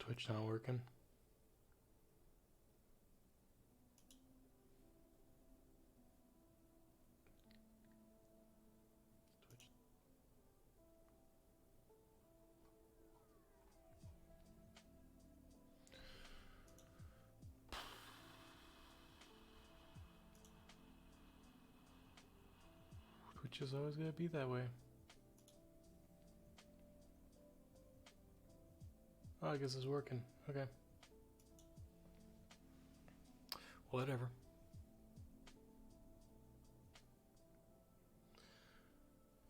Twitch not working? Twitch is always gonna be that way. Oh, I guess it's working. Okay. Whatever.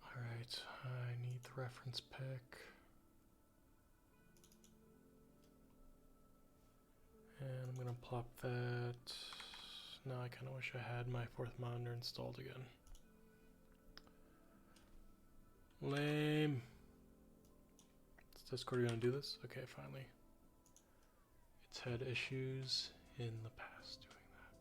Alright, I need the reference pick. And I'm gonna plop that. Now I kinda wish I had my fourth monitor installed again. Lame. Is Discord gonna do this? Okay, finally. It's had issues in the past doing that.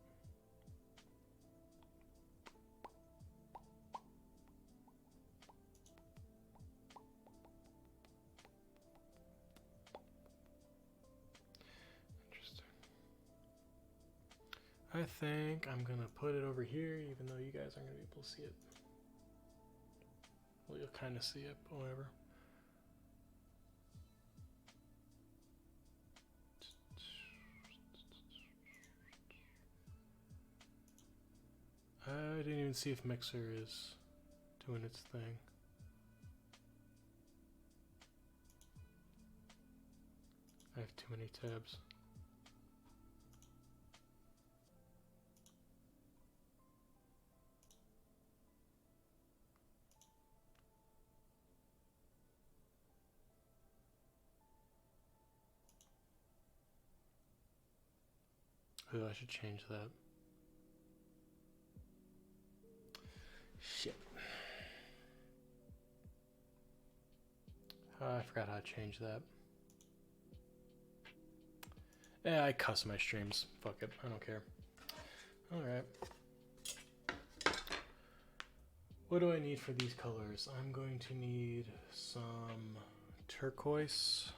Interesting. I think I'm gonna put it over here, even though you guys aren't gonna be able to see it. Well, you'll kind of see it, but whatever. I didn't even see if Mixer is doing its thing. I have too many tabs. Oh, I should change that. Shit. I forgot how to change that. Yeah, I cuss my streams. Fuck it. I don't care. Alright. What do I need for these colors? I'm going to need some turquoise.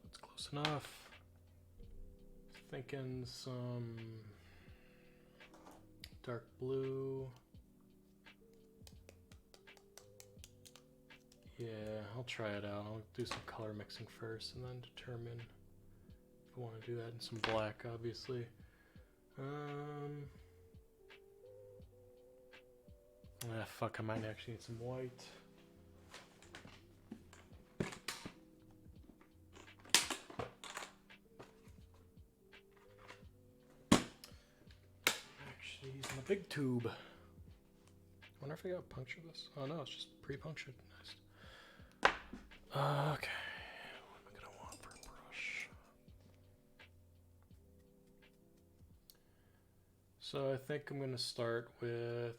That's close enough. Thinking some dark blue. Yeah, I'll try it out. I'll do some color mixing first and then determine if I want to do that in some black, obviously. Fuck, I might actually need some white. Actually, using a big tube. I wonder if I got puncture this. Oh no, it's just pre-punctured. Nice. Okay, what am I gonna want for a brush? So I think I'm gonna start with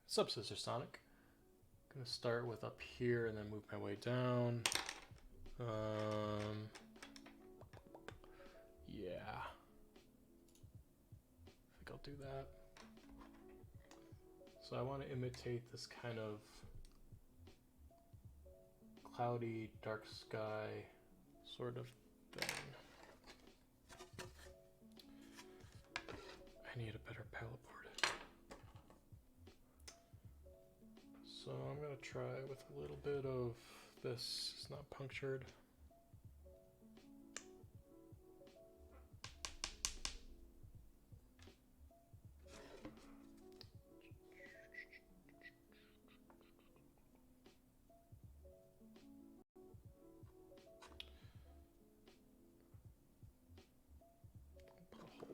Sub-Scissor Sonic. I'm gonna start with up here and then move my way down. Yeah. I think I'll do that. So I want to imitate this kind of cloudy, dark sky sort of thing. I need a better palette board. So I'm going to try with a little bit of this. It's not punctured.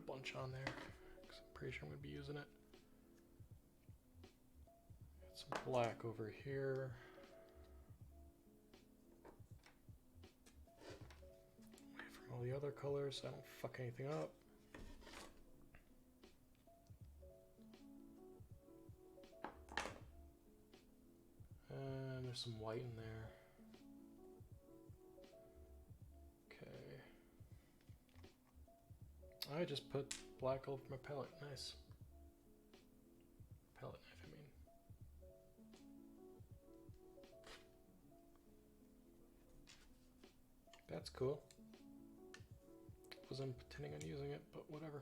Bunch on there because I'm pretty sure I'm going to be using it. Got some black over here. Away from all the other colors so I don't fuck anything up. And there's some white in there. I just put black all over my palette. Nice. Palette knife, I mean. That's cool. Wasn't intending on using it, but whatever.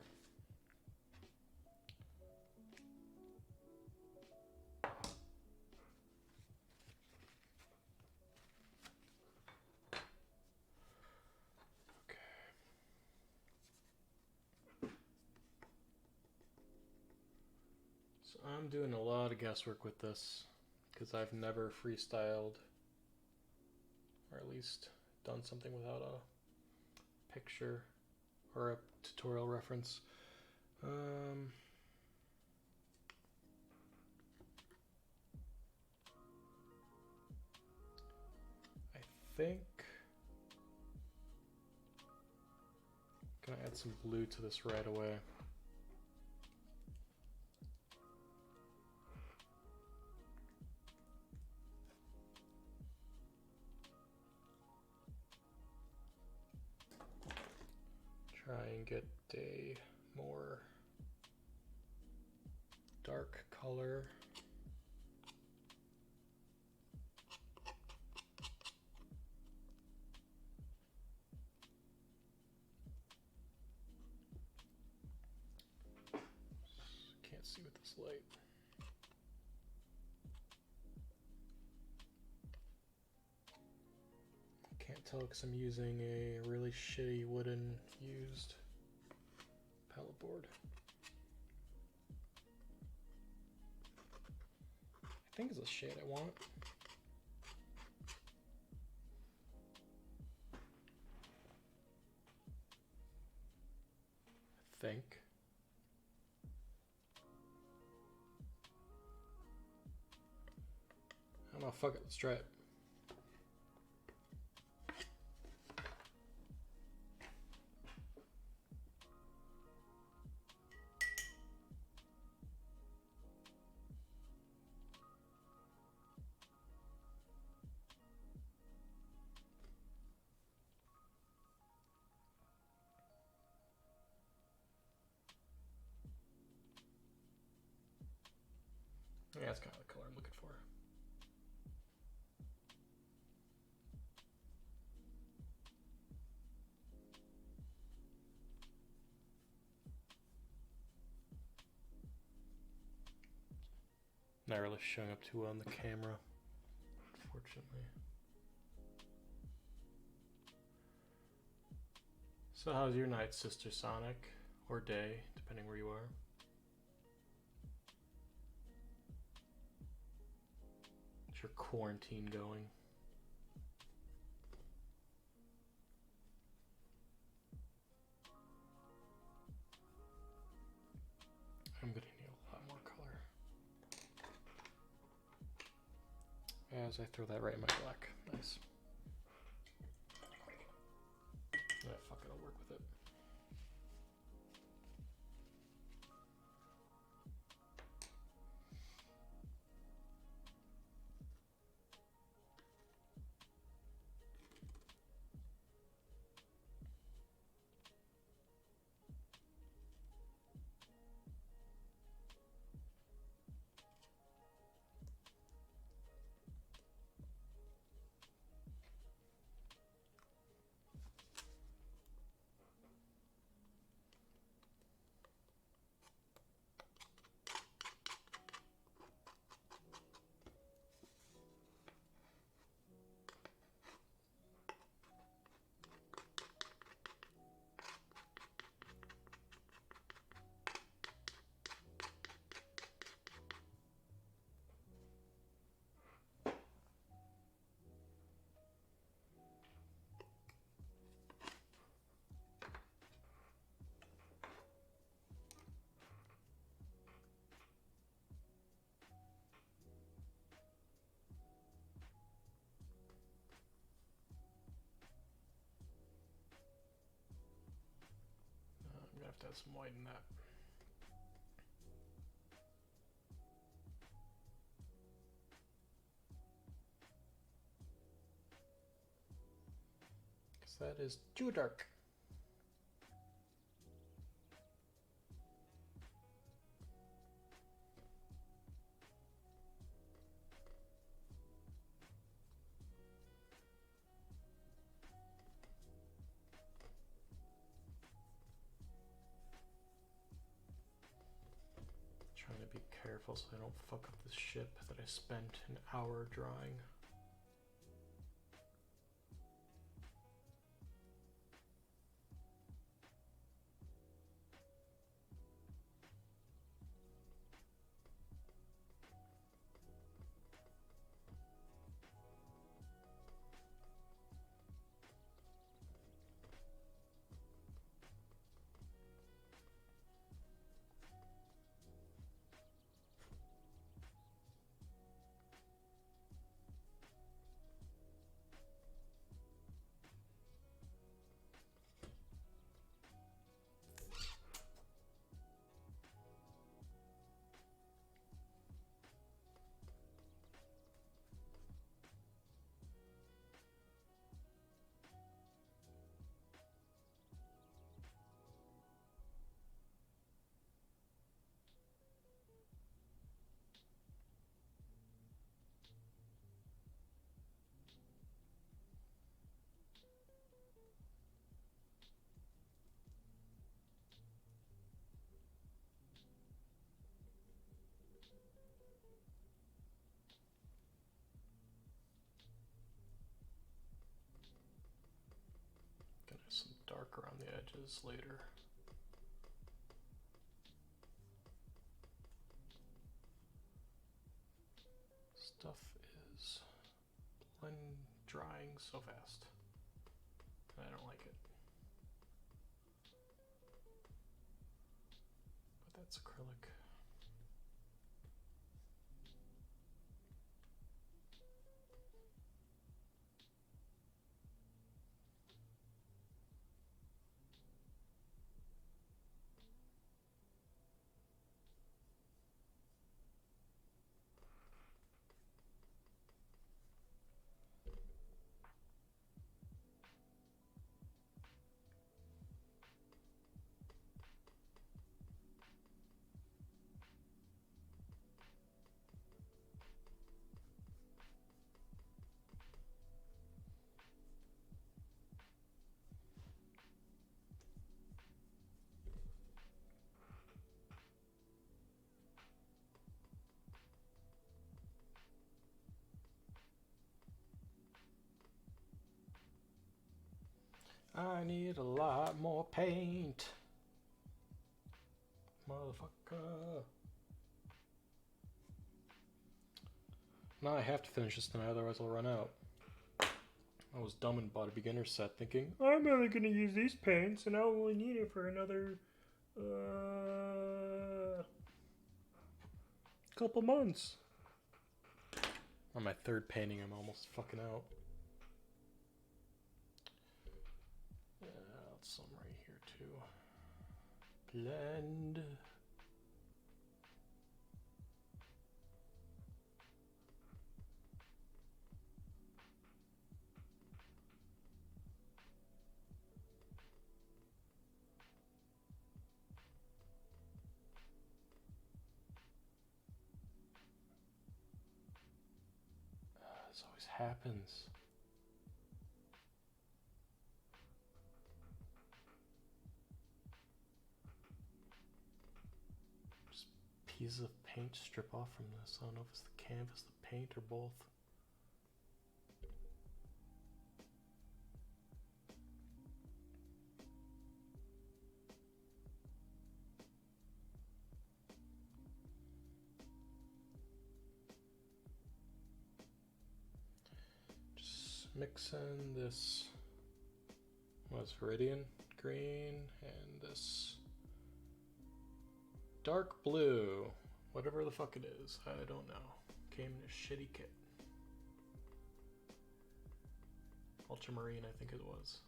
So I'm doing a lot of guesswork with this because I've never freestyled, or at least done something without a picture or a tutorial reference. I think I'm gonna add some blue to this right away. Try and get a more dark color. Can't see with this light. Can't tell because I'm using a really shitty wooden used palette board. I think it's a shade I want. I think. I don't know, fuck it, let's try it. Yeah, that's kind of the color I'm looking for. Not really showing up too well on the camera, unfortunately. So how's your night, Sister Sonic? Or day, depending where you are. How's your quarantine going? I'm gonna need a lot more color. As I throw that right in my black. Nice. Yeah, fuck it, I'll work with it. I'm gonna have to add some white in that. Because that is too dark. careful so I don't fuck up this ship that I spent an hour drawing. Gonna have some dark around the edges later. Stuff is drying so fast. I don't like it. But that's acrylic. I need a lot more paint. Motherfucker. Now I have to finish this tonight, otherwise I'll run out. I was dumb and bought a beginner set thinking, I'm only going to use these paints and I'll only need it for another couple months. On my third painting, I'm almost fucking out. Yeah, some right here too. Blend. This always happens. Just pieces of paint strip off from this. I don't know if it's the canvas, the paint, or both. Mix in this, what's Viridian green, and this dark blue, whatever the fuck it is, I don't know. Came in a shitty kit. Ultramarine, I think it was.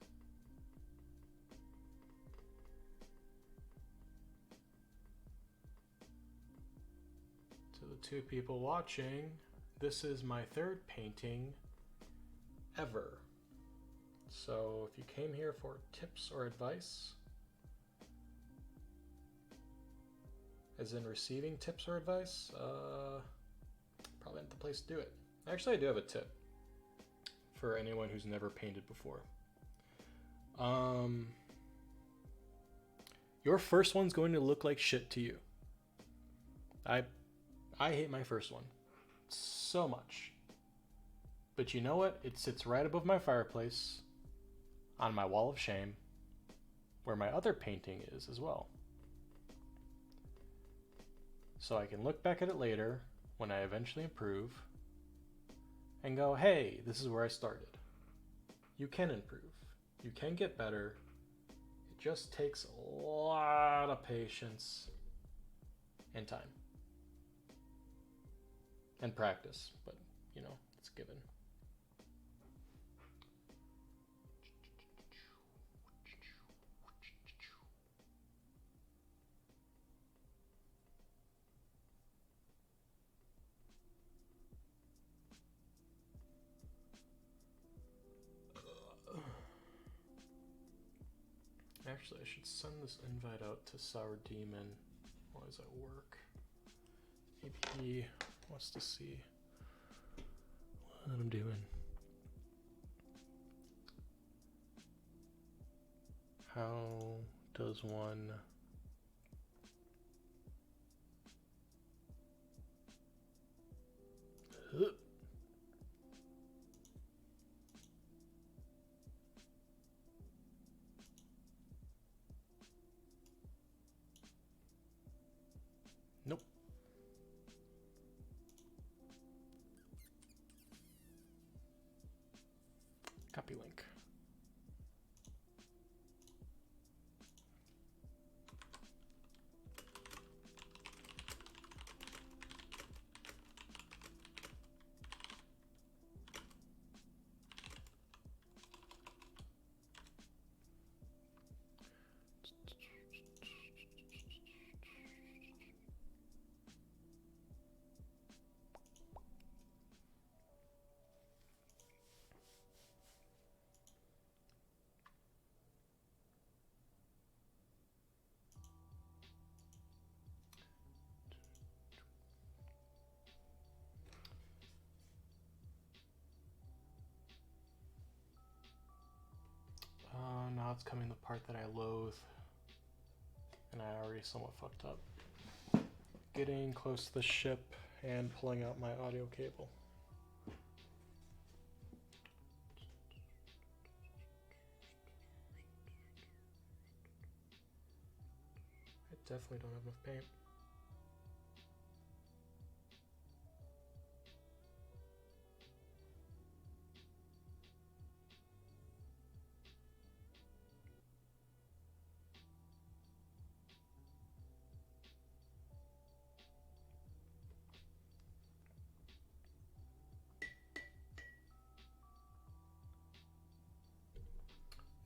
To the two people watching, this is my third painting ever. So if you came here for tips or advice, as in receiving tips or advice, probably not the place to do it. Actually, I do have a tip for anyone who's never painted before. Your first one's going to look like shit to you. I I hate my first one so much. But you know what? It sits right above my fireplace on my wall of shame where my other painting is as well. So I can look back at it later when I eventually improve and go, hey, this is where I started. You can improve. You can get better. It just takes a lot of patience and time. And practice, but you know, it's given. Actually, I should send this invite out to Sour Demon while he's at work. Maybe he wants to see what I'm doing. How does one Nope. Copy link. Now it's coming the part that I loathe, and I already somewhat fucked up. Getting close to the ship and pulling out my audio cable. I definitely don't have enough paint.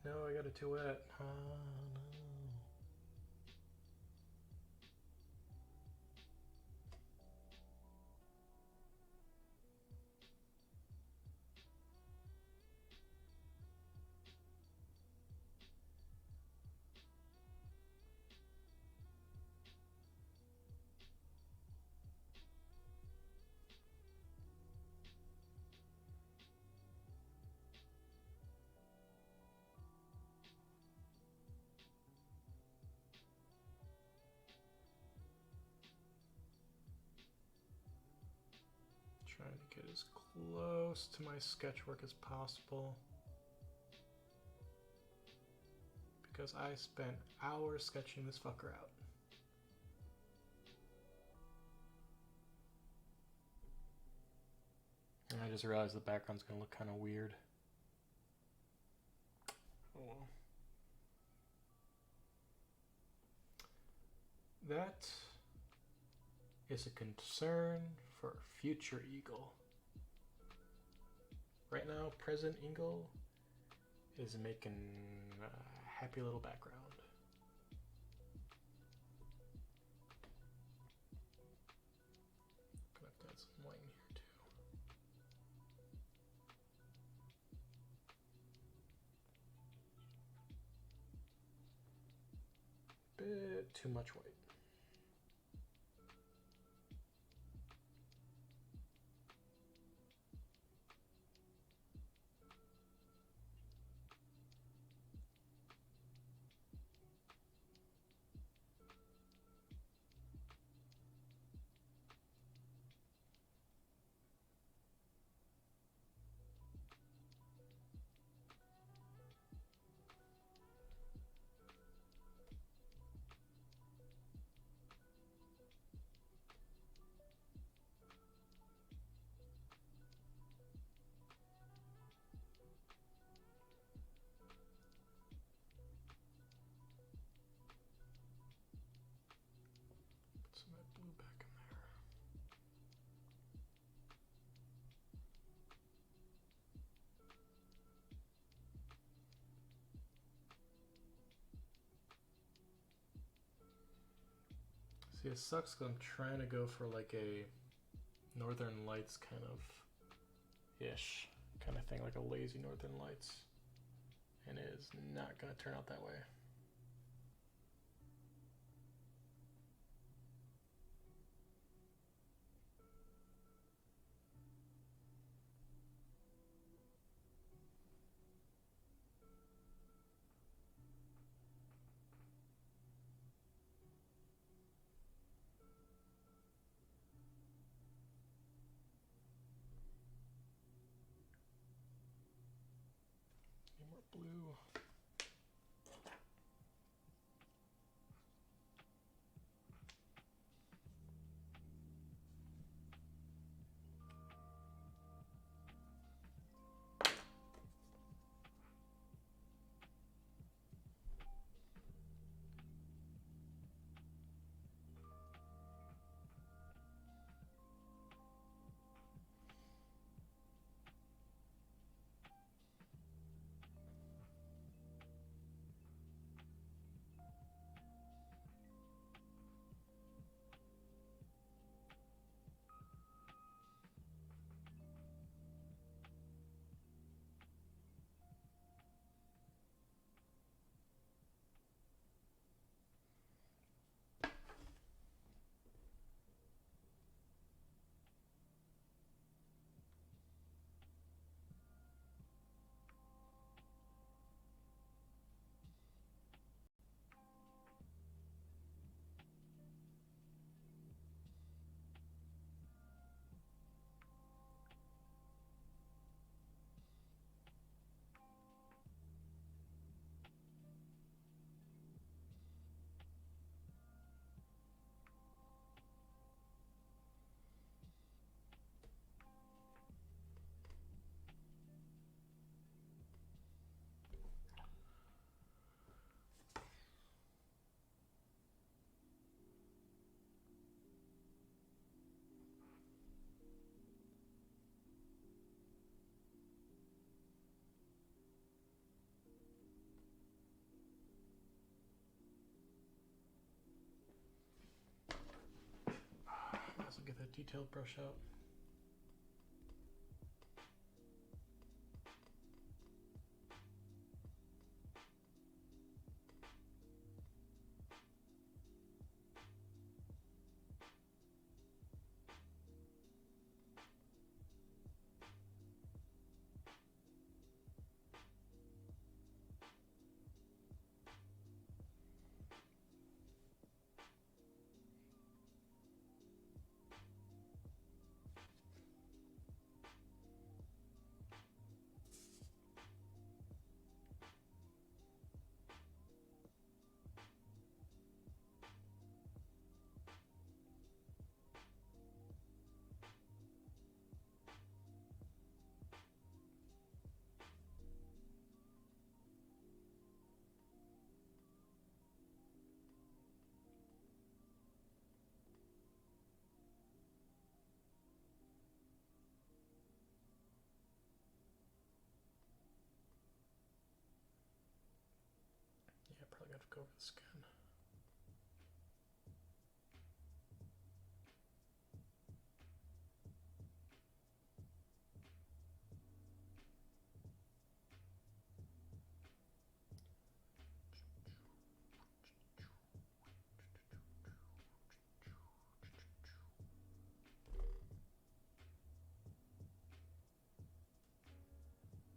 No, I got it too wet. Oh, no. Trying to get as close to my sketch work as possible, because I spent hours sketching this fucker out. And I just realized the background's gonna look kind of weird. Oh well. That is a concern for future Eagle. Right now, present Eagle is making a happy little background. Gonna have to add some light in here too. Bit too much white. See, it sucks because I'm trying to go for like a Northern Lights kind of ish kind of thing, like a lazy Northern Lights, and it is not going to turn out that way. Need more blue. Let's get that detailed brush out. Yeah, probably got to go over the skin.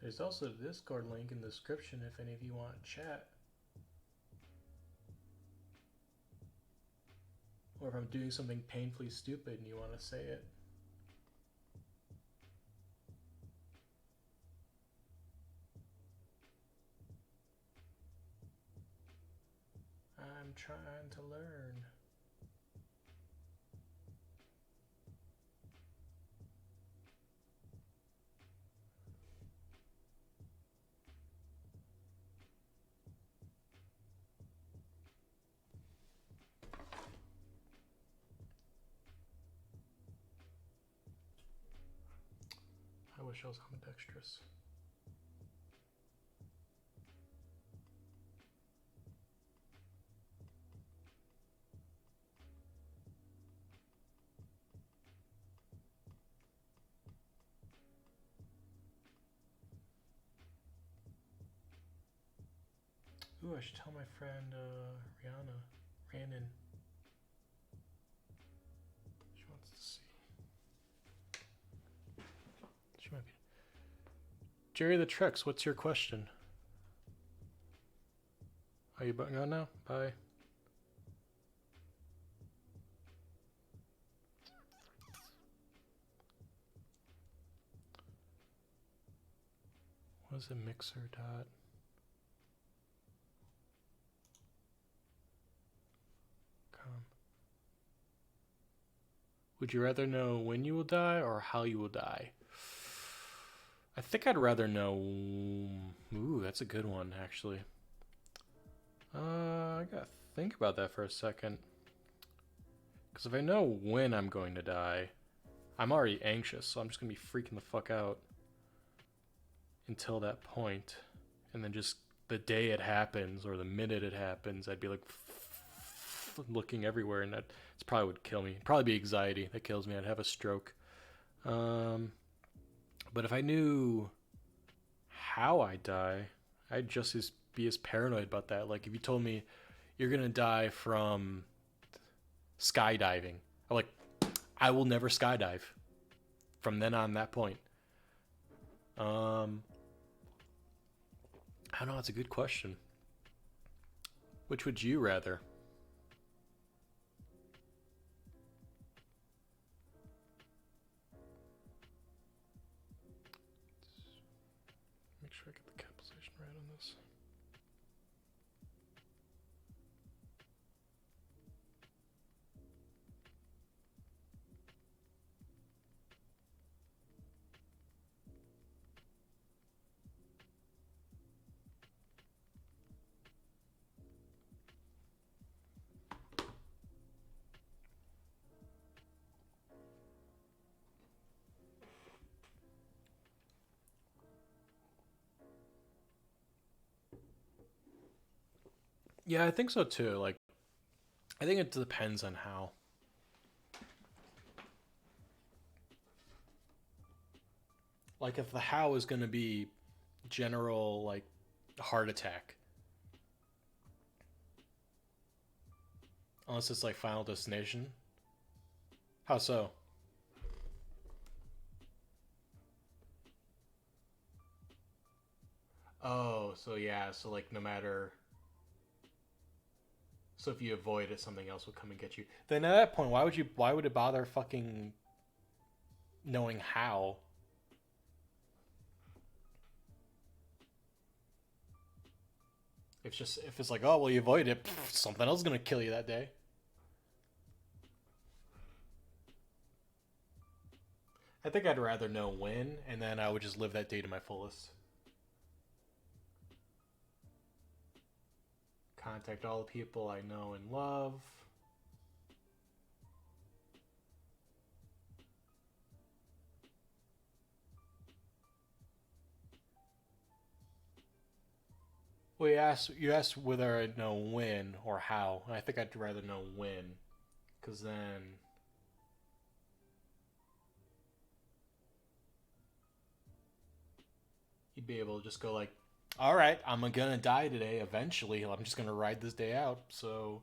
There's also a Discord link in the description if any of you want to chat. Or if I'm doing something painfully stupid and you want to say it. I'm trying to learn. I wish I was ambidextrous. Ooh, I should tell my friend Rhiannon. She wants to see. She might be. Jerry the Trex, what's your question? Are you butting on now? Bye. What is it? Mixer dot. Would you rather know when you will die or how you will die? I think I'd rather know. Ooh, that's a good one, actually. I gotta think about that for a second. Because if I know when I'm going to die, I'm already anxious, so I'm just gonna be freaking the fuck out until that point. And then just the day it happens or the minute it happens, I'd be like looking everywhere, and that probably would kill me. It'd probably be anxiety that kills me. I'd have a stroke. But if I knew how I die, I'd just be as paranoid about that. Like if you told me you're gonna die from skydiving, I'm like, I will never skydive from then on that point. I don't know. That's a good question. Which would you rather? Make sure I get the capitalization right on this. Yeah, I think so too. Like, I think it depends on how. Like, if the how is going to be general, like, heart attack, unless it's like Final Destination. How so? Oh, so yeah, so like no matter. So if you avoid it, something else will come and get you. Then at that point, why would you? Why would it bother fucking knowing how? If it's like, oh well, you avoid it, something else is gonna kill you that day. I think I'd rather know when, and then I would just live that day to my fullest. Contact all the people I know and love. Well, you asked whether I know when or how. And I think I'd rather know when, because then you'd be able to just go like, all right, I'm gonna die today eventually. I'm just gonna ride this day out. So,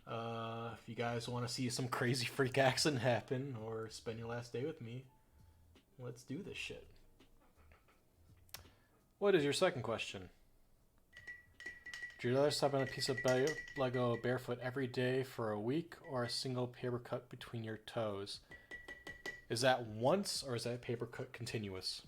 if you guys want to see some crazy freak accident happen or spend your last day with me, let's do this shit. What is your second question? Would you rather step on a piece of Lego barefoot every day for a week or a single paper cut between your toes? Is that once or is that paper cut continuous?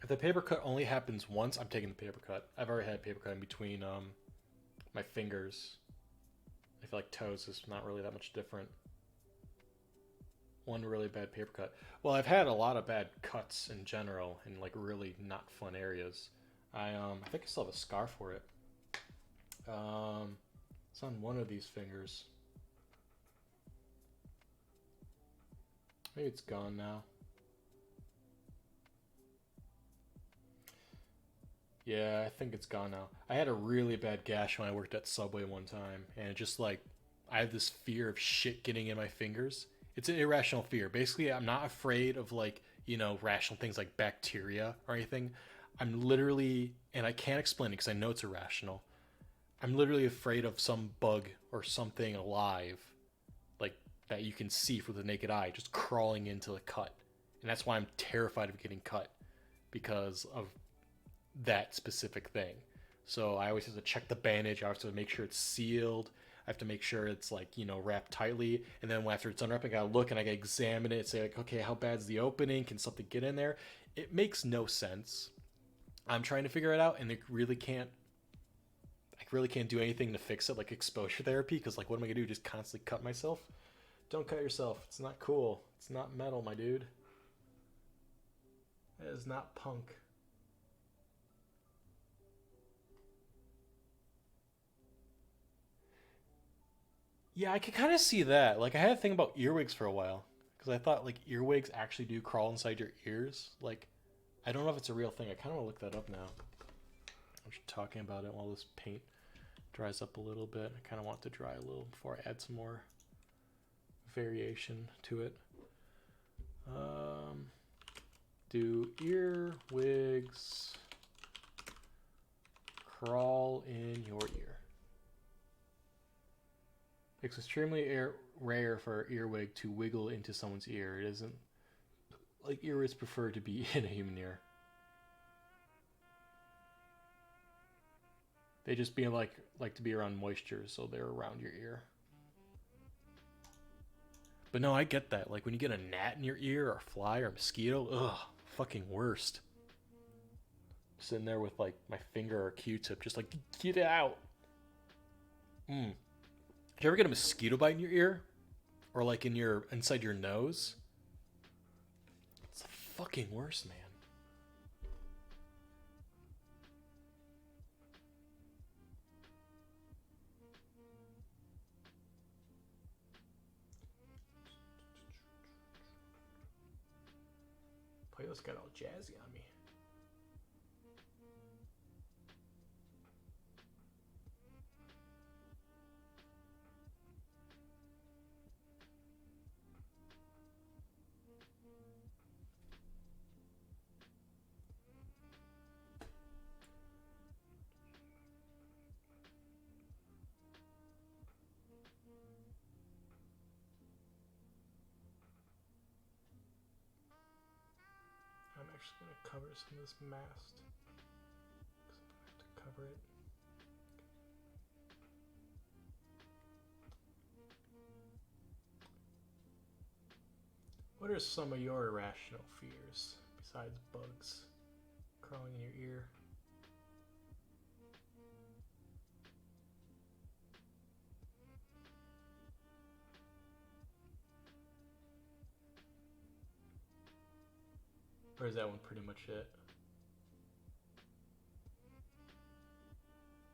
If the paper cut only happens once, I'm taking the paper cut. I've already had paper cut in between my fingers. I feel like toes is not really that much different. One really bad paper cut. Well, I've had a lot of bad cuts in general in like really not fun areas. I think I still have a scar for it. It's on one of these fingers. Maybe it's gone now. Yeah, I think it's gone now. I had a really bad gash when I worked at Subway one time, and it just like I have this fear of shit getting in my fingers. It's an irrational fear. Basically, I'm not afraid of like, rational things like bacteria or anything. I'm literally, and I can't explain it because I know it's irrational. I'm literally afraid of some bug or something alive, like that you can see with the naked eye, just crawling into the cut. And that's why I'm terrified of getting cut because of that specific thing. So I always have to check the bandage. I have to make sure it's sealed. I have to make sure it's like, wrapped tightly. And then after it's unwrapped, I gotta look and I gotta examine it and say like, okay, how bad's the opening? Can something get in there? It makes no sense. I'm trying to figure it out, and I really can't do anything to fix it, like exposure therapy, because like what am I gonna do? Just constantly cut myself? Don't cut yourself. It's not cool. It's not metal, my dude. It is not punk. Yeah, I could kind of see that. Like, I had to think about earwigs for a while because I thought like earwigs actually do crawl inside your ears. Like, I don't know if it's a real thing. I kind of want to look that up now. I'm just talking about it while this paint dries up a little bit. I kind of want it to dry a little before I add some more variation to it. Do earwigs crawl in your ear? It's extremely rare for an earwig to wiggle into someone's ear. It isn't like earwigs prefer to be in a human ear. They just be like to be around moisture, so they're around your ear. But no, I get that. Like when you get a gnat in your ear or a fly or a mosquito, ugh, fucking worst. Sitting there with like my finger or Q-tip, just like get it out. Did you ever get a mosquito bite in your ear, or like inside your nose? It's the fucking worst, man. Playlist got all jazzy on me. I'm actually going to cover some of this mast because I'm going to have to cover it. What are some of your irrational fears besides bugs crawling in your ear? Or is that one pretty much it?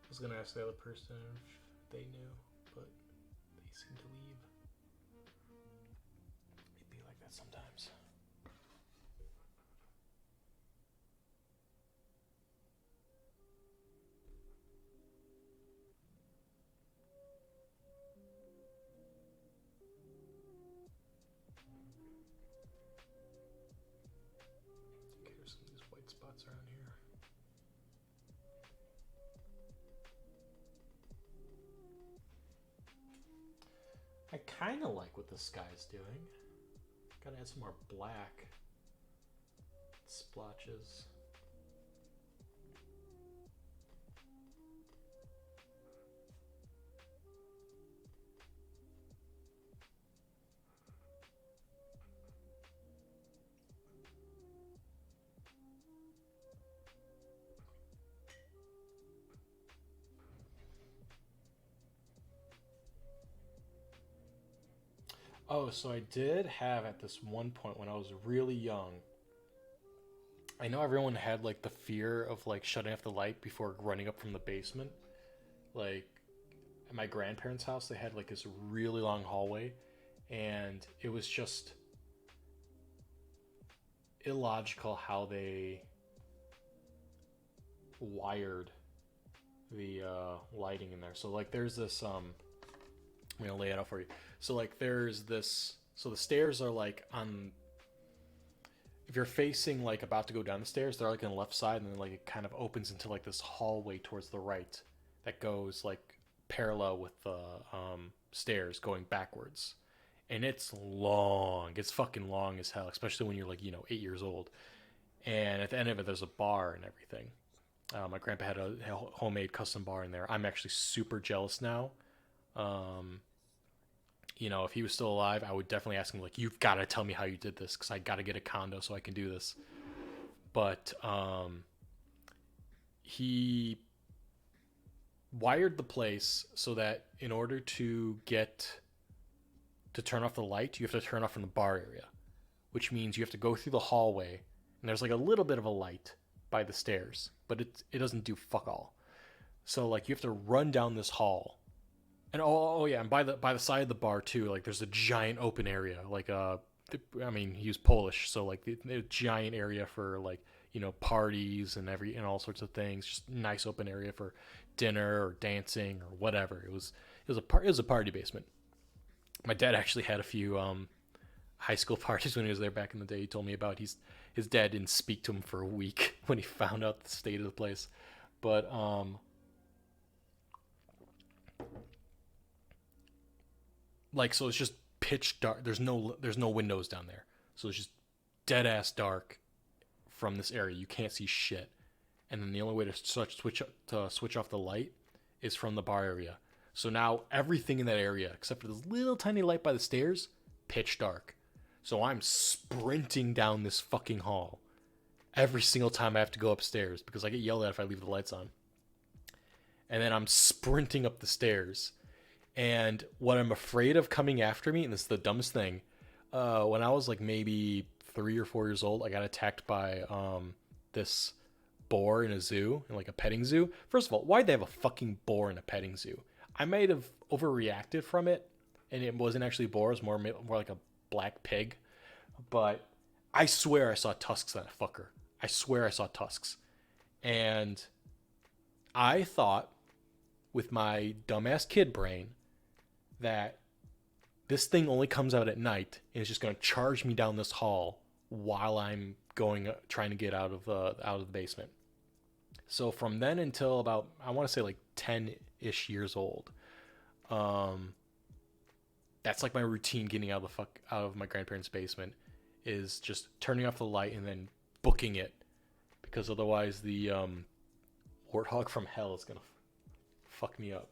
I was gonna ask the other person if they knew, but they seem to leave. It'd be like that sometimes. Okay, there's some of these white spots around here. I kind of like what the sky's doing. Gotta add some more black splotches. Oh, so I did have at this one point when I was really young. I know everyone had like the fear of like shutting off the light before running up from the basement. Like at my grandparents' house, they had like this really long hallway, and it was just illogical how they wired the lighting in there. So like there's this I'm gonna lay it out for you. So like there's this, so the stairs are like on, if you're facing like about to go down the stairs, they're like on the left side, and then like it kind of opens into like this hallway towards the right that goes like parallel with the stairs going backwards. And it's long. It's fucking long as hell, especially when you're like, 8 years old. And at the end of it, there's a bar and everything. My grandpa had a homemade custom bar in there. I'm actually super jealous now. Um, if he was still alive, I would definitely ask him like, "You've got to tell me how you did this, because I got to get a condo so I can do this." But he wired the place so that in order to get to turn off the light, you have to turn off from the bar area, which means you have to go through the hallway, and there's like a little bit of a light by the stairs, but it doesn't do fuck all. So like you have to run down this hall. And oh yeah, and by the side of the bar too, like there's a giant open area. Like I mean, he was Polish, so like the giant area for like parties and all sorts of things. Just nice open area for dinner or dancing or whatever. It was a party basement. My dad actually had a few high school parties when he was there back in the day. He told me about his dad didn't speak to him for a week when he found out the state of the place. But like so it's just pitch dark. There's no windows down there, so it's just dead ass dark from this area. You can't see shit, and then the only way to switch off the light is from the bar area. So now everything in that area, except for this little tiny light by the stairs, pitch dark. So I'm sprinting down this fucking hall every single time I have to go upstairs because I get yelled at if I leave the lights on. And then I'm sprinting up the stairs. And what I'm afraid of coming after me, and this is the dumbest thing, when I was like maybe 3 or 4 years old, I got attacked by this boar in a zoo, in like a petting zoo. First of all, why'd they have a fucking boar in a petting zoo? I might have overreacted from it, and it wasn't actually a boar, it was more like a black pig. But I swear I saw tusks on that fucker. I swear I saw tusks. And I thought, with my dumbass kid brain, that this thing only comes out at night and is just going to charge me down this hall while I'm trying to get out of the basement. So from then until about, I want to say like 10-ish years old, that's like my routine getting out of my grandparents' basement, is just turning off the light and then booking it, because otherwise the warthog from hell is gonna fuck me up.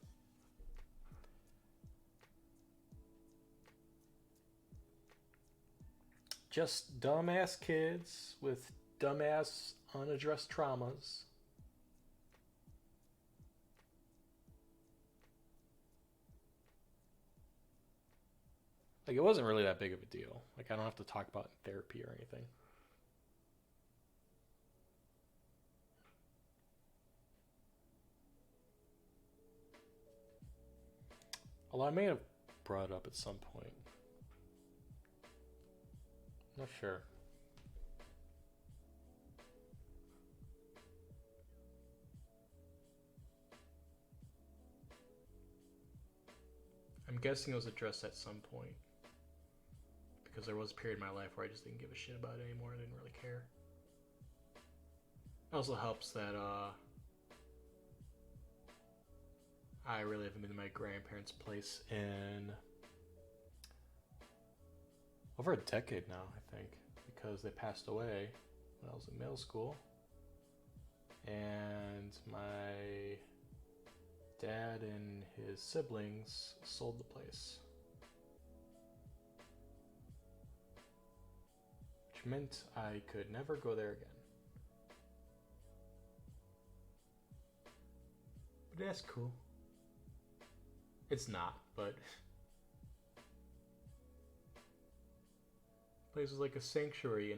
Just dumbass kids with dumbass unaddressed traumas. Like, it wasn't really that big of a deal. Like, I don't have to talk about it in therapy or anything. Although I may have brought it up at some point. Not sure. I'm guessing it was addressed at some point, because there was a period in my life where I just didn't give a shit about it anymore. I didn't really care. It also helps that I really haven't been to my grandparents' place in over a decade now, I think, because they passed away when I was in middle school, and my dad and his siblings sold the place, which meant I could never go there again. But that's cool. It's not, but place is like a sanctuary,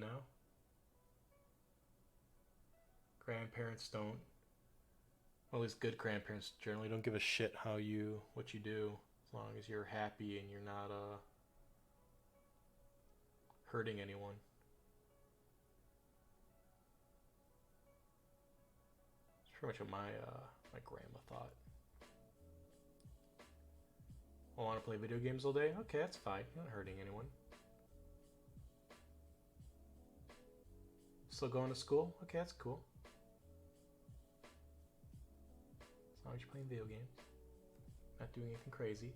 Grandparents don't, well, at least good grandparents generally don't give a shit what you do, as long as you're happy and you're not hurting anyone. Pretty much what my grandma thought. I want to play video games all day? Okay, that's fine. You're not hurting anyone. Still going to school? Okay, that's cool. As long as you're playing video games. Not doing anything crazy.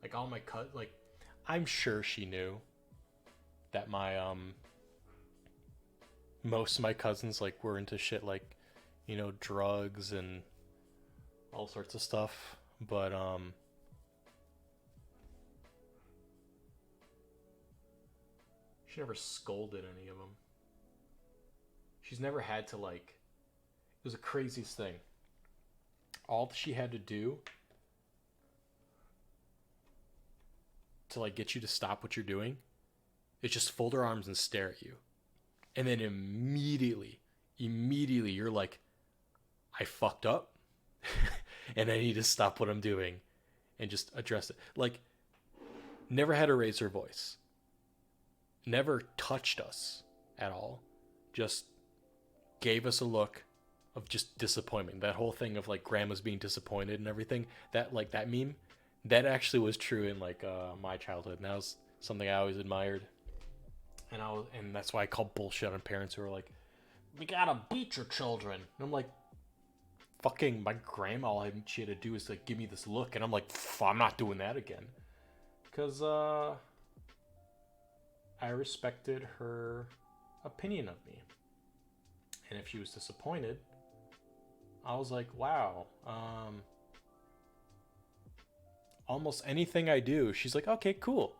Like all my like, I'm sure she knew that my most of my cousins like were into shit like, you know, drugs and all sorts of stuff, but she never scolded any of them. She's never had to like, it was the craziest thing. All she had to do to like get you to stop what you're doing is just fold her arms and stare at you. And then immediately you're like, I fucked up and I need to stop what I'm doing and just address it. Like, never had to raise her voice. Never touched us at all. Just gave us a look of just disappointment. That whole thing of like grandma's being disappointed and everything, that like that meme, that actually was true in like my childhood, and that was something I always admired. And that's why I call bullshit on parents who are like, we gotta beat your children. And I'm like, fucking my grandma, all she had to do is like give me this look, and I'm like, I'm not doing that again. Because I respected her opinion of me. And if she was disappointed, I was like, wow, almost anything I do, she's like, okay, cool.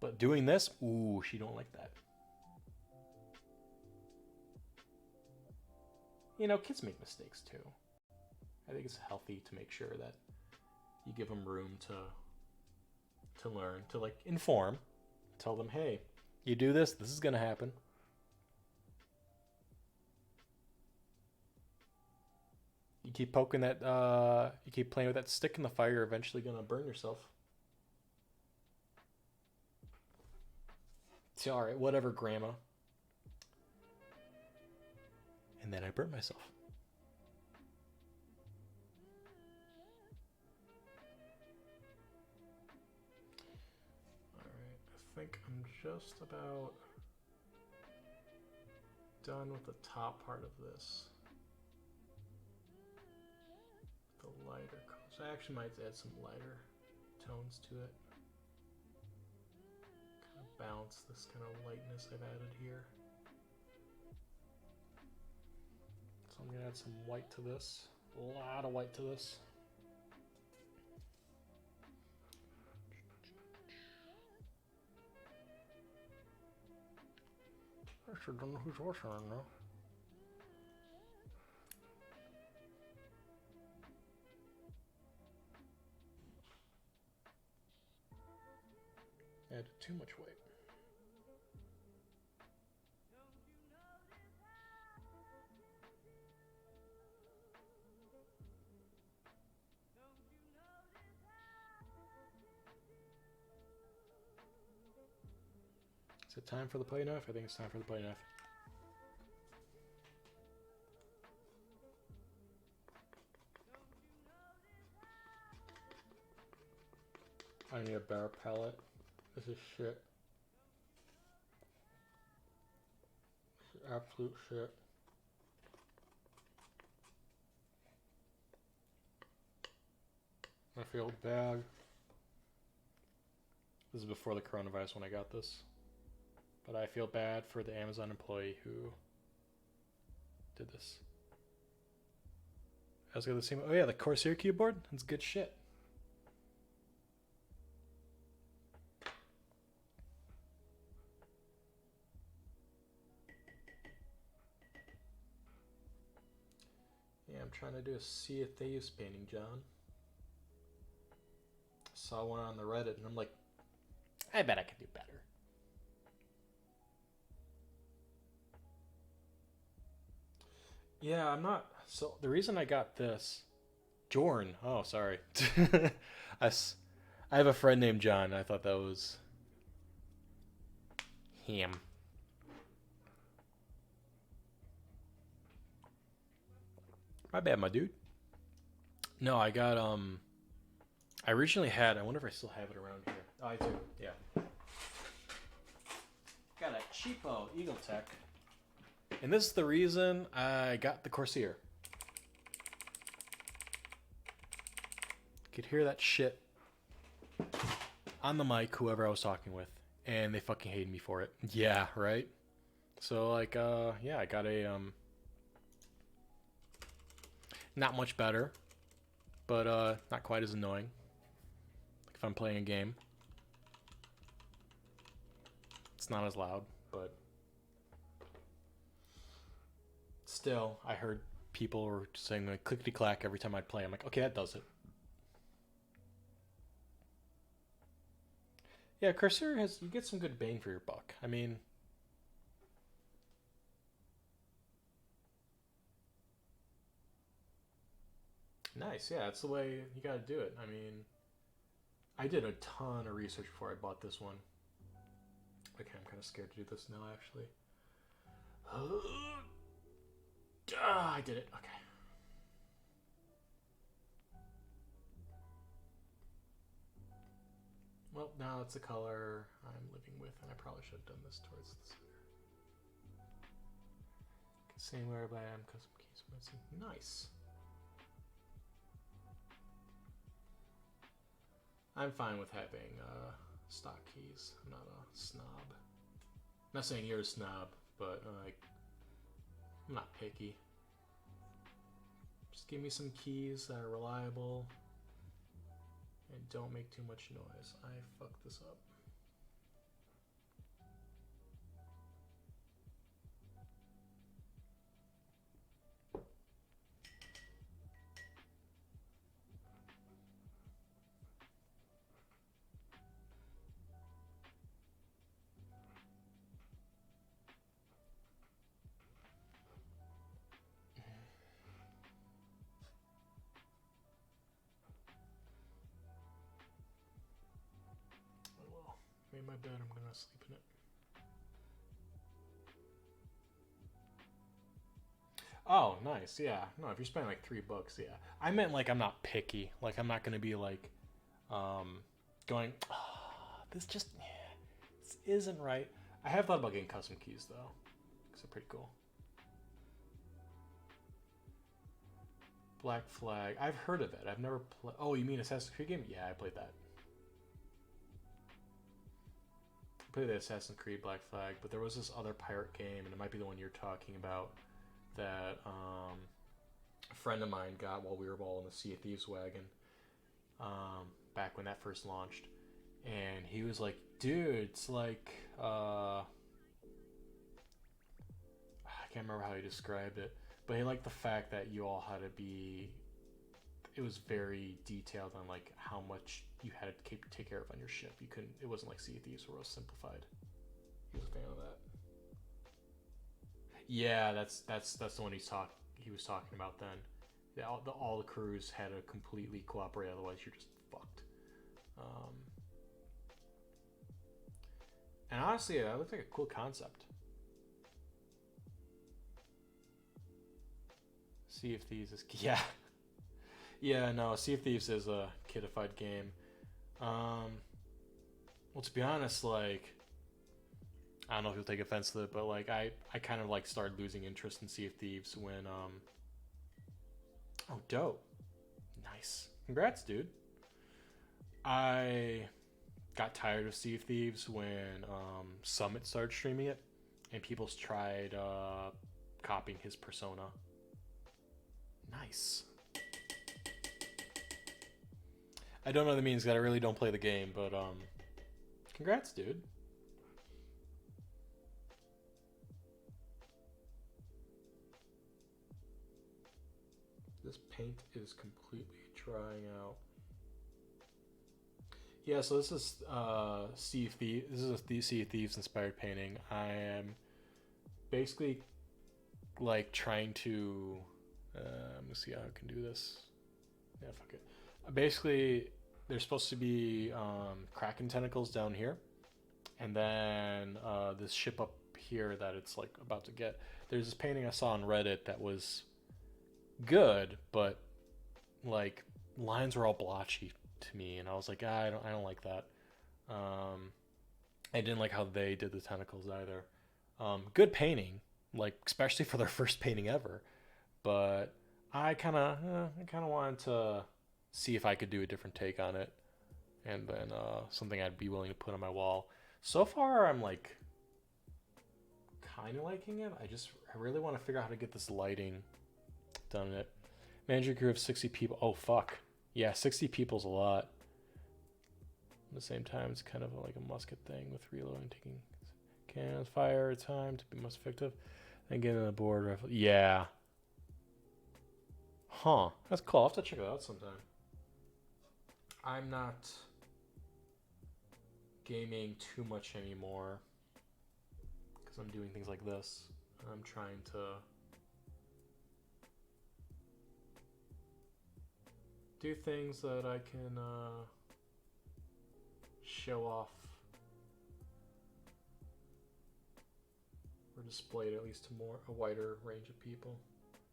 But doing this, ooh, she don't like that. You know, kids make mistakes too. I think it's healthy to make sure that you give them room to learn, to like inform, tell them, hey, you do this is gonna happen. You keep poking that, you keep playing with that stick in the fire, you're eventually gonna burn yourself. So, alright, whatever, grandma. And then I burnt myself. Alright, I think I'm just about done with the top part of this. The lighter colors. I actually might add some lighter tones to it. Kind of balance this kind of lightness I've added here. So I'm gonna add some white to this. A lot of white to this. I sure don't know who's watching right now. Added too much weight. Is it time for the play knife? I think it's time for the play knife. I need a better palette. This is shit. This is absolute shit. I feel bad. This is before the coronavirus when I got this. But I feel bad for the Amazon employee who did this. I was gonna see. Oh yeah, the Corsair keyboard. That's good shit. Yeah, I'm trying to do a Sea of Thieves painting, John. Saw one on the Reddit, and I'm like, I bet I could do better. Yeah, I'm not. So the reason I got this, Jorn. Oh, sorry. I have a friend named John. I thought that was him. My bad, my dude. No, I got I originally had. I wonder if I still have it around here. Oh, I do. Yeah. Got a cheapo Eagle Tech, and this is the reason I got the Corsair. Could hear that shit on the mic, whoever I was talking with, and they fucking hated me for it. Yeah, right. So like, yeah, I got a not much better, but not quite as annoying. Like if I'm playing a game, it's not as loud, but still, I heard people were saying like clickety clack every time I'd play. I'm like, okay, that does it. Yeah, Corsair has, you get some good bang for your buck. I mean, nice. Yeah, that's the way you got to do it. I mean, I did a ton of research before I bought this one. Okay, I'm kind of scared to do this now, actually. I did it. Okay. Well, now it's the color I'm living with, and I probably should have done this towards the center. Same where I am, custom keys missing. Nice. I'm fine with having stock keys. I'm not a snob. I'm not saying you're a snob, but like, I'm not picky. Just give me some keys that are reliable and don't make too much noise. I fucked this up. Oh well, made my bed. I'm gonna sleep in it. Oh, nice. Yeah. No, if you're spending like $3, yeah. I meant like I'm not picky. Like I'm not gonna be like, going. Oh, this just this isn't right. I have thought about getting custom keys though, because they're pretty cool. Black Flag. I've heard of it. I've never played. Oh, you mean Assassin's Creed game? Yeah, I played that. I played the Assassin's Creed Black Flag, but there was this other pirate game, and it might be the one you're talking about, that a friend of mine got while we were all in the Sea of Thieves wagon, back when that first launched, and he was like, "Dude, it's like I can't remember how he described it, but he liked the fact that you all had to be. It was very detailed on like how much you had to take care of on your ship. You couldn't. It wasn't like Sea of Thieves where it was simplified. He was a fan of that. Yeah, that's the one he was talking about then. Yeah, all the crews had to completely cooperate, otherwise you're just fucked. Um, and honestly, that looks like a cool concept. Sea of Thieves is yeah, yeah. No, Sea of Thieves is a kidified game. Um, well, to be honest, like I don't know if you'll take offense to it, but like I kind of like started losing interest in Sea of Thieves when oh, dope, nice, congrats, dude. I got tired of Sea of Thieves when Summit started streaming it, and people tried copying his persona. Nice. I don't know what that means because I really don't play the game, but congrats, dude. This paint is completely drying out. Yeah, so this is Sea of Thieves. This is a Sea of Thieves inspired painting. I am basically like trying to. Let me see how I can do this. Yeah, fuck it. Basically, there's supposed to be Kraken tentacles down here, and then this ship up here that it's like about to get. There's this painting I saw on Reddit that was good, but like lines were all blotchy to me, and I was like, I don't like that. Um, I didn't like how they did the tentacles either. Good painting, like especially for their first painting ever, but I kind of wanted to see if I could do a different take on it, and then something I'd be willing to put on my wall. So far, I'm like kind of liking it. I really want to figure out how to get this lighting done in it. Manager crew of 60 people. Oh fuck, yeah, 60 people's a lot. At the same time, it's kind of like a musket thing with reloading, taking cannons fire time to be most effective, then getting a board rifle. Yeah. Huh. That's cool. I'll have to check it out sometime. I'm not gaming too much anymore because I'm doing things like this. I'm trying to do things that I can show off or display it at least to a wider range of people.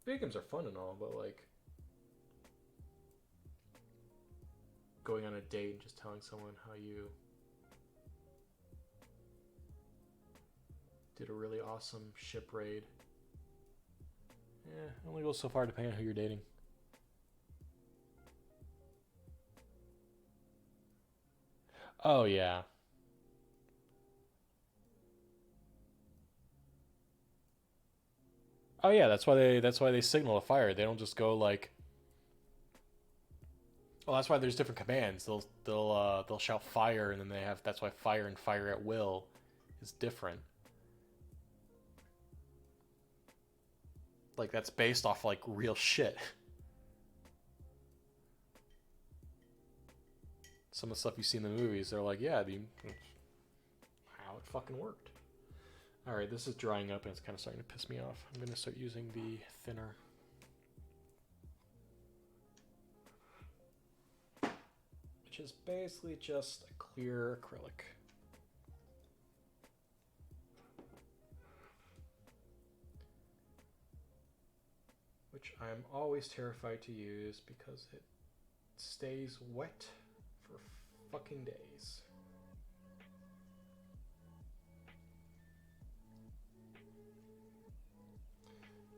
Video games are fun and all, but like going on a date and just telling someone how you did a really awesome ship raid. Yeah, it only goes so far depending on who you're dating. Oh yeah. Oh yeah, that's why they signal a fire. They don't just go like. Well, that's why there's different commands. They'll shout fire, and then they have that's why fire and fire at will is different. Like that's based off like real shit. Some of the stuff you see in the movies, they're like, yeah, how it fucking worked. All right, this is drying up and it's kind of starting to piss me off. I'm gonna start using the thinner. Which is basically just a clear acrylic. Which I'm always terrified to use because it stays wet for fucking days.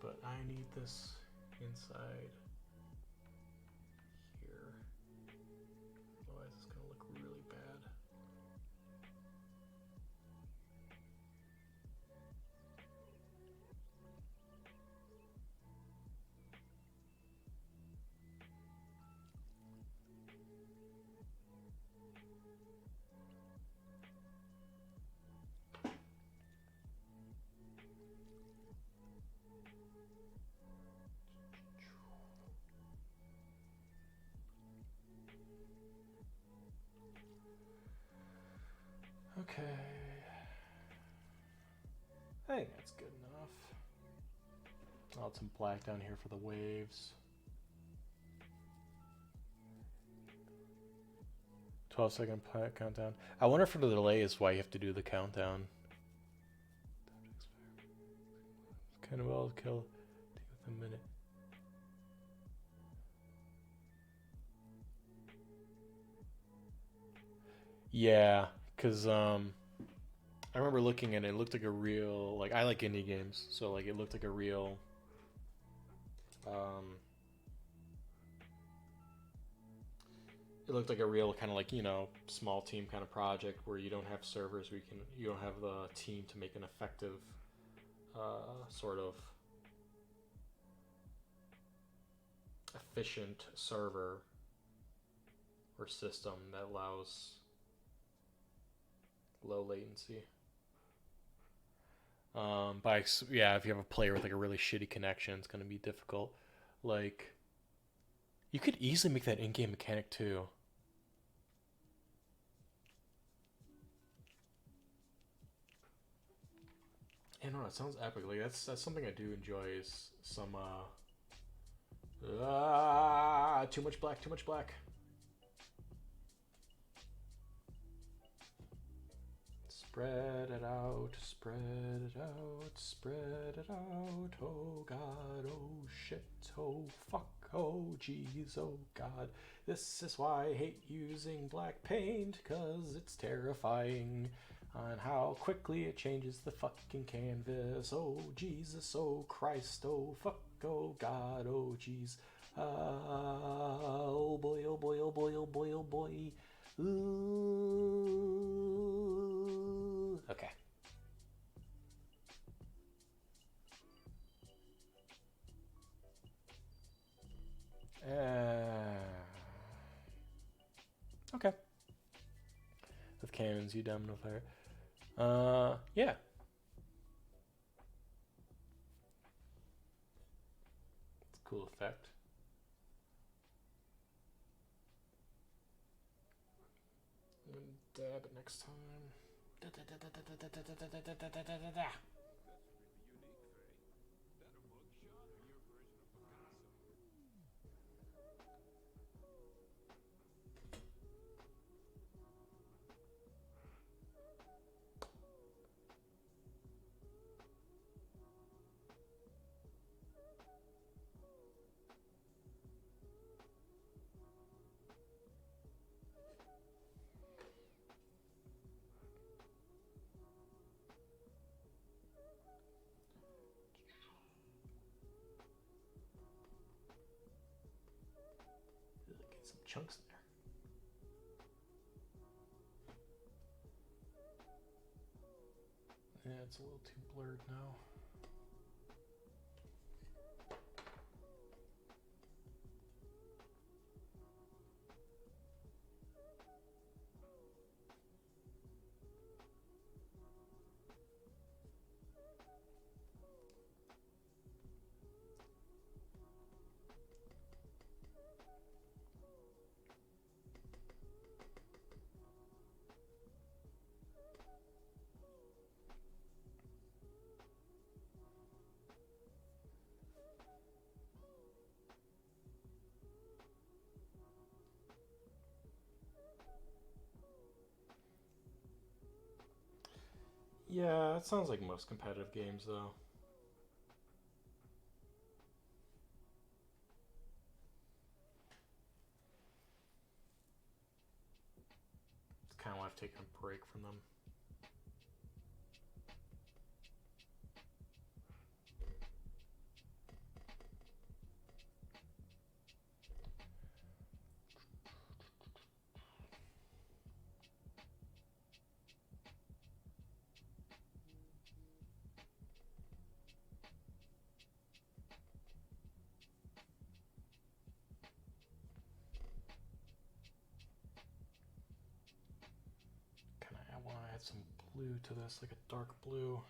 But I need this inside here. Otherwise it's gonna look really bad. Okay. I think that's good enough. I'll add some black down here for the waves. 12-second countdown. I wonder if the delay is why you have to do the countdown. Kind of well kill within a minute. Yeah, because I remember looking at it, it looked like a real, like I like indie games, so like it looked like a real it looked like a real kind of like, you know, small team kind of project where you don't have servers, where you don't have the team to make an effective sort of efficient server or system that allows low latency. Yeah, if you have a player with like a really shitty connection, it's gonna be difficult. Like, you could easily make that in-game mechanic too. I don't know, it sounds epic. Like that's something I do enjoy is some too much black, too much black. Spread it out, spread it out, spread it out. Oh God, oh shit, oh fuck, oh jeez, oh God. This is why I hate using black paint, cause it's terrifying on how quickly it changes the fucking canvas. Oh Jesus, oh Christ, oh fuck, oh God, oh jeez. Oh boy, oh boy, oh boy, oh boy, oh boy. Ooh. Okay. Okay. With cannons, you domino fire. Yeah. It's a cool effect. I'm gonna dab it next time. Get some chunks in there. Yeah, it's a little too blurred now. Yeah, it sounds like most competitive games, though. It's kind of why I've taken a break from them. I want to add some blue to this, like a dark blue.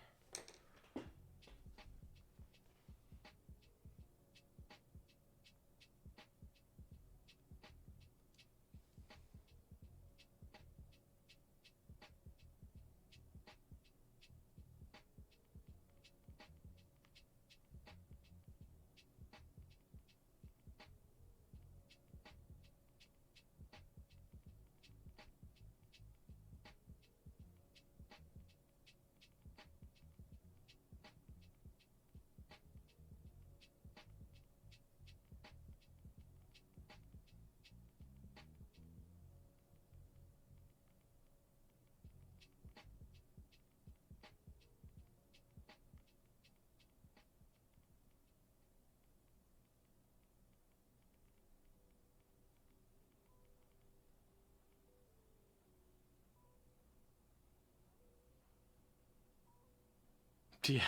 Yeah,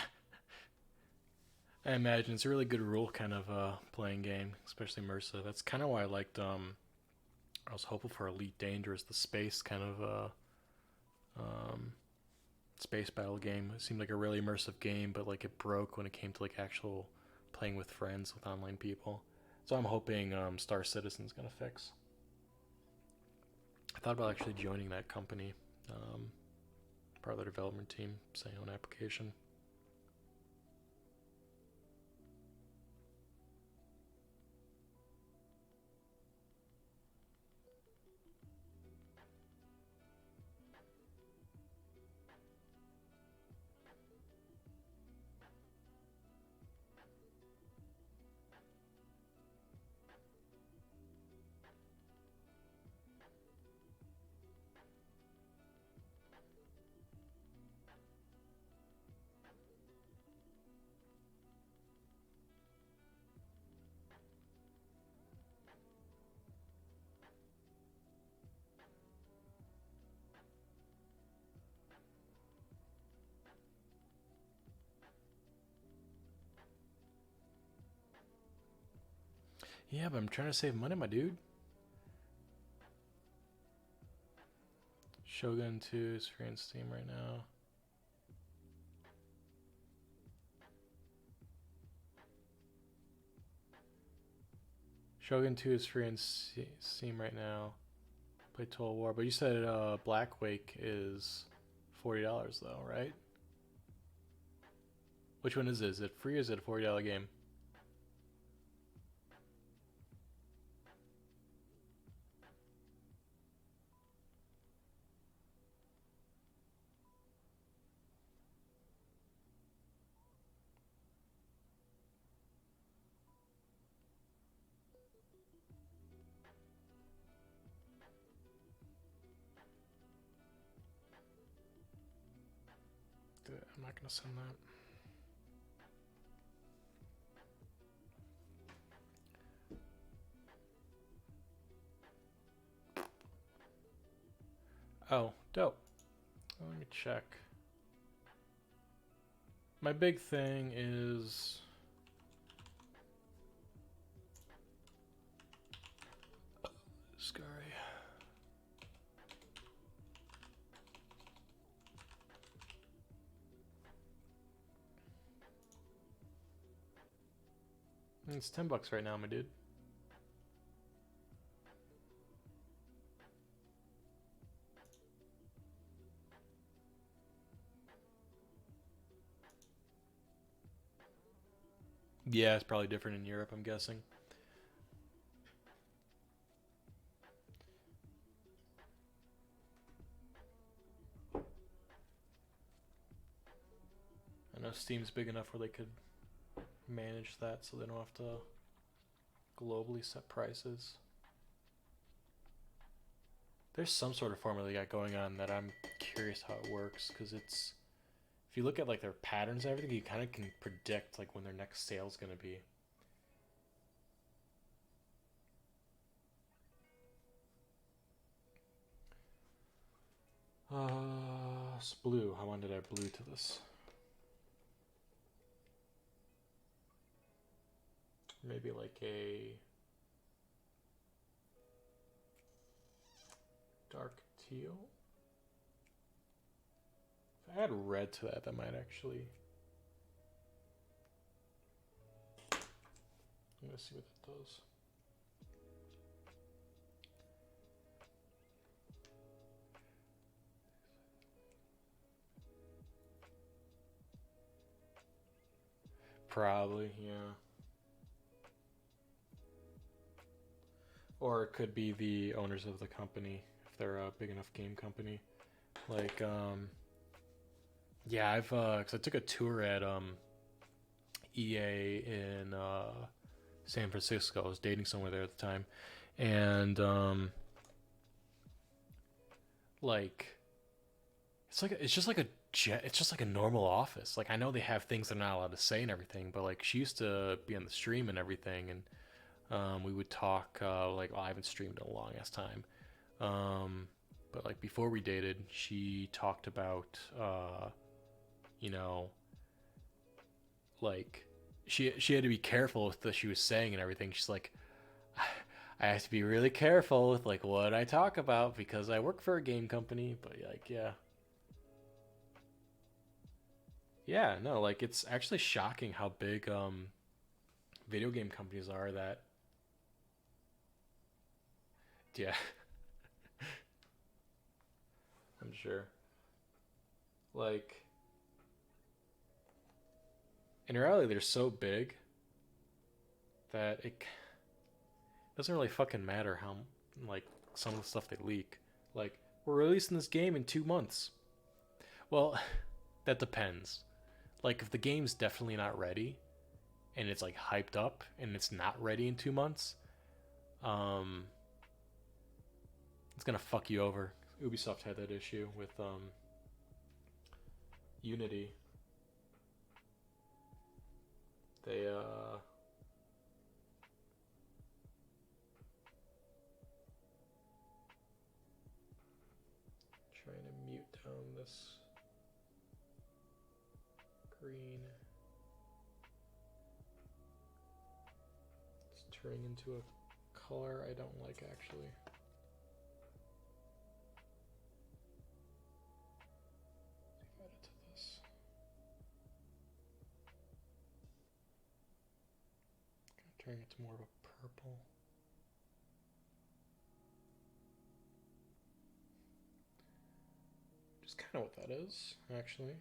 I imagine it's a really good rule kind of playing game, especially immersive. That's kind of why I liked. I was hopeful for Elite Dangerous, the space kind of space battle game. It seemed like a really immersive game, but like it broke when it came to like actual playing with friends with online people. So I'm hoping Star Citizen's gonna fix. I thought about actually joining that company, part of the development team, say on application. Yeah, but I'm trying to save money, my dude. Shogun 2 is free on Steam right now. Shogun 2 is free on Steam right now. Play Total War, but you said Black Wake is $40 though, right? Which one is it? Is it free or is it a $40 game? I'm not gonna send that. Oh, dope. Let me check. My big thing is Scary. It's $10 right now, my dude. Yeah, it's probably different in Europe, I'm guessing. I know Steam's big enough where they could manage that so they don't have to globally set prices. There's some sort of formula they got going on that I'm curious how it works, because it's, if you look at like their patterns and everything, you kind of can predict like when their next sale's gonna be. It's blue. How long did I blue to this? Maybe like a dark teal. If I add red to that, that might actually. I'm gonna see what that does. Probably, yeah. Or it could be the owners of the company, if they're a big enough game company. Like, yeah, cause I took a tour at EA in San Francisco. I was dating someone there at the time, and like, it's just like a normal office. Like, I know they have things they're not allowed to say and everything, but like she used to be on the stream and everything, and we would talk like, well, I haven't streamed in a long ass time. But like before we dated, she talked about you know, like she had to be careful with what she was saying and everything. She's like, I have to be really careful with like what I talk about because I work for a game company. But like, yeah, yeah, no, like it's actually shocking how big video game companies are. That, yeah, I'm sure. Like in reality, they're so big that it doesn't really fucking matter how like some of the stuff they leak. Like, we're releasing this game in 2 months. Well, that depends. Like, if the game's definitely not ready and it's like hyped up and it's not ready in 2 months, um, it's gonna fuck you over. Ubisoft had that issue with Unity. They trying to mute down this green. Let's turning into a color I don't like actually. Add it to this. Turn it to more of a purple. Just kind of what that is, actually.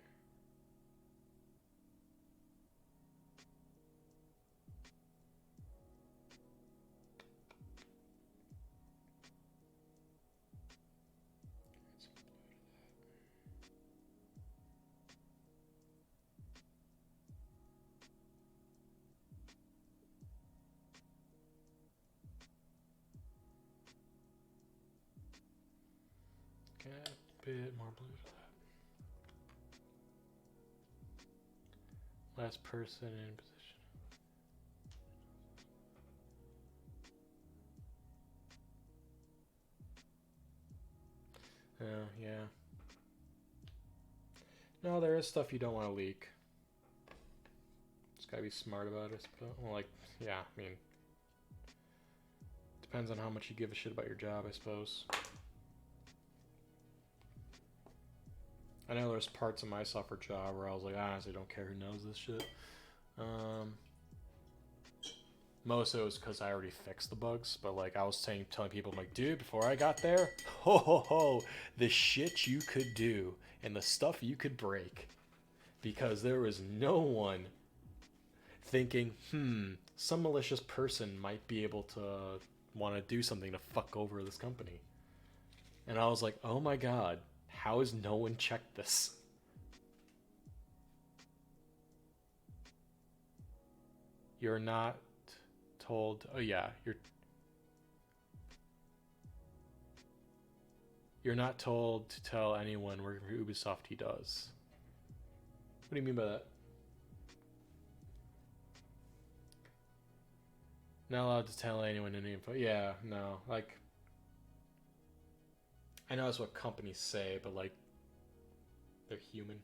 Add a bit more blue to that. Last person in position. Oh, yeah. No, there is stuff you don't want to leak. Just gotta be smart about it. Well, like, yeah, I mean, depends on how much you give a shit about your job, I suppose. I know there's parts of my software job where I was like, I honestly don't care who knows this shit. Most of it was because I already fixed the bugs, but like I was telling people, I'm like, dude, before I got there, the shit you could do and the stuff you could break, because there was no one thinking, some malicious person might be able to want to do something to fuck over this company. And I was like, oh my god, how has no one checked this? You're not told. Oh yeah, you're not told to tell anyone working for Ubisoft he does. What do you mean by that? Not allowed to tell anyone any info. Yeah, no, like I know that's what companies say, but like they're human.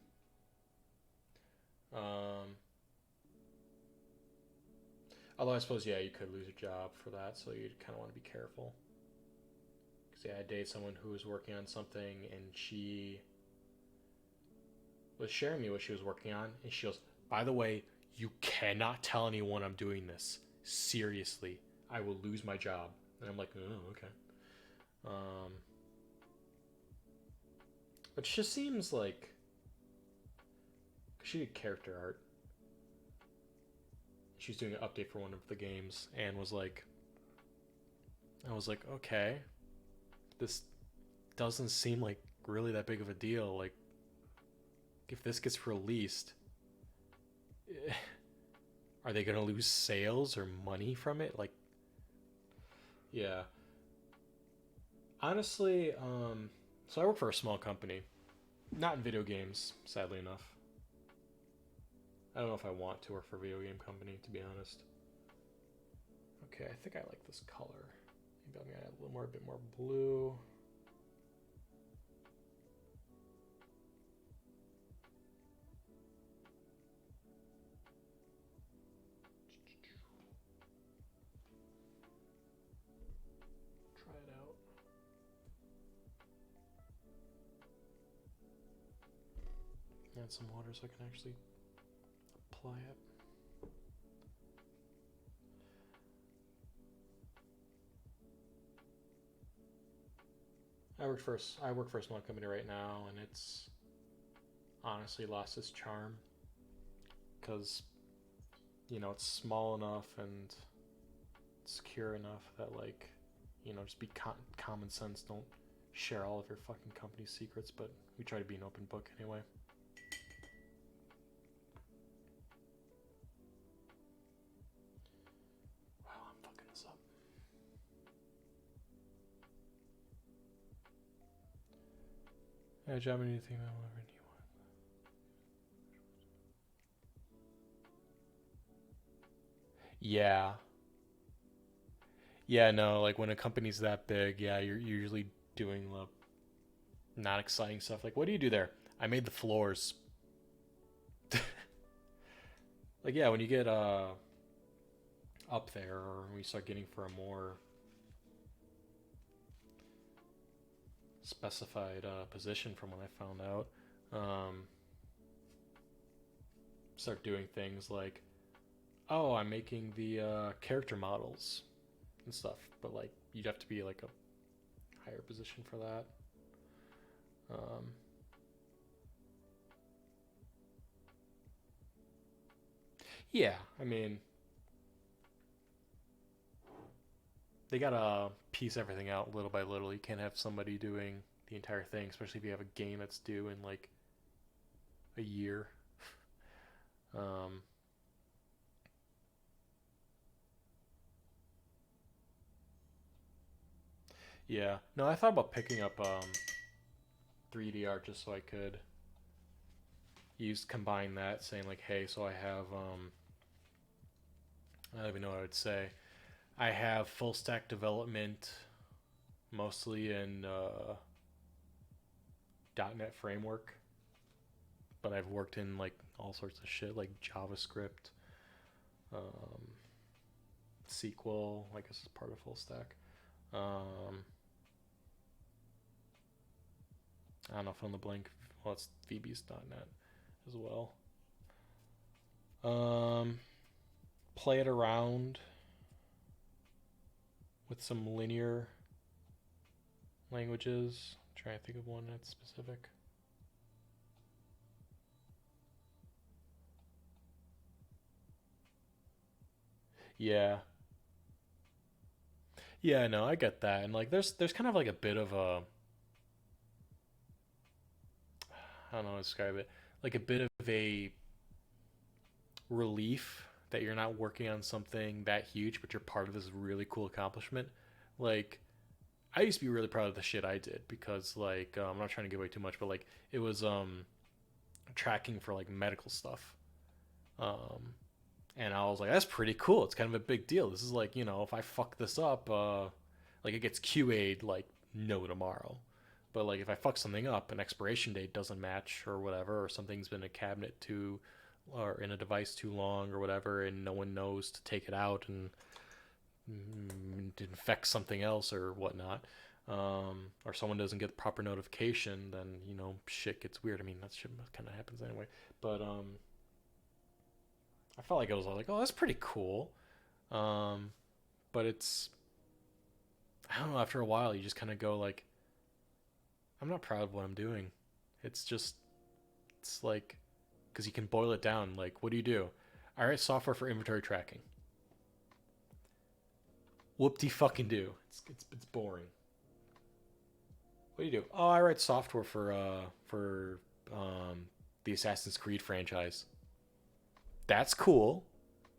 Although I suppose, yeah, you could lose your job for that, so you'd kind of want to be careful. Because, yeah, I dated someone who was working on something, and she was sharing me what she was working on, and she goes, by the way, you cannot tell anyone I'm doing this. Seriously, I will lose my job. And I'm like, oh, okay. But she just seems like she did character art. She was doing an update for one of the games and was like, I was like, okay, this doesn't seem like really that big of a deal. Like, if this gets released, are they gonna lose sales or money from it? Like, yeah. Honestly, so I work for a small company, not in video games, sadly enough. I don't know if I want to work for a video game company, to be honest. Okay, I think I like this color. Maybe I'm gonna add a little more, a bit more blue. Try it out. Add some water so I can actually apply it. I work for a small company right now, and it's honestly lost its charm because, you know, it's small enough and secure enough that, like, you know, just be common sense. Don't share all of your fucking company secrets, but we try to be an open book anyway. Wow, I'm fucking this up. Yeah, job anything about whatever you want. Yeah. Yeah, no, like when a company's that big, yeah, you're usually doing the not exciting stuff. Like, what do you do there? I made the floors. Like, yeah, when you get up there, or we start getting for a more specified position from when I found out. Um, Start doing things like, oh, I'm making the character models and stuff, but like you'd have to be like a higher position for that. Um, yeah, I mean, they gotta piece everything out little by little. You can't have somebody doing the entire thing, especially if you have a game that's due in like a year. Um, yeah, no, I thought about picking up 3D art just so I could use combine that, saying like, hey, so I have I don't even know what I would say. I have full stack development mostly in .NET framework, but I've worked in like all sorts of shit like JavaScript, um, SQL. I guess is part of full stack. Um, I don't know, fill in the blank. Well, it's VB's .NET as well. Um, Play it around with some linear languages. I'm trying to think of one that's specific. Yeah, yeah, no, I get that, and like, there's kind of like a bit of a, I don't know how to describe it, like a bit of a relief that you're not working on something that huge, but you're part of this really cool accomplishment. Like, I used to be really proud of the shit I did because, like, I'm not trying to give away too much, but like, it was tracking for like medical stuff. Um, and I was like, that's pretty cool. It's kind of a big deal. This is like, if I fuck this up, like it gets QA'd like no tomorrow. But like if I fuck something up, an expiration date doesn't match or whatever, or something's been in a cabinet too, or in a device too long or whatever, and no one knows to take it out and infect something else or whatnot, or someone doesn't get the proper notification, then shit gets weird. I mean that shit kind of happens anyway. But I felt like I was like, oh, that's pretty cool. Um, but it's, I don't know. After a while, you just kind of go like, I'm not proud of what I'm doing. It's just, it's like, because you can boil it down. Like, what do you do? I write software for inventory tracking. Whoop de fucking do. It's boring. What do you do? Oh, I write software for the Assassin's Creed franchise. That's cool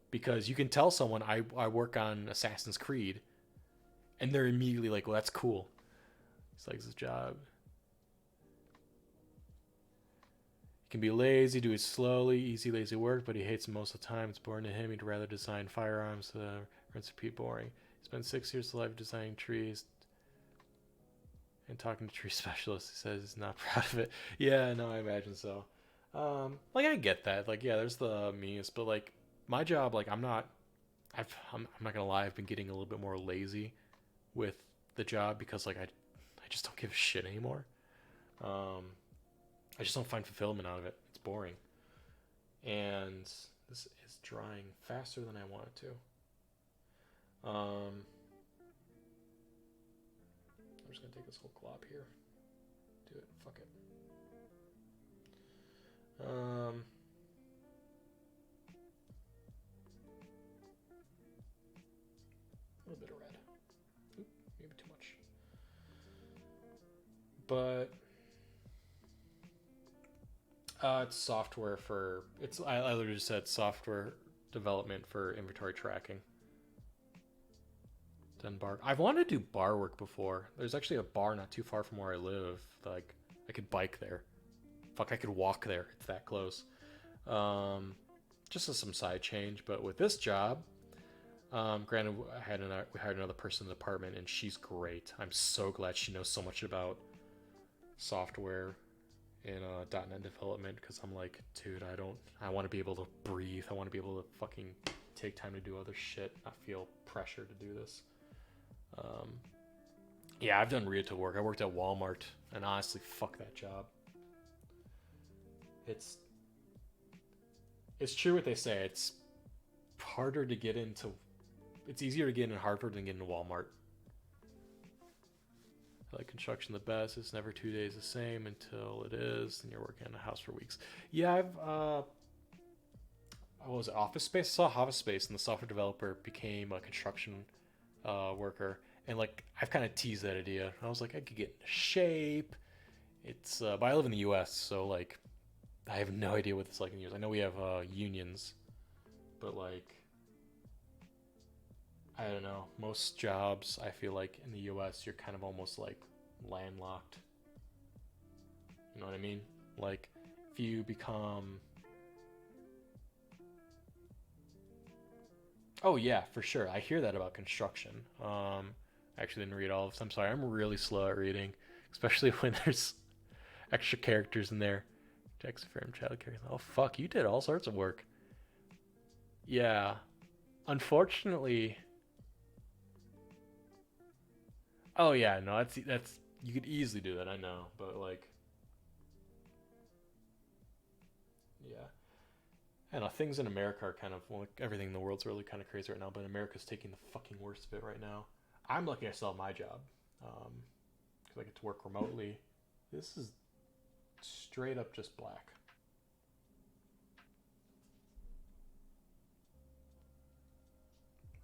because you can tell someone I work on Assassin's Creed, and they're immediately like, well, that's cool. It's like his job. He can be lazy, do it slowly, easy, lazy work, but he hates it most of the time. It's boring to him. He'd rather design firearms. Rinse repeat boring. He spent 6 years of life designing trees and talking to tree specialists. He says he's not proud of it. Yeah, no, I imagine so. Like I get that. Like, yeah, there's the memes, but like my job, like I'm not gonna lie, I've been getting a little bit more lazy with the job because like I just don't give a shit anymore. Um, I just don't find fulfillment out of it. It's boring, and this is drying faster than I want it to. I'm just gonna take this whole glop here. Do it. Fuck it. Um, a little bit of red. Oop, maybe too much. But it's software for it's. I literally just said software development for inventory tracking. Done bar. I've wanted to do bar work before. There's actually a bar not too far from where I live. Like I could bike there. Fuck, I could walk there. It's that close. Um, just as some side change. But with this job, granted, we hired another person in the department, and she's great. I'm so glad she knows so much about software in .NET development because I'm like, dude, I want to be able to breathe. I want to be able to fucking take time to do other shit, not feel pressure to do this. Yeah, I've done retail work. I worked at Walmart, and honestly, fuck that job. It's true what they say. It's harder to get into. It's easier to get in Harvard than get into Walmart. I like construction the best. It's never 2 days the same until it is, and you're working in a house for weeks. Yeah, I've what was it, Office Space? I saw Office Space, and the software developer became a construction worker, and like I've kind of teased that idea. I was like, I could get into shape. It's but I live in the U.S., so like I have no idea what it's like in the U.S. I know we have unions, but like I don't know. Most jobs, I feel like in the U.S., you're kind of almost like landlocked. You know what I mean? Like if you become Oh yeah, for sure. I hear that about construction. I actually didn't read all of this. I'm sorry. I'm really slow at reading, especially when there's extra characters in there. Text firm child care. Oh fuck, you did all sorts of work. Yeah. Unfortunately. Oh yeah, no, that's you could easily do that. I know, but like, yeah. I don't know, things in America are kind of well, like, everything in the world's really kind of crazy right now. But America's taking the fucking worst of it right now. I'm lucky I still have my job because I get to work remotely. This is straight up just black.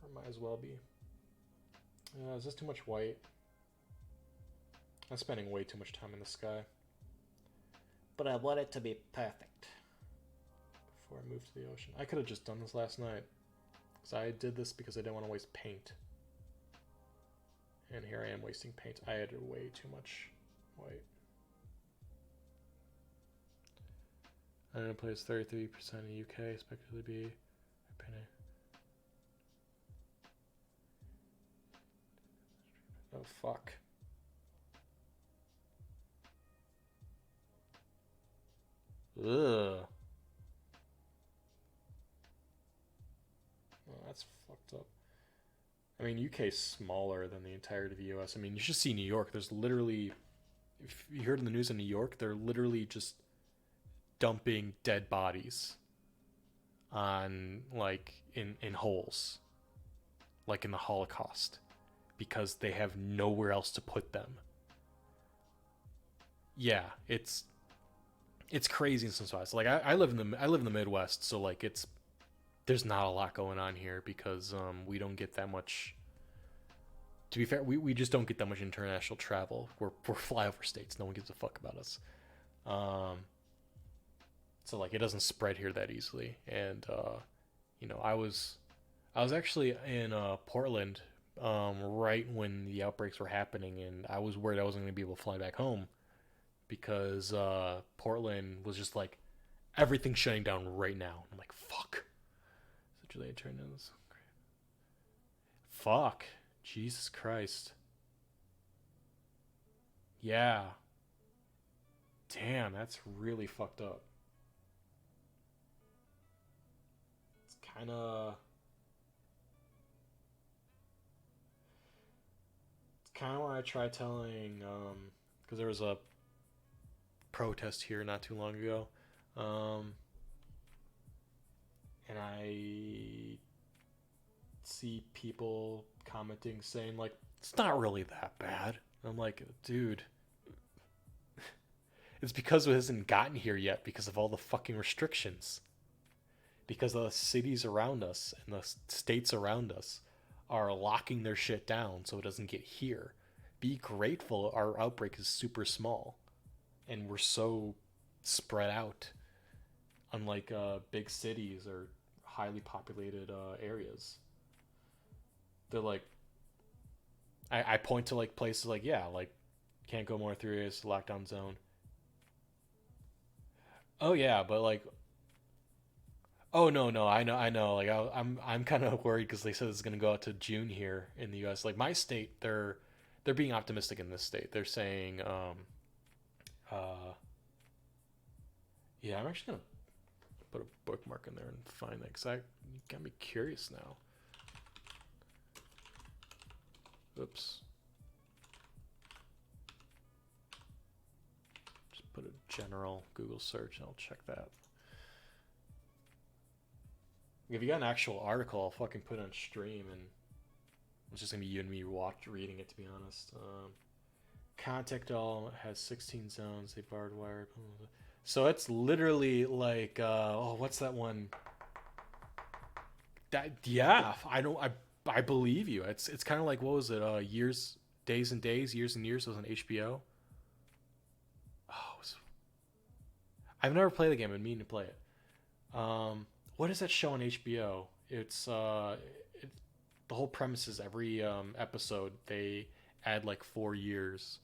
Or might as well be. Is this too much white? I'm spending way too much time in the sky. But I want it to be perfect before I move to the ocean. I could have just done this last night. Because I did this because I didn't want to waste paint. And here I am wasting paint. I added way too much white. Unemployed is 33% in the UK, expected to be a penny. Oh fuck. Ugh. Oh, that's fucked up. I mean, UK is smaller than the entirety of the US. I mean, you should see New York. There's literally, if you heard in the news in New York, they're literally just dumping dead bodies on, like, in holes, like in the Holocaust, because they have nowhere else to put them. Yeah, it's crazy in some spots. Like I live in the Midwest, so like there's not a lot going on here because we don't get that much. To be fair, we just don't get that much international travel. We're flyover states. No one gives a fuck about us. So like it doesn't spread here that easily. And I was actually in Portland right when the outbreaks were happening, and I was worried I wasn't going to be able to fly back home because Portland was just like everything's shutting down right now. I'm like, fuck. So Julia turned in this. Fuck. Jesus Christ. Yeah. Damn, that's really fucked up. It's kind of why I try telling, because there was a protest here not too long ago, um, and I see people commenting saying like it's not really that bad. I'm like, dude, it's because it hasn't gotten here yet because of all the fucking restrictions. Because the cities around us and the states around us are locking their shit down so it doesn't get here. Be grateful our outbreak is super small and we're so spread out, unlike big cities or highly populated areas. They're like, I point to like places like, yeah, like can't go more than 3 days lockdown zone. Oh yeah, but like, oh no, no, I know. Like I'm kind of worried because they said it's gonna go out to June here in the U.S. Like my state, they're being optimistic in this state. They're saying, uh, yeah, I'm actually gonna put a bookmark in there and find that because I got me curious now. Oops. Just put a general Google search and I'll check that. If you got an actual article, I'll fucking put it on stream, and it's just gonna be you and me reading it, to be honest. Contact all has 16 zones. They barred wired. So it's literally like, what's that one? That, yeah, I believe you. It's kind of like, what was it? Days and Days, Years and Years was on HBO. I've never played the game. I've been meaning to play it. What is that show on HBO? It's the whole premise is every episode they add like 4 years,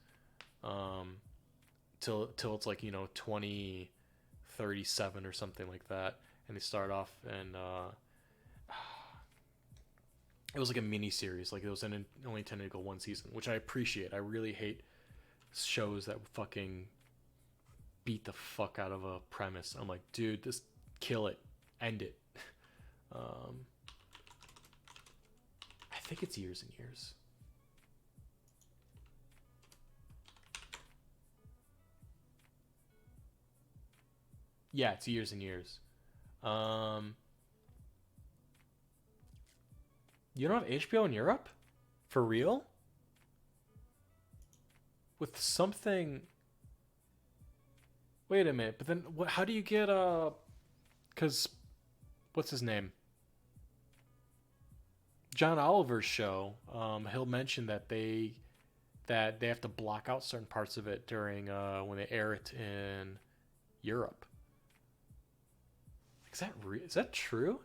till it's like 2037 or something like that, and they start off and it was like a mini series, like it was only intended to go one season, which I appreciate. I really hate shows that fucking beat the fuck out of a premise. I'm like, dude, just kill it, end it. I think it's Years and Years. Yeah, it's Years and Years. You don't have HBO in Europe? For real? With something. Wait a minute, but then how do you get because what's his name? John Oliver's show, he'll mention that they have to block out certain parts of it during when they air it in Europe. Is that true?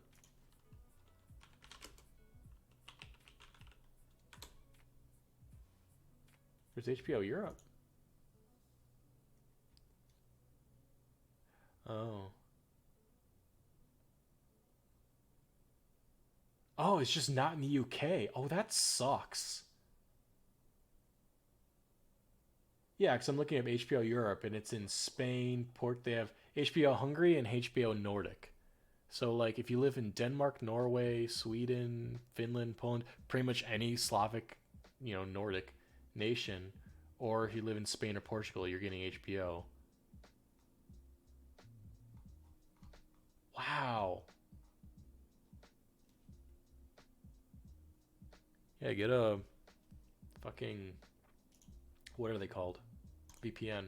There's HBO Europe. Oh. Oh, it's just not in the UK. Oh, that sucks. Yeah, because I'm looking at HBO Europe and it's in Spain, They have HBO Hungary and HBO Nordic. So, like, if you live in Denmark, Norway, Sweden, Finland, Poland, pretty much any Slavic, Nordic nation, or if you live in Spain or Portugal, you're getting HBO. Wow. Yeah, get a fucking, what are they called? VPN.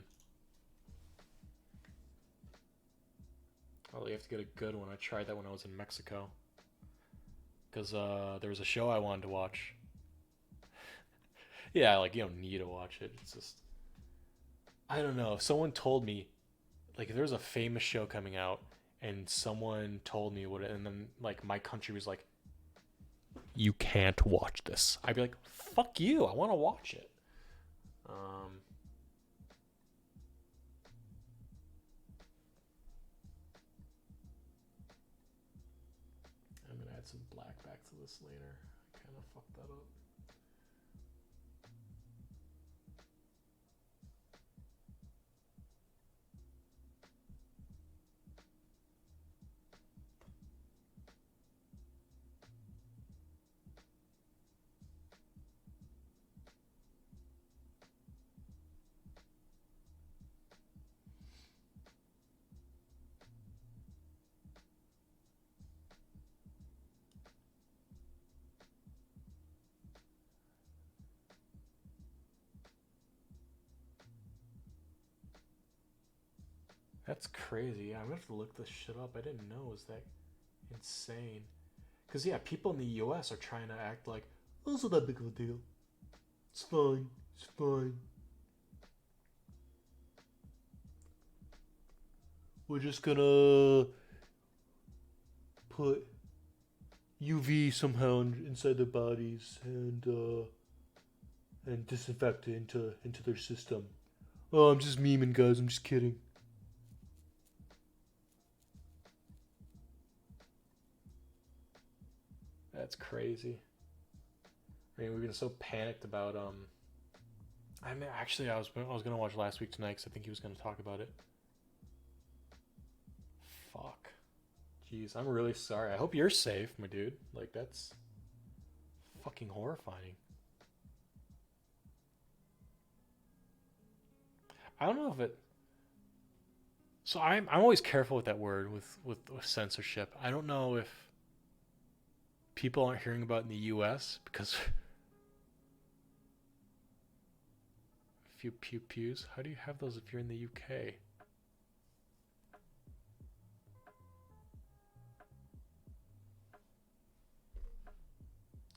Oh, you have to get a good one. I tried that when I was in Mexico. Because there was a show I wanted to watch. Yeah, like, you don't need to watch it. It's just, I don't know. If someone told me, like, if there was a famous show coming out and someone told me what it, and then, like, my country was like, you can't watch this, I'd be like, fuck you, I want to watch it. I'm gonna add some black back to this later. I kind of fucked that up. That's crazy. Yeah, I'm gonna have to look this shit up. I didn't know it was that insane. Because, yeah, people in the US are trying to act like, oh, it's not that big of a deal. It's fine. It's fine. We're just gonna put UV somehow inside their bodies and disinfect it into their system. Oh, I'm just memeing, guys. I'm just kidding. That's crazy. I mean, we've been so panicked about I mean, actually, I was gonna watch Last Week Tonight because I think he was gonna talk about it. Fuck. Jeez, I'm really sorry. I hope you're safe, my dude. Like, that's fucking horrifying. I don't know if it. So I'm always careful with that word with censorship. I don't know if people aren't hearing about it in the U.S. because few pew pews. How do you have those if you're in the UK?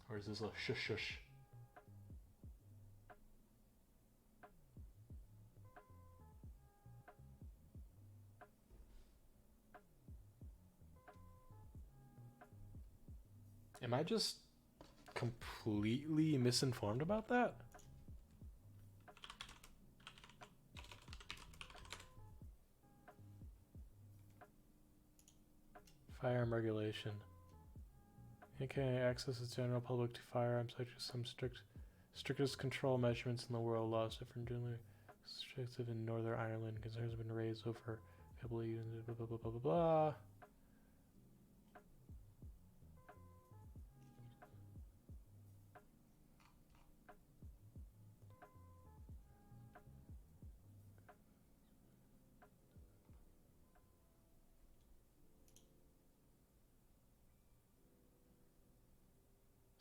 Or is this a shush shush? Am I just completely misinformed about that? Firearm regulation. Okay, access the general public to firearms such as some strictest control measurements in the world. Laws different generally restrictive in Northern Ireland. Concerns have been raised over a couple of units. Blah blah blah blah blah blah.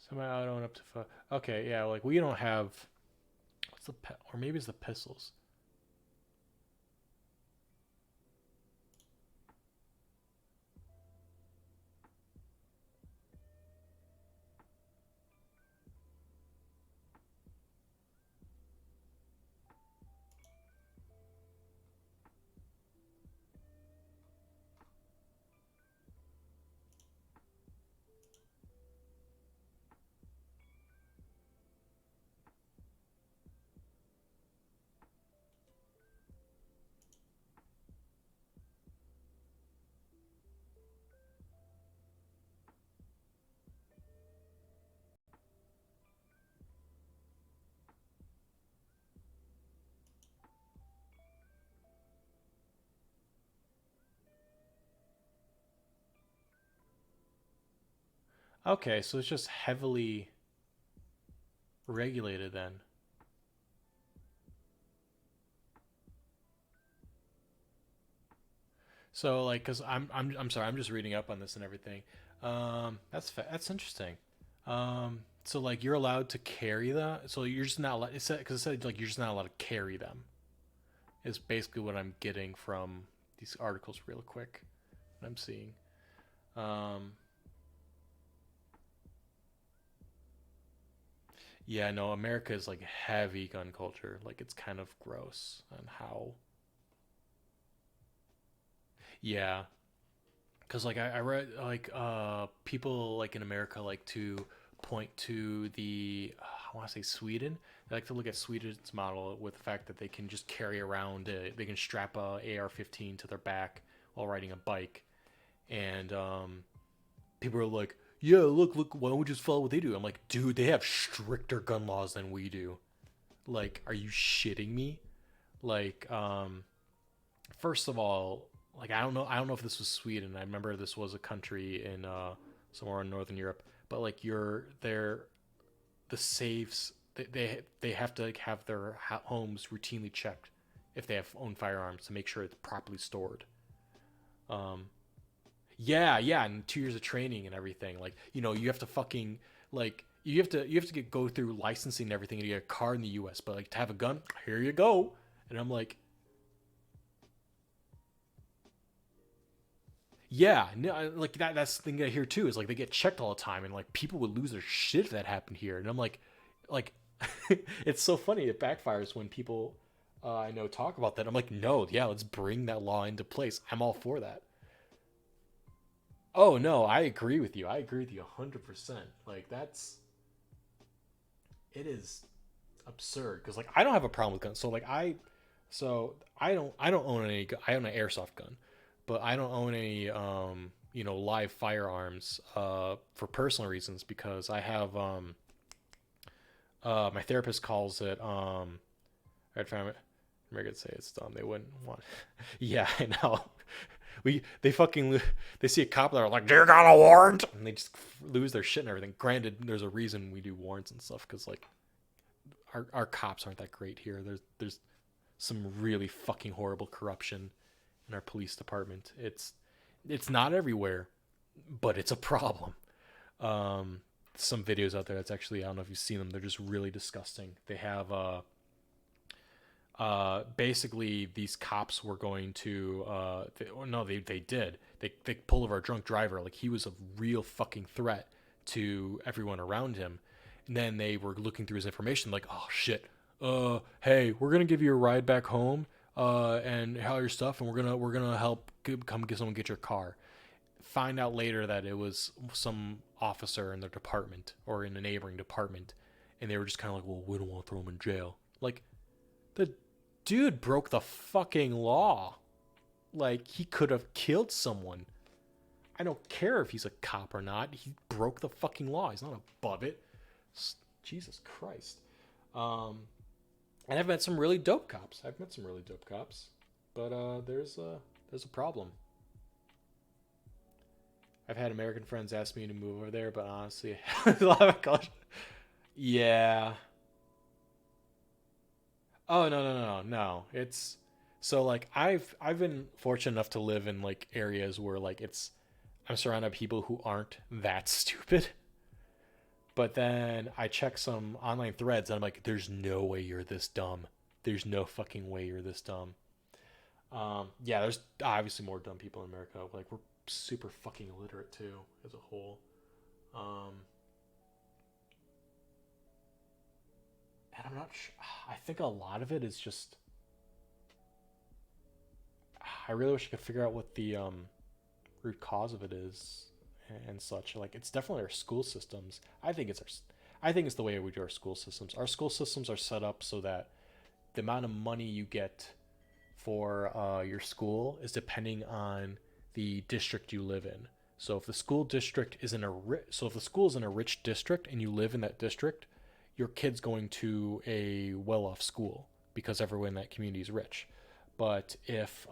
Semi-auto and up to five. Okay, yeah, like we don't have. What's the or maybe it's the pistols. Okay, so it's just heavily regulated then. So like, cause I'm sorry, I'm just reading up on this and everything. That's interesting. So like you're allowed to carry that. So you're just not allowed. It said because it said like you're just not allowed to carry them. Is basically what I'm getting from these articles real quick. What I'm seeing. Um, yeah, no, America is like heavy gun culture. Like it's kind of gross on how. Yeah, because like I read like people like in America like to point to the I want to say Sweden. They like to look at Sweden's model with the fact that they can just carry around they can strap a AR-15 to their back while riding a bike, and people are like, yeah, look, why don't we just follow what they do? I'm like, dude, they have stricter gun laws than we do. Like, are you shitting me? Like, first of all, like I don't know if this was Sweden. I remember this was a country in somewhere in Northern Europe, but like they're the safes they have to like have their homes routinely checked if they have own firearms to make sure it's properly stored. Um, yeah, yeah, and 2 years of training and everything. Like you have to fucking like you have to get go through licensing and everything to get a car in the U.S. But like to have a gun, here you go. And I'm like, yeah, no, like that's the thing I hear too is like they get checked all the time and like people would lose their shit if that happened here. And I'm like it's so funny. It backfires when people I know talk about that. I'm like, no, yeah, let's bring that law into place. I'm all for that. Oh no, I agree with you. I agree with you 100%. Like that's it is absurd because like I don't have a problem with guns. So I don't own any. I own an airsoft gun, but I don't own any live firearms for personal reasons because I have my therapist calls it I'd find it. I'm gonna say it's dumb. They wouldn't want. Yeah, I know. they see a cop, they're like, "Do you got a warrant?" And they just lose their shit and everything. Granted, there's a reason we do warrants and stuff because like our cops aren't that great here. There's some really fucking horrible corruption in our police department. It's not everywhere, but it's a problem. Um, some videos out there that's actually, I don't know if you've seen them. They're just really disgusting. They have basically these cops were going to they did they pulled over our drunk driver, like he was a real fucking threat to everyone around him, and then they were looking through his information like, oh shit, hey, we're gonna give you a ride back home, and all your stuff, and we're gonna help come get someone get your car. Find out later that it was some officer in their department or in a neighboring department, and they were just kind of like, well, we don't want to throw him in jail. Like, the dude broke the fucking law. Like, he could have killed someone. I don't care if he's a cop or not. He broke the fucking law. He's not above it. Jesus Christ. And I've met some really dope cops. But there's a problem. I've had American friends ask me to move over there, but honestly, yeah. Oh, no. It's so like I've been fortunate enough to live in like areas where like I'm surrounded by people who aren't that stupid. But then I check some online threads and I'm like, there's no way you're this dumb. There's no fucking way you're this dumb. Yeah, there's obviously more dumb people in America. Like, we're super fucking illiterate too as a whole. Um, and I'm not sure. I think a lot of it is just. I really wish I could figure out what the root cause of it is and such. Like, it's definitely our school systems. I think it's the way we do our school systems. Our school systems are set up so that the amount of money you get for your school is depending on the district you live in. So if the school district is if the school is in a rich district and you live in that district, your kid's going to a well-off school because everyone in that community is rich. But if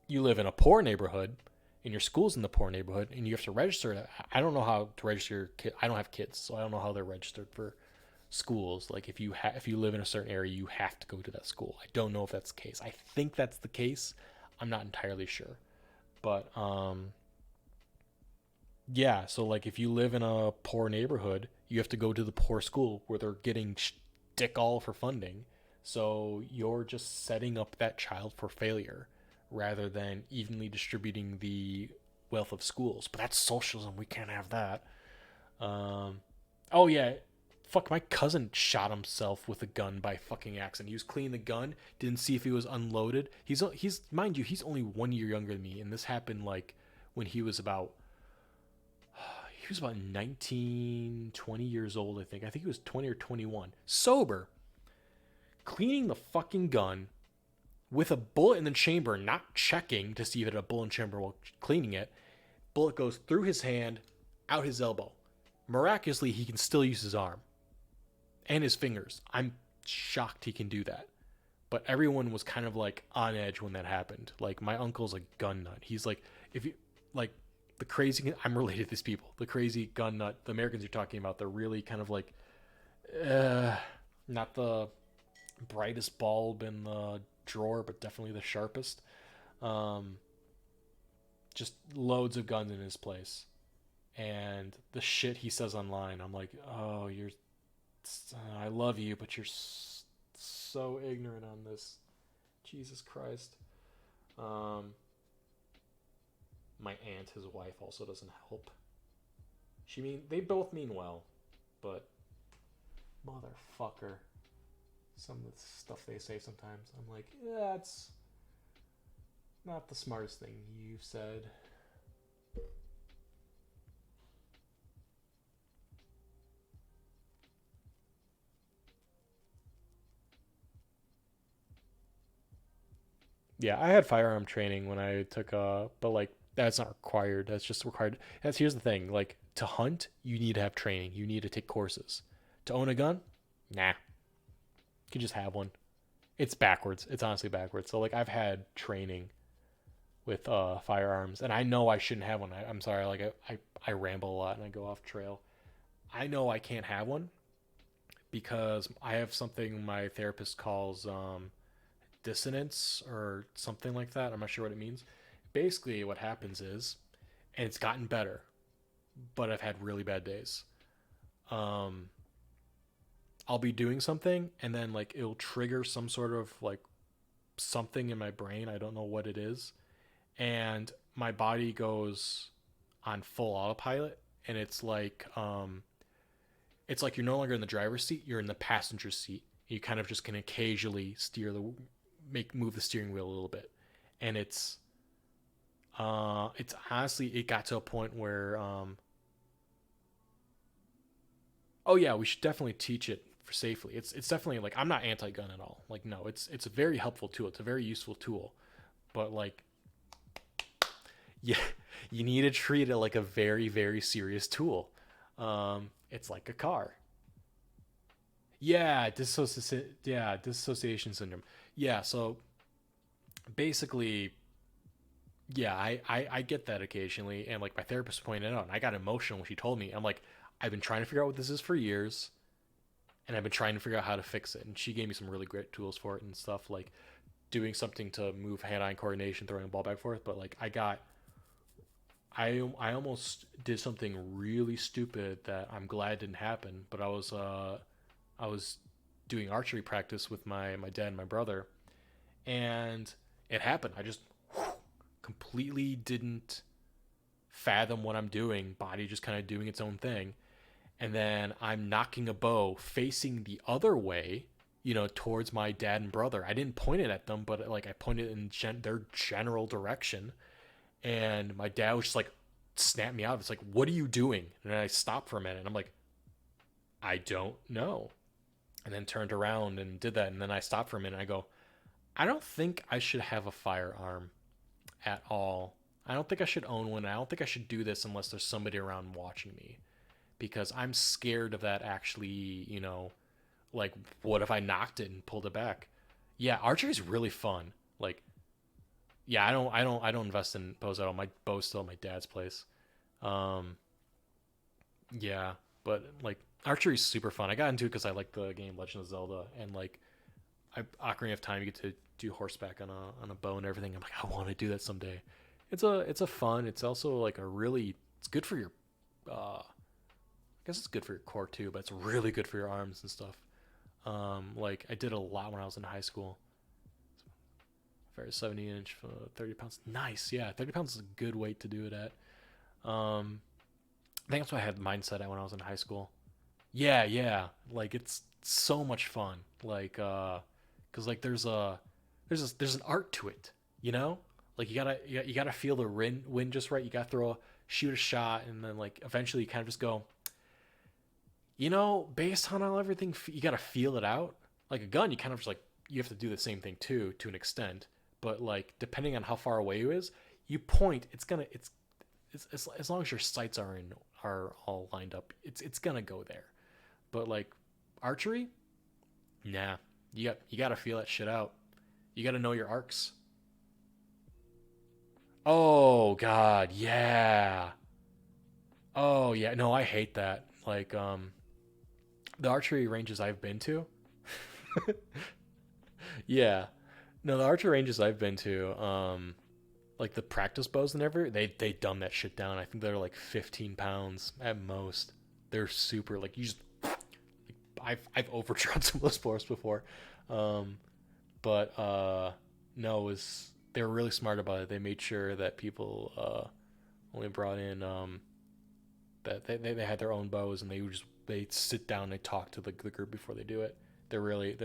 you live in a poor neighborhood and your school's in the poor neighborhood and you have to register, I don't know how to register your kid. I don't have kids, so I don't know how they're registered for schools. Like, if you live in a certain area, you have to go to that school. I don't know if that's the case. I think that's the case. I'm not entirely sure. But yeah, so like if you live in a poor neighborhood, you have to go to the poor school where they're getting dick all for funding. So you're just setting up that child for failure rather than evenly distributing the wealth of schools. But that's socialism. We can't have that. Oh yeah, fuck, my cousin shot himself with a gun by fucking accident. He was cleaning the gun, didn't see if he was unloaded. He's mind you, he's only 1 year younger than me, and this happened like when he was about 19, 20 years old, I think. I think he was 20 or 21. Sober, cleaning the fucking gun with a bullet in the chamber, not checking to see if it had a bullet in the chamber while cleaning it. Bullet goes through his hand, out his elbow. Miraculously, he can still use his arm and his fingers. I'm shocked he can do that. But everyone was kind of like on edge when that happened. Like, my uncle's a gun nut. He's like, if you like the crazy, I'm related to these people. The crazy gun nut, the Americans you're talking about, they're really kind of like, not the brightest bulb in the drawer, but definitely the sharpest. Just loads of guns in his place. And the shit he says online, I'm like, oh, I love you, but you're so ignorant on this. Jesus Christ. My aunt, his wife, also doesn't help. They both mean well, but motherfucker. Some of the stuff they say sometimes, I'm like, yeah, it's not the smartest thing you've said. Yeah, I had firearm training when I took but like that's not required. That's just required. Here's the thing, like, to hunt, you need to have training. You need to take courses. To own a gun? Nah. You can just have one. It's backwards. It's honestly backwards. So like, I've had training with firearms, and I know I shouldn't have one. I'm sorry, like I ramble a lot and I go off trail. I know I can't have one because I have something my therapist calls dissonance or something like that. I'm not sure what it means. Basically, what happens is, and it's gotten better, but I've had really bad days. Um, I'll be doing something and then like it'll trigger some sort of like something in my brain. I don't know what it is. And my body goes on full autopilot and it's like you're no longer in the driver's seat, you're in the passenger seat. You kind of just can occasionally steer the make move the steering wheel a little bit. And it's honestly it got to a point where oh yeah, we should definitely teach it for safely. It's definitely like I'm not anti-gun at all. Like no, it's a very helpful tool. It's a very useful tool. But like yeah, you need to treat it like a very very serious tool. It's like a car. Dissociation syndrome. Yeah, so basically yeah, I get that occasionally and like my therapist pointed out and I got emotional when she told me. I'm like I've been trying to figure out what this is for years and I've been trying to figure out how to fix it. And she gave me some really great tools for it and stuff like doing something to move hand-eye coordination, throwing a ball back and forth. But like I almost did something really stupid that I'm glad didn't happen. But I was doing archery practice with my dad and my brother, and it happened. I just completely didn't fathom what I'm doing. Body just kind of doing its own thing, and then I'm knocking a bow facing the other way, towards my dad and brother. I didn't point it at them, but like I pointed in their general direction, and my dad was just like, snapped me out. It's like, what are you doing? And I stopped for a minute, and I'm like, I don't know. And then turned around and did that, and then I stopped for a minute. And I go, I don't think I should have a firearm at all. I don't think I should own one. I don't think I should do this unless there's somebody around watching me because I'm scared of that actually, like what if I knocked it and pulled it back? Yeah, archery is really fun. Like, yeah, I don't invest in bows at all. My bow's still at my dad's place. Um, yeah, but like archery is super fun. I got into it because I like the game Legend of Zelda, and like Ocarina of Time, you get to do horseback on a bow and everything. I'm like, I want to do that someday. It's a fun. It's also like a really. It's good for your. I guess it's good for your core too, but it's really good for your arms and stuff. Like I did a lot when I was in high school. Fair 70 inch, 30 pounds. Nice, yeah. 30 pounds is a good weight to do it at. I think that's why I had mindset at when I was in high school. Yeah, yeah. Like it's so much fun. Like, cause like there's an art to it. You know, like you gotta feel the wind just right. You gotta shoot a shot, and then like eventually you kind of just go. Based on how everything, you gotta feel it out. Like a gun, you kind of just like you have to do the same thing too, to an extent. But like depending on how far away you is, you point. It's as long as your sights are all lined up, it's gonna go there. But like archery, nah, you gotta feel that shit out. You gotta know your arcs. Oh God, yeah. Oh yeah, no, I hate that. Like the archery ranges I've been to. Yeah, no, the archery ranges I've been to, like the practice bows and every they dumb that shit down. I think they're like 15 pounds at most. They're super like you just I've overdrawn some of those sports before, um, but no, it was they were really smart about it. They made sure that people only brought in that they had their own bows and they sit down and they talk to the group before they do it. They're really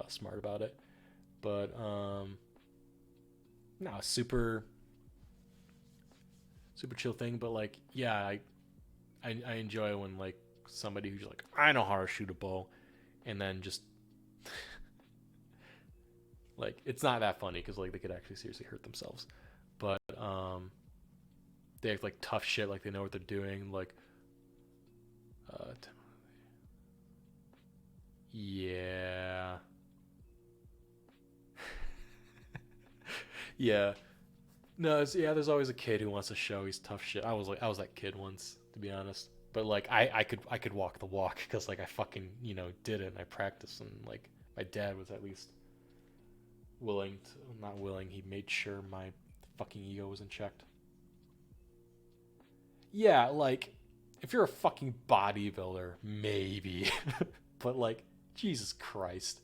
smart about it. But no, super chill thing. But like yeah, I enjoy when like somebody who's like I know how to shoot a bow, and then just like it's not that funny because like they could actually seriously hurt themselves. But they act like tough shit, like they know what they're doing. Like uh, yeah, yeah. No, yeah, there's always a kid who wants to show he's tough shit. I was that kid once, to be honest. But like I could walk the walk because like I fucking did it and I practiced and like my dad was at least willing to, not willing, he made sure my fucking ego was in check. Yeah, like if you're a fucking bodybuilder, maybe, but like Jesus Christ.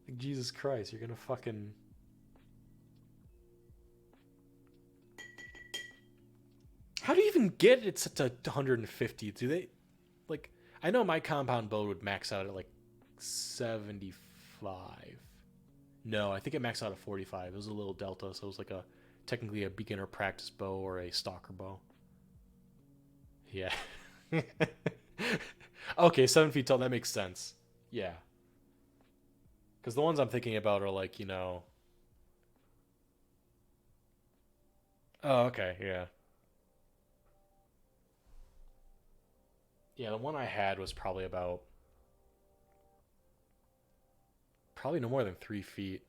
Like, Jesus Christ, you're gonna fucking. How do you even get it to 150? Do they like? I know my compound build would max out at like 75. No, I think it maxed out at 45. It was a little delta, so it was like a technically a beginner practice bow or a stalker bow. Yeah. Okay, 7 feet tall. That makes sense. Yeah, because the ones I'm thinking about are like Oh, okay, yeah. Yeah, the one I had was probably no more than 3 feet.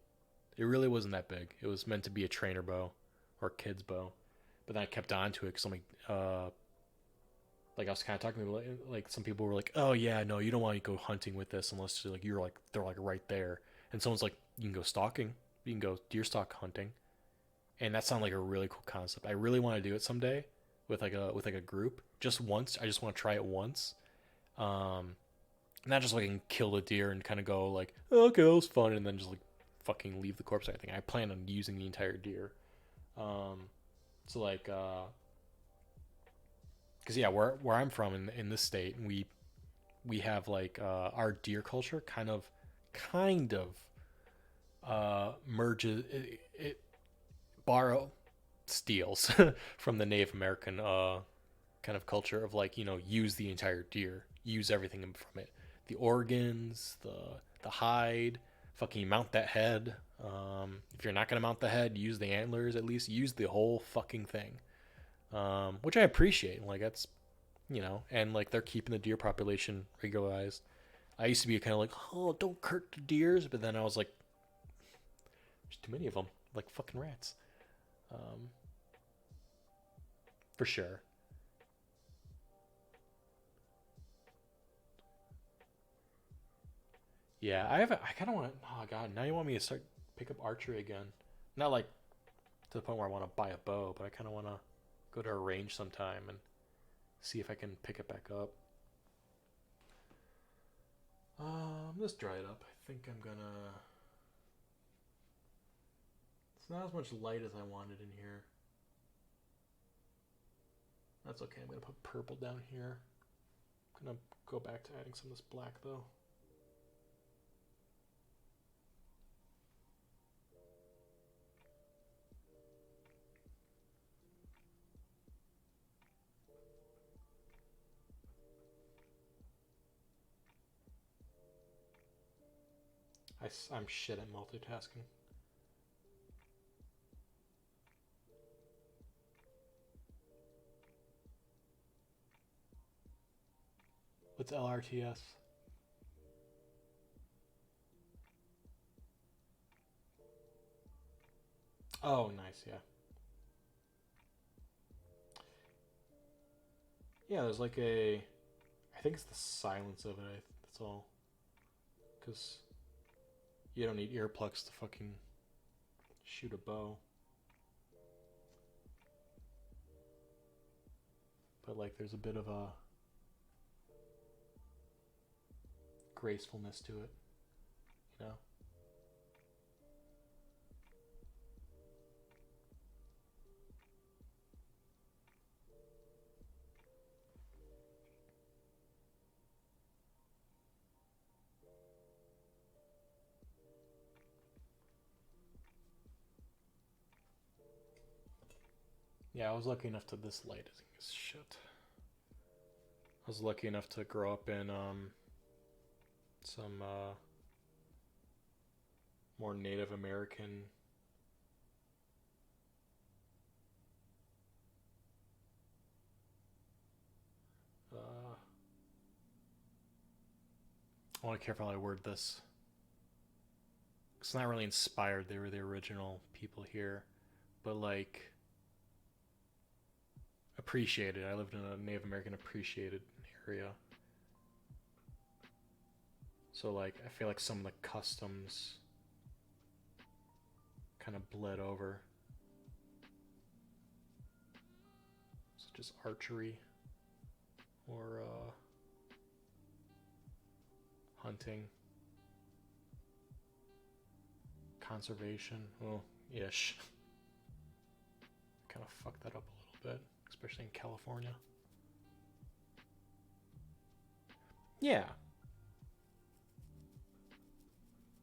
It really wasn't that big. It was meant to be a trainer bow or a kid's bow, but then I kept on to it because I'm like I was kind of talking to like some people were like, oh yeah, no, you don't want to go hunting with this unless you're like they're like right there, and someone's like, you can go stalking, you can go deer stalk hunting, and that sounded like a really cool concept. I really want to do it someday with like a group, just once. I just want to try it once. Um, Not just like kill the deer and kind of go like, oh, okay, that was fun, and then just like fucking leave the corpse. I think I plan on using the entire deer. Um, so like, cause yeah, where I'm from in this state, we have like our deer culture kind of merges it borrow steals from the Native American kind of culture of like use the entire deer, use everything from it, the organs, the hide, fucking mount that head. If you're not gonna mount the head, use the antlers at least. Use the whole fucking thing, which I appreciate. Like that's and like they're keeping the deer population regularized. I used to be kind of like, oh, don't hurt the deers, but then I was like, there's too many of them, like fucking rats, um, for sure. Yeah, I kind of want. Oh god, now you want me to start pick up archery again? Not like to the point where I want to buy a bow, but I kind of want to go to a range sometime and see if I can pick it back up. Let's dry it up. I think I'm gonna. It's not as much light as I wanted in here. That's okay. I'm gonna put purple down here. I'm gonna go back to adding some of this black though. I'm shit at multitasking. What's LRTS? Oh, nice. Yeah. Yeah, there's like a. I think it's the silence of it. That's all. Because you don't need earplugs to fucking shoot a bow. But like, there's a bit of a gracefulness to it, you know. Yeah, I was lucky enough to this light is shit. I was lucky enough to grow up in some more Native American uh, I want to careful how I word this. It's not really inspired. They were the original people here, but like appreciated. I lived in a Native American appreciated area. So like I feel like some of the customs kind of bled over, such as archery or hunting, conservation. Well, ish. Kind of fucked that up a little bit, especially in California. Yeah.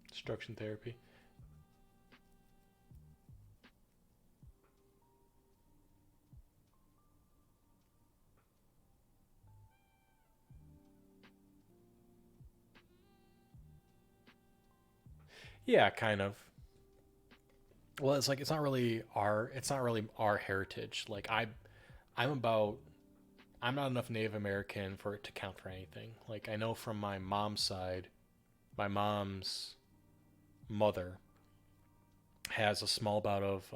Destruction therapy. Yeah, kind of. Well, it's like it's not really our heritage. Like I'm about I'm not enough Native American for it to count for anything. Like I know from my mom's side, my mom's mother has a small bout of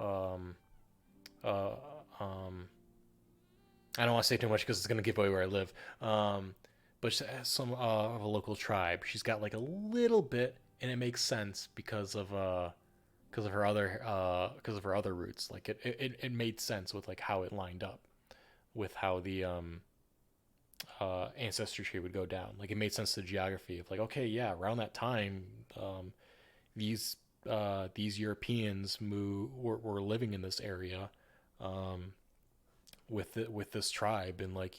uh um I don't want to say too much because it's going to give away where I live. But she has some of a local tribe. She's got like a little bit, and it makes sense because of her other roots. Like it made sense with like how it lined up with how the ancestry tree would go down. Like it made sense to the geography of like, okay, yeah, around that time, these these Europeans were living in this area with this tribe, and like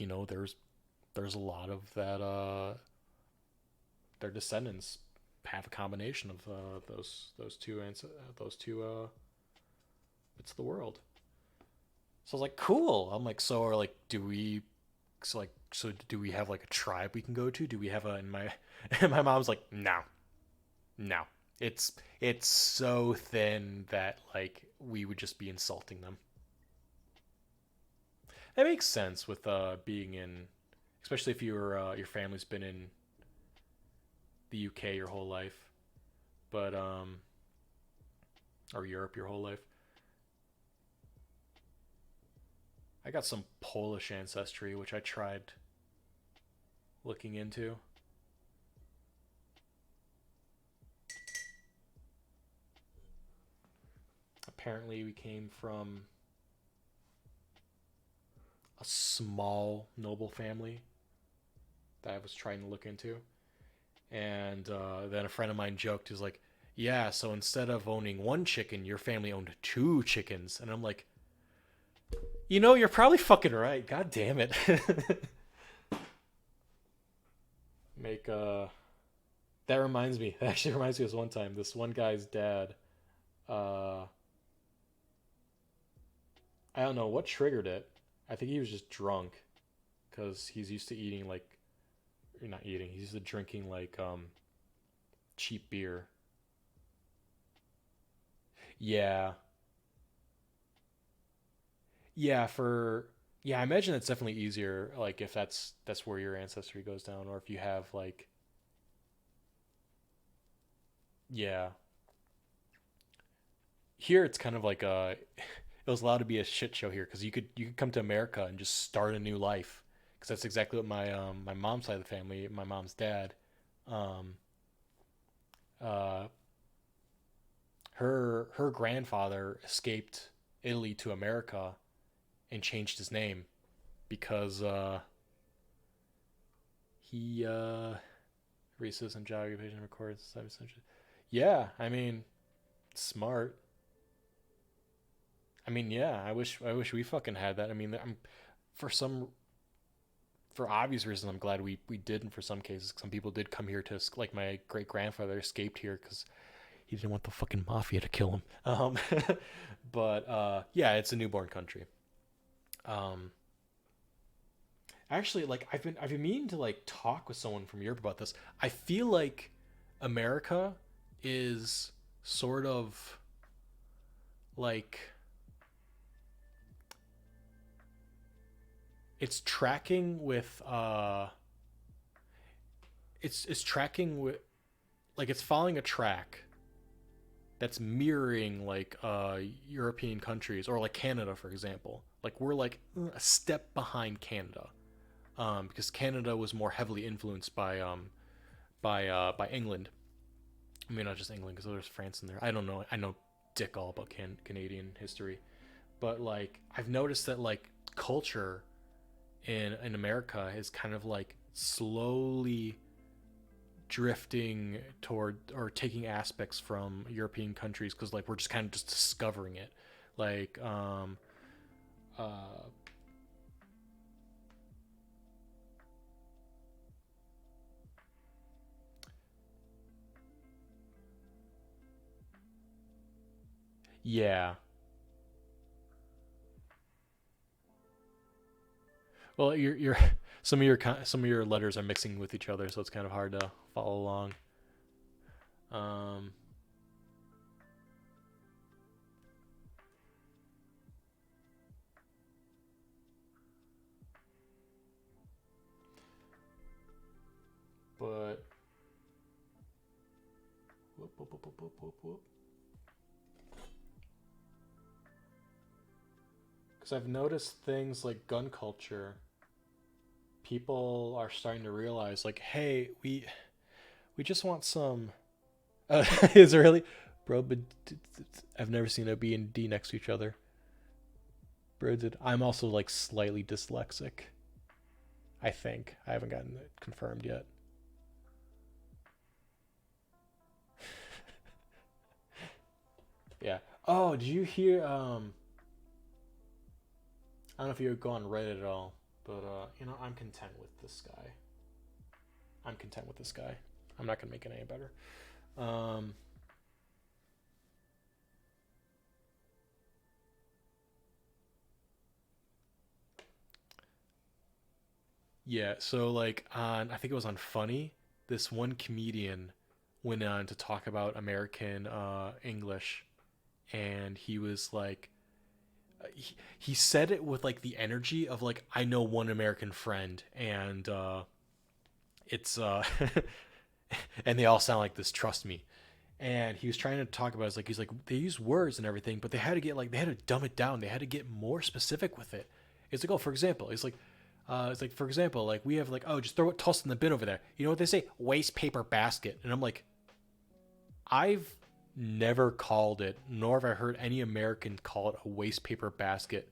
there's a lot of that their descendants have a combination of those two bits of the world. So I was like, cool. I'm like, so are like, do we so do we have like a tribe we can go to? Do we have a and my and my mom's like, no, no. It's so thin that like we would just be insulting them. That makes sense with being in, especially if your family's been in the UK your whole life, but or Europe your whole life. I got some Polish ancestry, which I tried looking into. Apparently, we came from a small noble family that I was trying to look into. And then a friend of mine joked, "Is like, yeah, so instead of owning one chicken, your family owned two chickens." And I'm like, you're probably fucking right. God damn it. Make That reminds me. That actually reminds me of this one time. This one guy's dad. Uh, I don't know what triggered it. I think he was just drunk because he's used to eating like, or not eating. He's used to drinking like cheap beer. Yeah, yeah. For yeah, I imagine it's definitely easier. Like if that's where your ancestry goes down, or if you have like yeah. Here it's kind of like it was allowed to be a shit show here because you could come to America and just start a new life because that's exactly what my mom's side of the family, my mom's dad, um, uh, her grandfather escaped Italy to America and changed his name because he racism, job occupation records. Yeah, I mean, smart. I mean, yeah, I wish we fucking had that. I mean, I'm for some for obvious reasons I'm glad we did, and for some cases some people did come here to like my great grandfather escaped here because he didn't want the fucking mafia to kill him. But yeah, it's a newborn country. Um, Actually, like I've been meaning to like talk with someone from Europe about this. I feel like America is sort of like it's tracking with it's tracking with, like, it's following a track that's mirroring like European countries or like Canada, for example. Like we're like a step behind Canada, because Canada was more heavily influenced by England. I mean, not just England, because there's France in there. I don't know. I know dick all about Canadian history, but like I've noticed that like culture in America is kind of like slowly drifting toward or taking aspects from European countries, because like we're just kind of just discovering it. Like uh yeah. Well, you're some of your letters are mixing with each other, so it's kind of hard to follow along. Um but whoop, whoop, whoop, whoop, whoop, whoop. Because I've noticed things like gun culture, people are starting to realize like, hey, we just want some. Is it really, bro? But I've never seen a B and D next to each other, bro. I'm also like slightly dyslexic. I think I haven't gotten it confirmed yet. Yeah. Oh, did you hear? I don't know if you go on Reddit at all, but I'm content with this guy. I'm content with this guy. I'm not gonna make it any better. Um, Yeah, so like on I think it was on Funny, this one comedian went on to talk about American English, and he was like he said it with like the energy of like, I know one American friend, and it's and they all sound like this, trust me. And he was trying to talk about, it's like, he's like, they use words and everything, but they had to get like, they had to dumb it down, they had to get more specific with it. It's like, oh, for example, it's like, for example, like we have like, oh, just throw it, toss it in the bin over there. You know what they say? Waste paper basket. And I'm like, I've never called it, nor have I heard any American call it a waste paper basket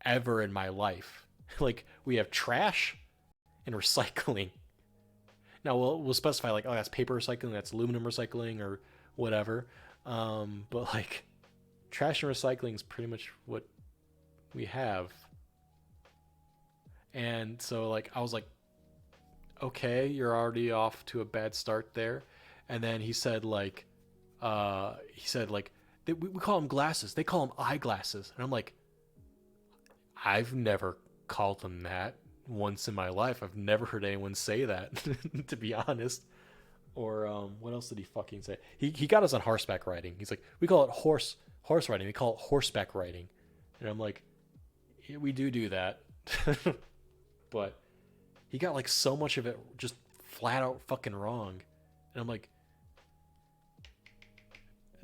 ever in my life. Like we have trash and recycling. Now we'll specify like, oh, that's paper recycling, that's aluminum recycling, or whatever. But like trash and recycling is pretty much what we have. And so like I was like, okay, you're already off to a bad start there. And then he said like we call them glasses. They call them eyeglasses. And I'm like, I've never called them that once in my life. I've never heard anyone say that, to be honest. Or what else did he fucking say? He got us on horseback riding. He's like, we call it horse riding. They call it horseback riding. And I'm like, yeah, we do that. But he got like so much of it just flat out fucking wrong. And I'm like,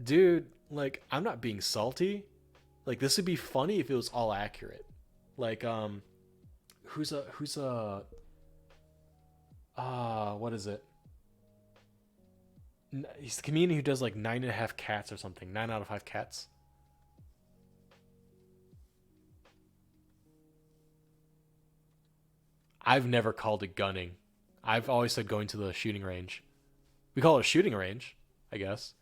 dude, like I'm not being salty. Like this would be funny if it was all accurate. Like who's a what is it? He's the comedian who does like 9.5 cats or something. 9 out of 5 cats. I've never called it gunning. I've always said going to the shooting range. We call it a shooting range, I guess.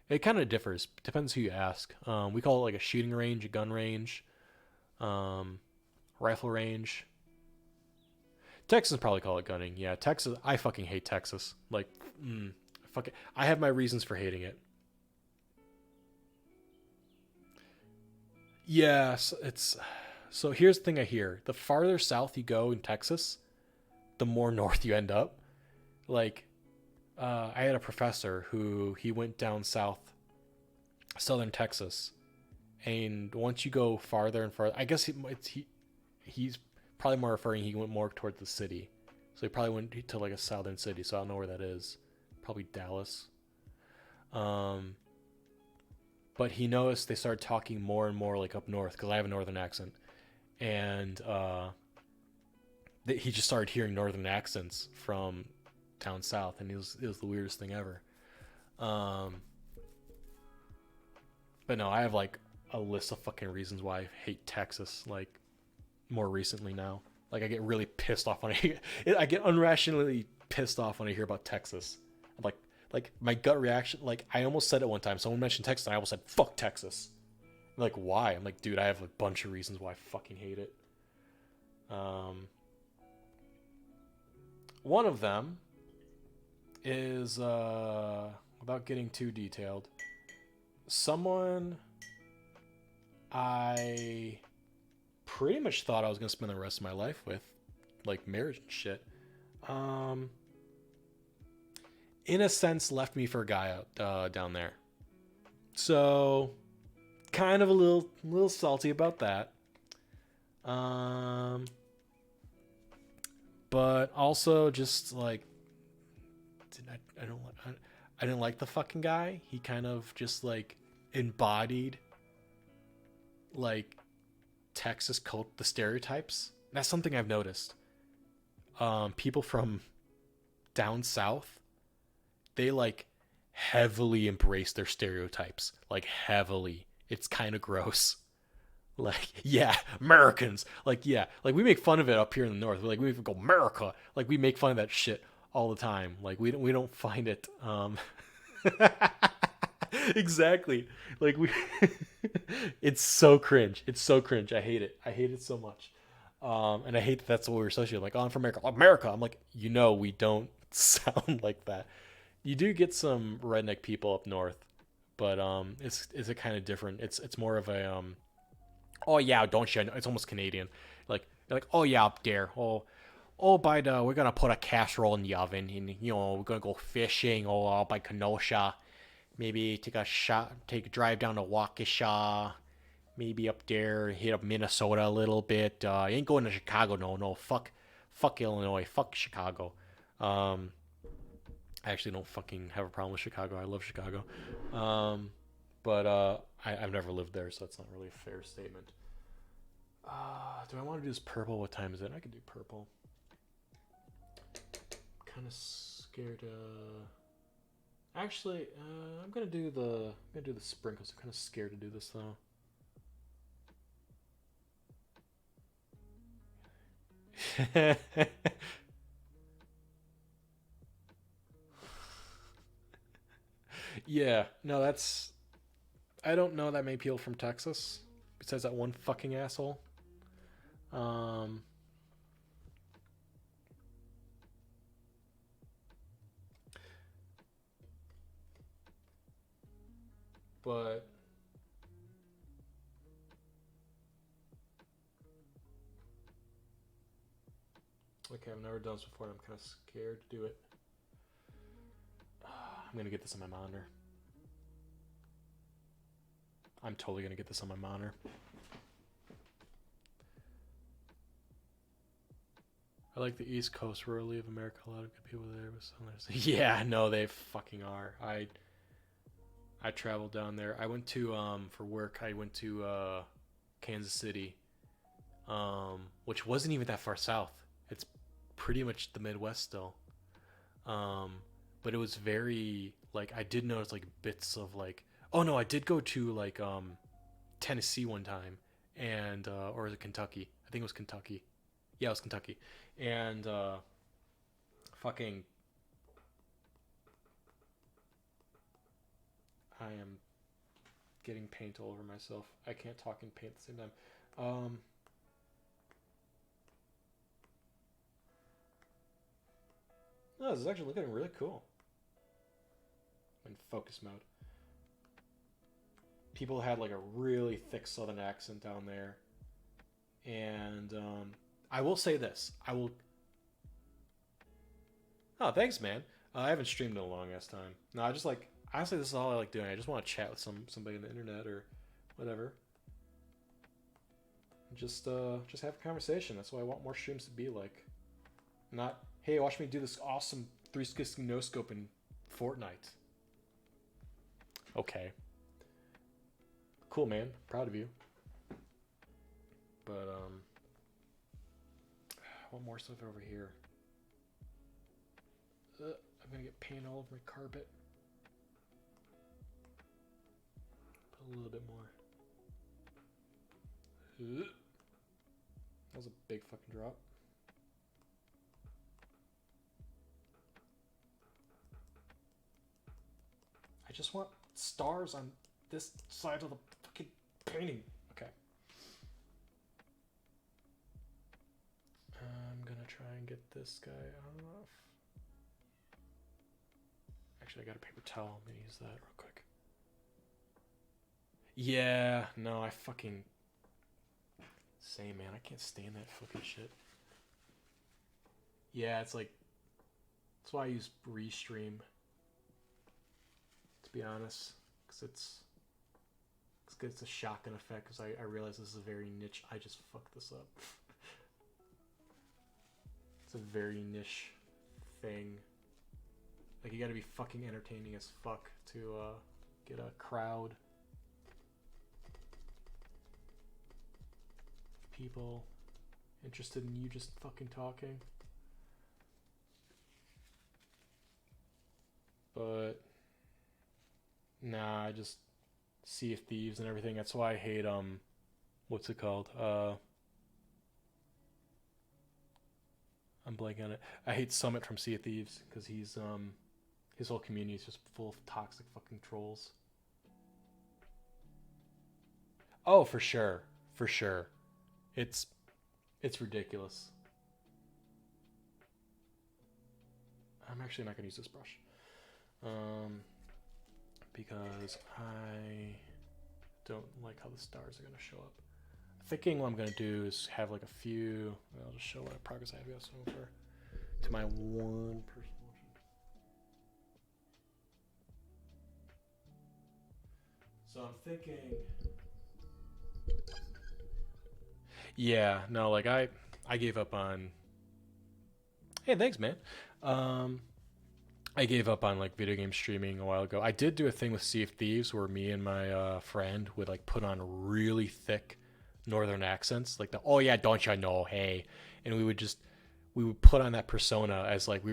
It kind of differs. Depends who you ask. We call it like a shooting range, a gun range, um, rifle range. Texans probably call it gunning. Yeah, Texas. I fucking hate Texas. Like, fuck it. I have my reasons for hating it. Yes, it's. So here's the thing I hear: the farther south you go in Texas, the more north you end up. Like, I had a professor who he went down south, southern Texas, and once you go farther and farther, I guess he's probably more referring. He went more toward the city, So he probably went to like a southern city, so I don't know where that is. Probably Dallas. Um, but he noticed they started talking more and more like up north because I have a northern accent, and he just started hearing northern accents from down south, and it was the weirdest thing ever. Um, but no, I have like a list of fucking reasons why I hate Texas. Like more recently now, like I get really pissed off when I get unrationally pissed off when I hear about Texas. I'm like my gut reaction. Like I almost said it one time. Someone mentioned Texas, and I almost said fuck Texas. I'm like why? I'm like dude, I have a bunch of reasons why I fucking hate it. One of them is without getting too detailed. Someone I pretty much thought I was gonna spend the rest of my life with, like marriage and shit. Um, in a sense, left me for a guy out down there. So, kind of a little salty about that. But also just like I didn't like the fucking guy. He kind of just like embodied like Texas cult, the stereotypes. That's something I've noticed. People from down south, they like heavily embrace their stereotypes, like heavily. It's kind of gross. Like, yeah, Americans. Like, yeah, like we make fun of it up here in the north. Like we go America. Like we make fun of that shit all the time. Like we don't find it. Exactly. Like we, it's so cringe. It's so cringe. I hate it. I hate it so much. And I hate that that's what we're associated with. Like, oh, I'm from America. America. I'm like, we don't sound like that. You do get some redneck people up north, but it's a kind of different. It's more of a oh yeah, don't you? It's almost Canadian. Like oh yeah, up there. By the we're gonna put a casserole in the oven, and we're gonna go fishing. By Kenosha, maybe take a drive down to Waukesha. Maybe up there, hit up Minnesota a little bit. Ain't going to Chicago, no. Fuck Illinois, fuck Chicago. I actually don't fucking have a problem with Chicago. I love Chicago. But I've never lived there, so that's not really a fair statement. Do I want to do this purple? What time is it? I could do purple. Kind of scared. Actually, I'm gonna do the sprinkles. I'm kind of scared to do this though. Yeah, no, that's. I don't know that many people from Texas, besides that one fucking asshole. Um, but okay, I've never done this before. I'm kind of scared to do it. I'm gonna get this on my monitor. I'm totally gonna get this on my monitor. I like the East Coast rurally of America. A lot of good people there, but some yeah, no, they fucking are. I traveled down there. I went to for work. I went to Kansas City, which wasn't even that far south. It's pretty much the Midwest still. Um, but it was very like I did notice like bits of like oh no, I did go to like Tennessee one time and or was it Kentucky? I think it was Kentucky. Yeah, it was Kentucky. And fucking I am getting paint all over myself. I can't talk and paint at the same time. No, this is actually looking really cool. In focus mode. People had like a really thick southern accent down there. And I will say this. I will. Oh, thanks, man. I haven't streamed in a long ass time. No, I just like honestly, this is all I like doing. I just want to chat with somebody on the internet or whatever. Just have a conversation. That's what I want more streams to be like. Not Hey, watch me do this awesome 360 no scope in Fortnite. Okay. Cool, man. Proud of you. But what more stuff over here? I'm gonna get paint all over my carpet. Put a little bit more. That was a big fucking drop. I just want stars on this side of the fucking painting. Okay. I'm gonna try and get this guy off. Actually, I got a paper towel. I'm gonna use that real quick. Yeah, no, I fucking... Same, man. I can't stand that fucking shit. Yeah, it's like... That's why I use Restream. To be honest. Because it's a shotgun effect. Because I realize this is a very niche... I just fucked this up. It's a very niche thing. Like, you gotta be fucking entertaining as fuck to get a crowd. People interested in you just fucking talking. But nah, I just Sea of Thieves and everything. That's why I hate what's it called? I'm blanking on it. I hate Summit from Sea of Thieves because he's his whole community is just full of toxic fucking trolls. Oh, for sure. For sure. It's ridiculous. I'm actually not gonna use this brush. Because I don't like how the stars are gonna show up. Thinking what I'm gonna do is have like a few. I'll just show what progress I have got so far to my one person motion. So I'm thinking. Yeah, no, like I gave up on. Hey, thanks, man. I gave up on like video game streaming a while ago. I did do a thing with Sea of Thieves where me and my friend would like put on really thick northern accents, like the "oh yeah, don't you know, hey," and we would put on that persona as like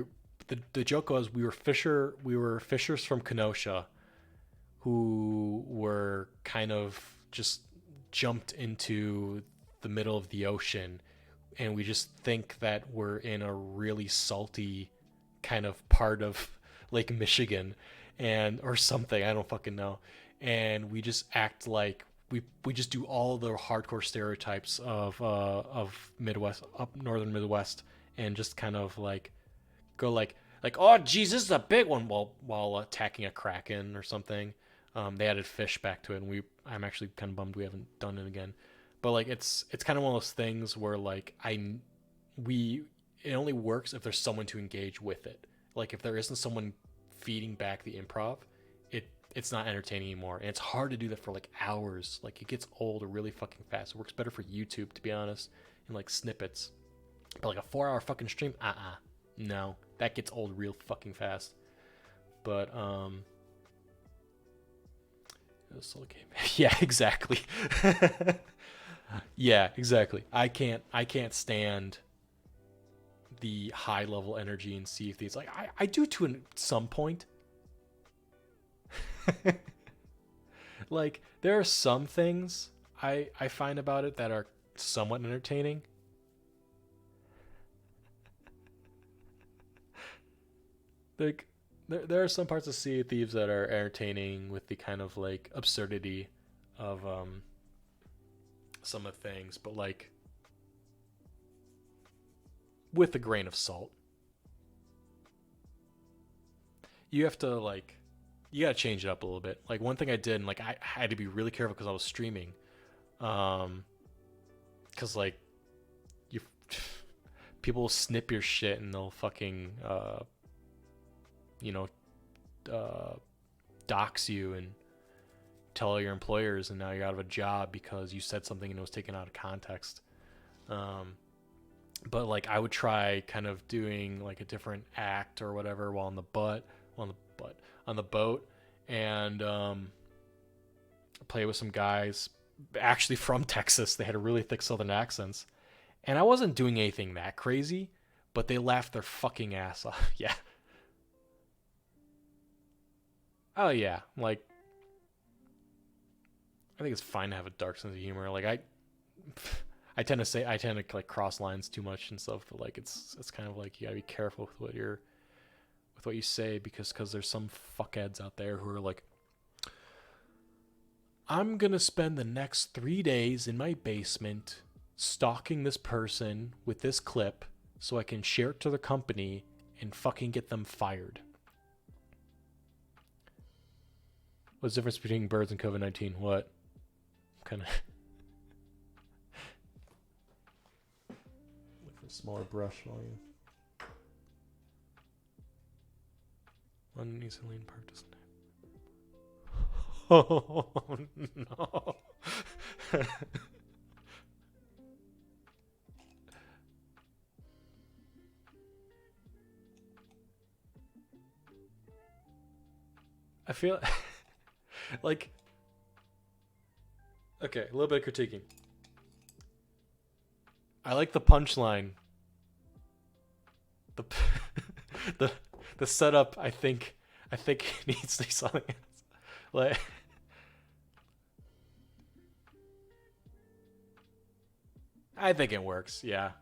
the joke was we were fishers from Kenosha who were kind of just jumped into the middle of the ocean, and we just think that we're in a really salty kind of part of Lake Michigan and or something, I don't fucking know, and we just act like we just do all the hardcore stereotypes of Midwest, up northern Midwest, and just kind of like go like oh geez, this is a big one while attacking a kraken or something. They added fish back to it, and I'm actually kind of bummed we haven't done it again. But like it's kind of one of those things where like it only works if there's someone to engage with it. Like if there isn't someone feeding back the improv, it's not entertaining anymore. And it's hard to do that for like hours. Like it gets old really fucking fast. It works better for YouTube, to be honest, and like snippets. But like a 4-hour fucking stream, no, that gets old real fucking fast. But solo game. Yeah, exactly. Yeah, exactly. I can't stand the high level energy in Sea of Thieves. Like I do to some point. Like there are some things I find about it that are somewhat entertaining. Like there are some parts of Sea of Thieves that are entertaining with the kind of like absurdity of some of things, but like with a grain of salt. You have to like you gotta change it up a little bit. Like one thing I did, and like I had to be really careful because I was streaming, because like you people will snip your shit and they'll fucking dox you and tell all your employers, and now you're out of a job because you said something and it was taken out of context. but like I would try kind of doing like a different act or whatever while on the boat, and play with some guys actually from Texas. They had a really thick Southern accents, and I wasn't doing anything that crazy, but they laughed their fucking ass off. Yeah. Oh yeah. Like I think it's fine to have a dark sense of humor. Like I tend to like cross lines too much and stuff, but like it's kind of like you gotta be careful with what you say because there's some fuckheads out there who are like, I'm gonna spend the next 3 days in my basement stalking this person with this clip so I can share it to the company and fucking get them fired. What's the difference between birds and COVID-19? What? Kind of. Look for a smaller brush volume. One East Helene Park doesn't have. Oh no. I feel like okay, a little bit of critiquing. I like the punchline. The the the setup. I think it needs to be something else. Like I think it works. Yeah,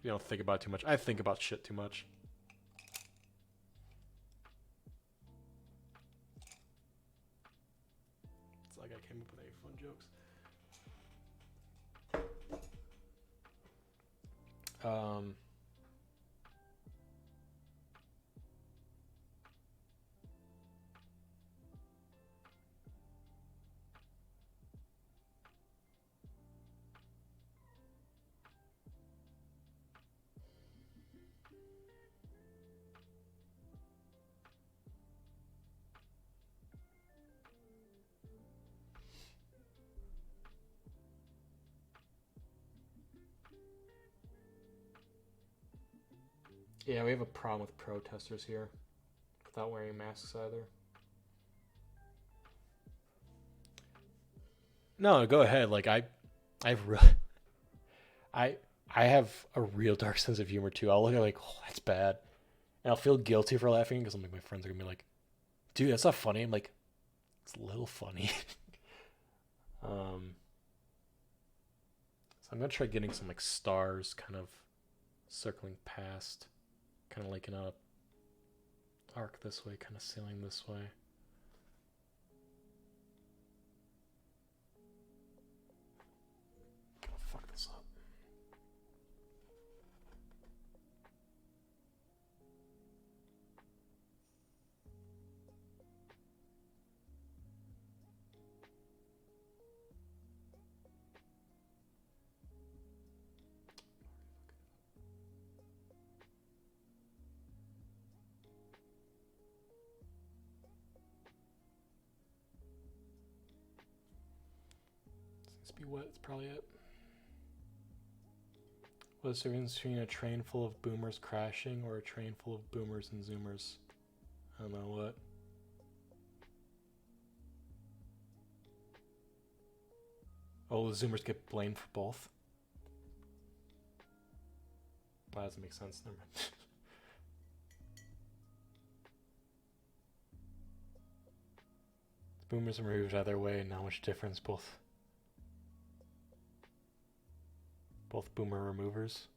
you don't think about it too much. I think about shit too much. It's like I came up with any fun jokes. Um. Yeah, we have a problem with protesters here without wearing masks either. No, go ahead. Like I've really, I, I have a real dark sense of humor too. I'll look at like, oh, that's bad, and I'll feel guilty for laughing because I'm like, my friends are gonna be like, dude, that's not funny. I'm like, it's a little funny. um, so I'm gonna try getting some like stars kind of circling past, kind of like in a arc this way, kind of sailing this way. Gonna fuck this up. Seems to be wet. It's probably it. What's the difference between a train full of boomers crashing or a train full of boomers and zoomers? I don't know what. Oh, the zoomers get blamed for both? That doesn't make sense. Never mind. Boomers are moved either way, not much difference. Both boomer removers.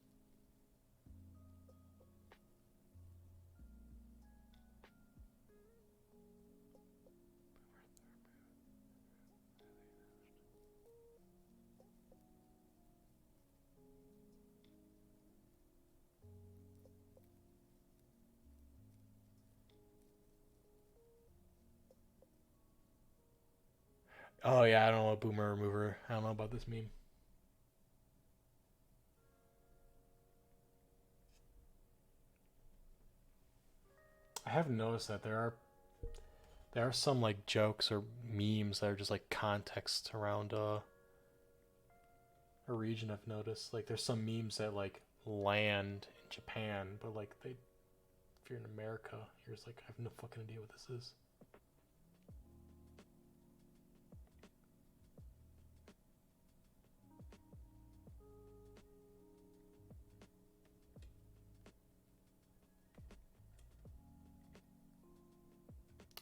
Oh yeah, I don't know a boomer remover. I don't know about this meme. I have noticed that there are some like jokes or memes that are just like context around a region. I've noticed like there's some memes that like land in Japan, but like if you're in America, you're just like, I have no fucking idea what this is.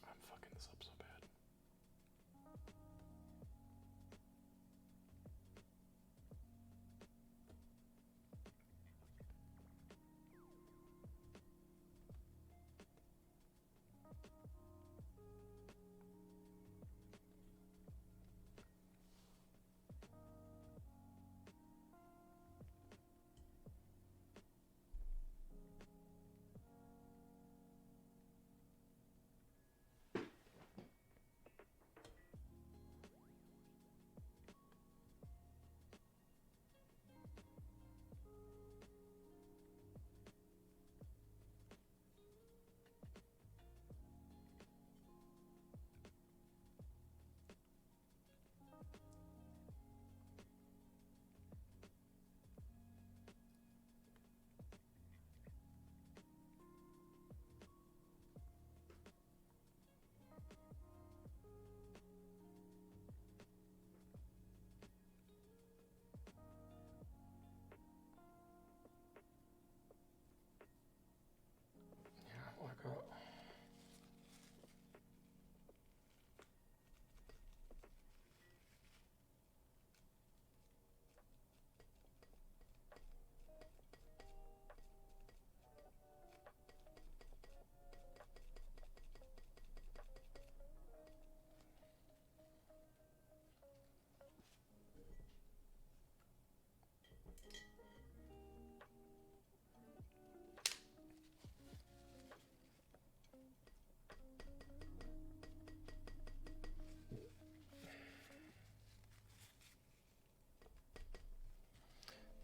I'm fucking this up so bad.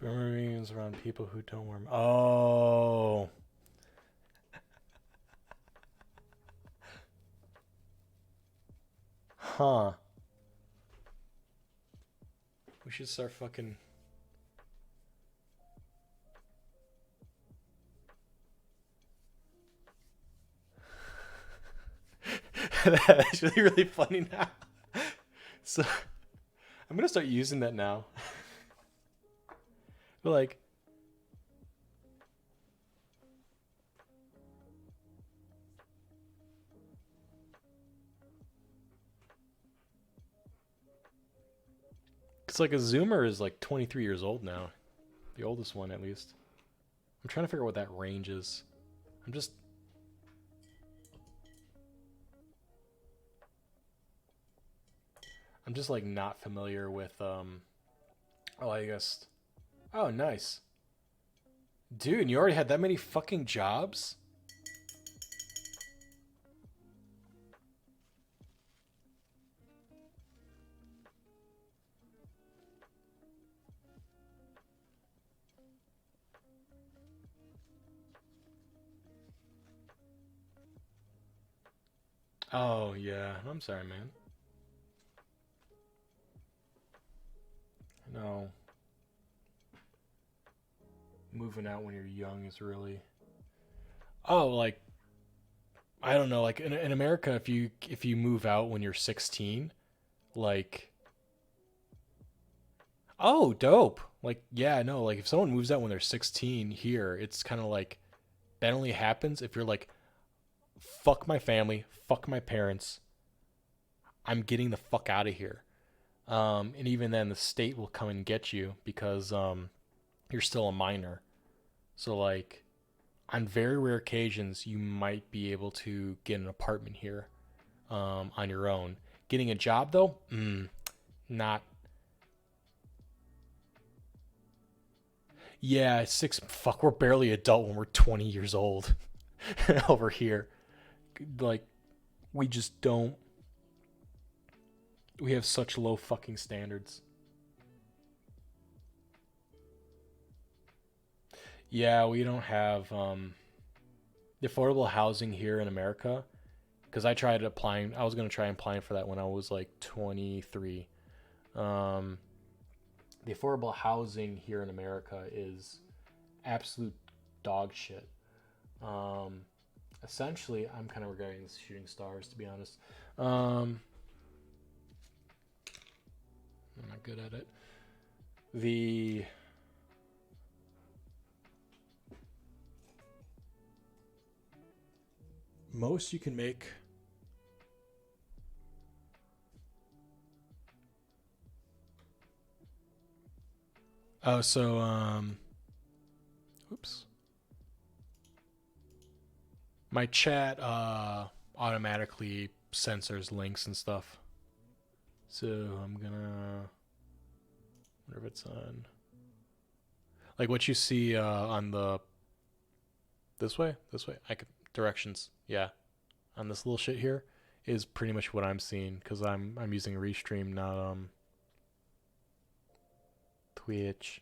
Boomer memes around people who don't wear. Oh. Huh. We should start fucking. That's really, really funny now. So, I'm gonna start using that now. But like, it's like a Zoomer is like 23 years old now, the oldest one at least. I'm trying to figure out what that range is. I'm just like not familiar with oh, I guess. Oh, nice. Dude, you already had that many fucking jobs? Oh, yeah. I'm sorry, man. No. Moving out when you're young is really. Oh, like I don't know, like in America if you move out when you're 16, like oh, dope. Like yeah, no, like if someone moves out when they're 16 here, it's kind of like that only happens if you're like fuck my family, fuck my parents. I'm getting the fuck out of here. And even then the state will come and get you because you're still a minor. So like on very rare occasions you might be able to get an apartment here on your own. Getting a job though, not. Yeah, six. Fuck, we're barely adult when we're 20 years old over here. Like, we just don't. We have such low fucking standards. Yeah, we don't have the affordable housing here in America. Because I tried applying. I was gonna try applying for that when I was like 23. Um, the affordable housing here in America is absolute dog shit. Um, Essentially, I'm kind of regretting this shooting stars, to be honest. I'm not good at it. The most you can make. Oh, so oops. My chat automatically censors links and stuff. So I'm gonna wonder if it's on like what you see on the this way. I could directions. Yeah, on this little shit here is pretty much what I'm seeing because I'm using Restream, not Twitch.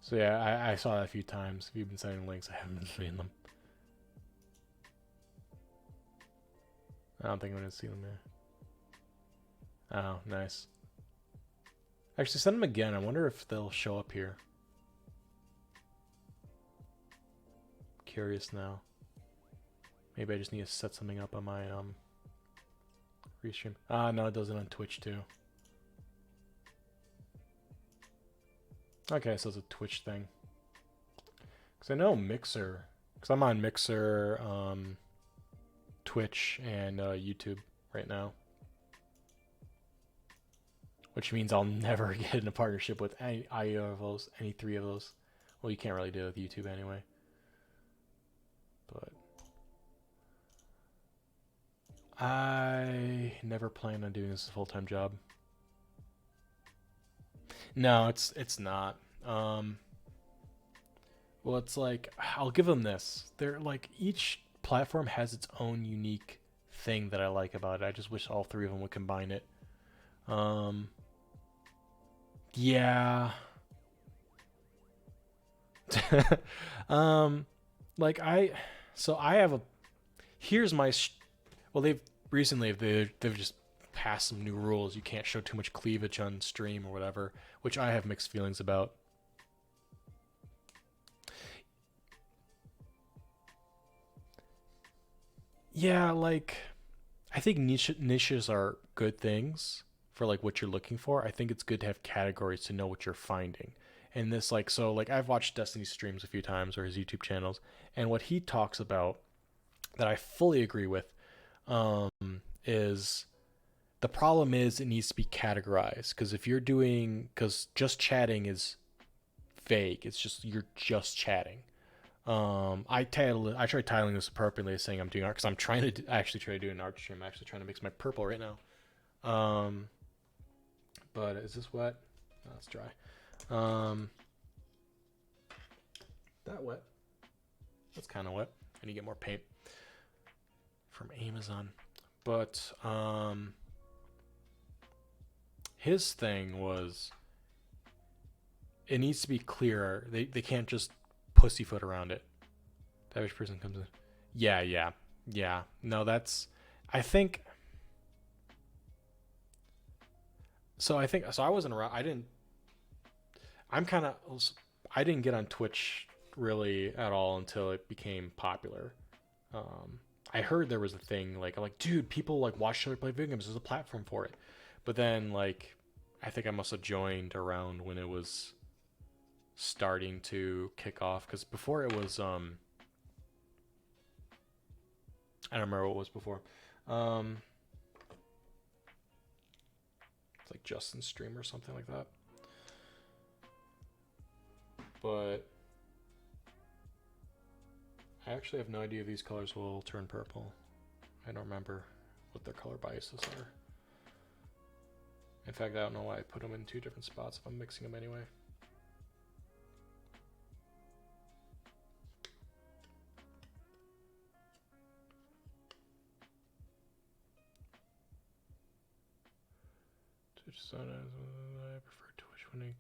So yeah, I saw that a few times. If you've been sending links, I haven't been seeing them. I don't think I'm gonna see them there. Oh, nice. Actually, send them again. I wonder if they'll show up here. Curious now. Maybe I just need to set something up on my restream. Ah, no, it does it on Twitch too. Okay, so it's a Twitch thing. Because I know Mixer. Because I'm on Mixer, Twitch, and YouTube right now. Which means I'll never get in a partnership with any of those, any three of those. Well, you can't really do it with YouTube anyway. But I never plan on doing this as a full-time job. No, it's not. Well, it's like I'll give them this. They're like each platform has its own unique thing that I like about it. I just wish all three of them would combine it. Yeah. Like so I have a. Here's my. Well, they've just passed some new rules. You can't show too much cleavage on stream or whatever, which I have mixed feelings about. Yeah, like I think niches are good things for like what you're looking for. I think it's good to have categories to know what you're finding. And this like I've watched Destiny streams a few times or his YouTube channels, and what he talks about that I fully agree with um, is the problem is it needs to be categorized because if you're doing because just chatting is vague. It's just you're just chatting. I tried titling this appropriately, saying I'm doing art because I'm trying to actually try to do an art stream. I'm actually trying to mix my purple right now. But is this wet? No, it's dry. That wet. That's kind of wet. I need to get more paint from Amazon. But his thing was it needs to be clearer. They can't just pussyfoot around it. The average person comes in. Yeah. No, that's. I think. So I think so. I wasn't around. I didn't. I'm kind of. I didn't get on Twitch really at all until it became popular. I heard there was a thing like I'm like, dude, people like watch other play video games. There's a platform for it. But then like, I think I must have joined around when it was starting to kick off because before it was I don't remember what it was before. It's like Justin Stream or something like that. But I actually have no idea if these colors will turn purple. I don't remember what their color biases are. In fact, I don't know why I put them in two different spots if I'm mixing them anyway. Twitch I prefer Twitch when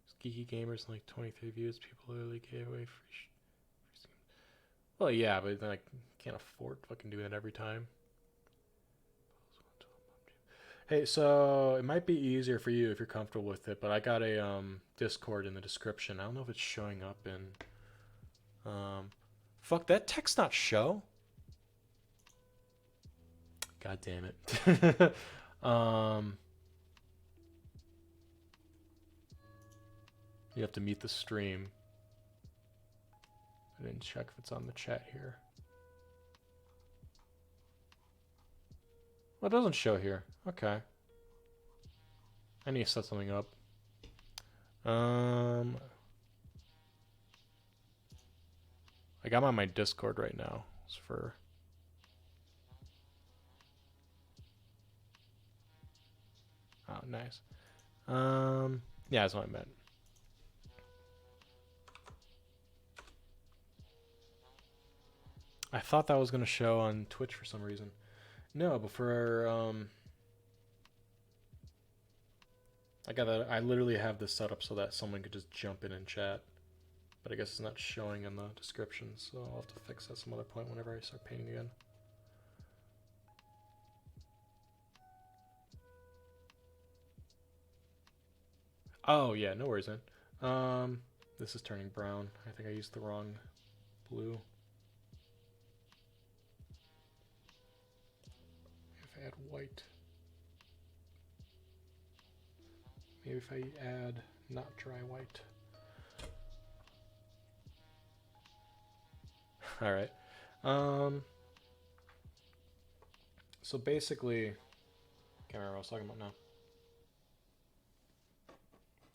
it's geeky gamers and like 23 views. People literally gave away free. Well, yeah, but then I can't afford to fucking do that every time. Hey, so it might be easier for you if you're comfortable with it, but I got a Discord in the description. I don't know if it's showing up in fuck that text not show. God damn it. You have to meet the stream. I didn't check if it's on the chat here. Well, it doesn't show here. Okay. I need to set something up. I got him on my Discord right now. It's for... Oh, nice. Yeah, that's what I meant. I thought that was going to show on Twitch for some reason. No, but for I literally have this set up so that someone could just jump in and chat. But I guess it's not showing in the description, so I'll have to fix that some other point whenever I start painting again. Oh yeah, no worries then. This is turning brown. I think I used the wrong blue. If I add white. Maybe if I add not dry white. Alright. So basically, can't remember what I was talking about now.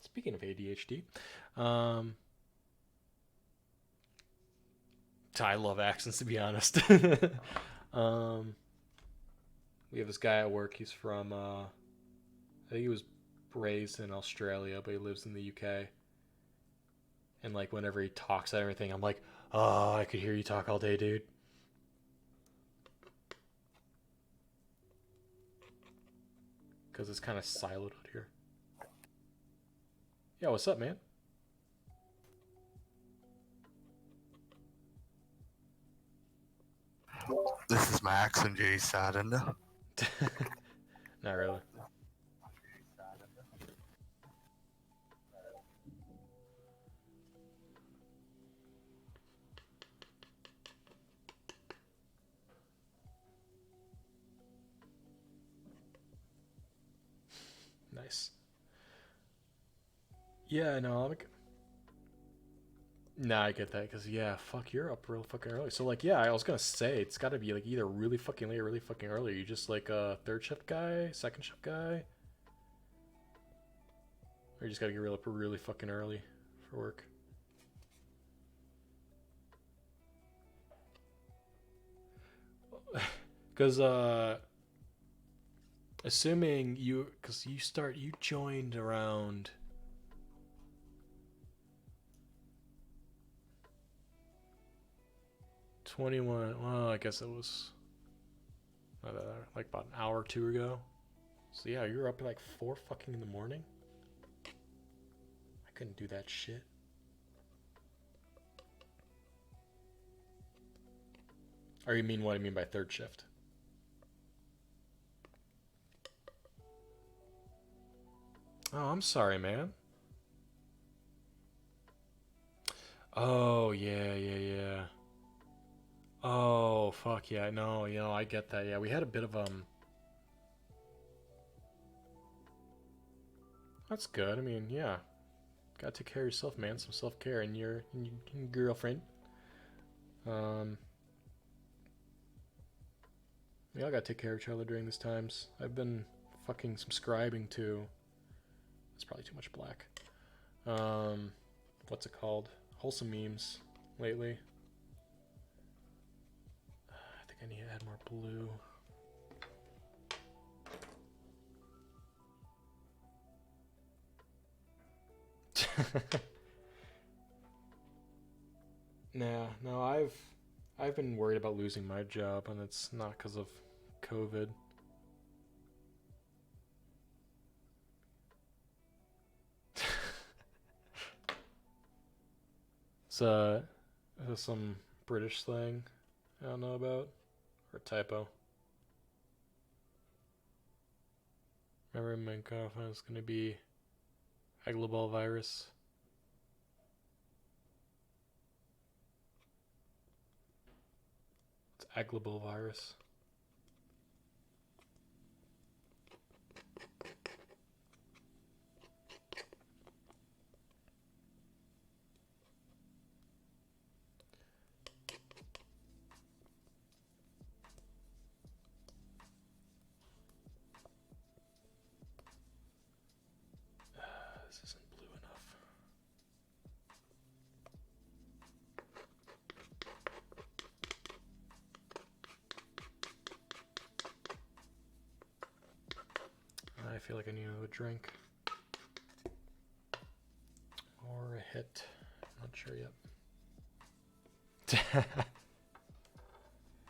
Speaking of ADHD, I love accents, to be honest. We have this guy at work. He's from, I think he was raised in Australia, but he lives in the UK. And like whenever he talks and everything, I'm like, oh, I could hear you talk all day, dude. Because it's kind of siloed out here. Yeah, what's up, man? This is Max and Jay saddened. Not really. Nice. Yeah, no, nah, I get that, because, yeah, fuck, you're up real fucking early. So, like, yeah, I was gonna say, it's gotta be, like, either really fucking late or really fucking early. Are you just, like, a third shift guy? Second shift guy? Or you just gotta get real up really fucking early for work? Because, assuming you, because you joined around 21, well, I guess it was like about an hour or two ago. So yeah, you were up at like 4 fucking in the morning? I couldn't do that shit. Or you mean what I mean by third shift? Oh, I'm sorry, man. Oh, yeah. Oh, fuck yeah, no, I get that. Yeah, we had a bit of, that's good. I mean, yeah. Gotta take care of yourself, man. Some self-care and your girlfriend. We all gotta take care of each other during these times. I've been fucking subscribing to... It's probably too much black. What's it called? Wholesome memes lately. I think I need to add more blue. No, I've been worried about losing my job, and it's not because of COVID. It's some British slang I don't know about, or typo. Remember in Minecraft it's going to be Aglobal virus. It's Aglobal virus. This isn't blue enough. I feel like I need another drink. Or a hit. I'm not sure yet.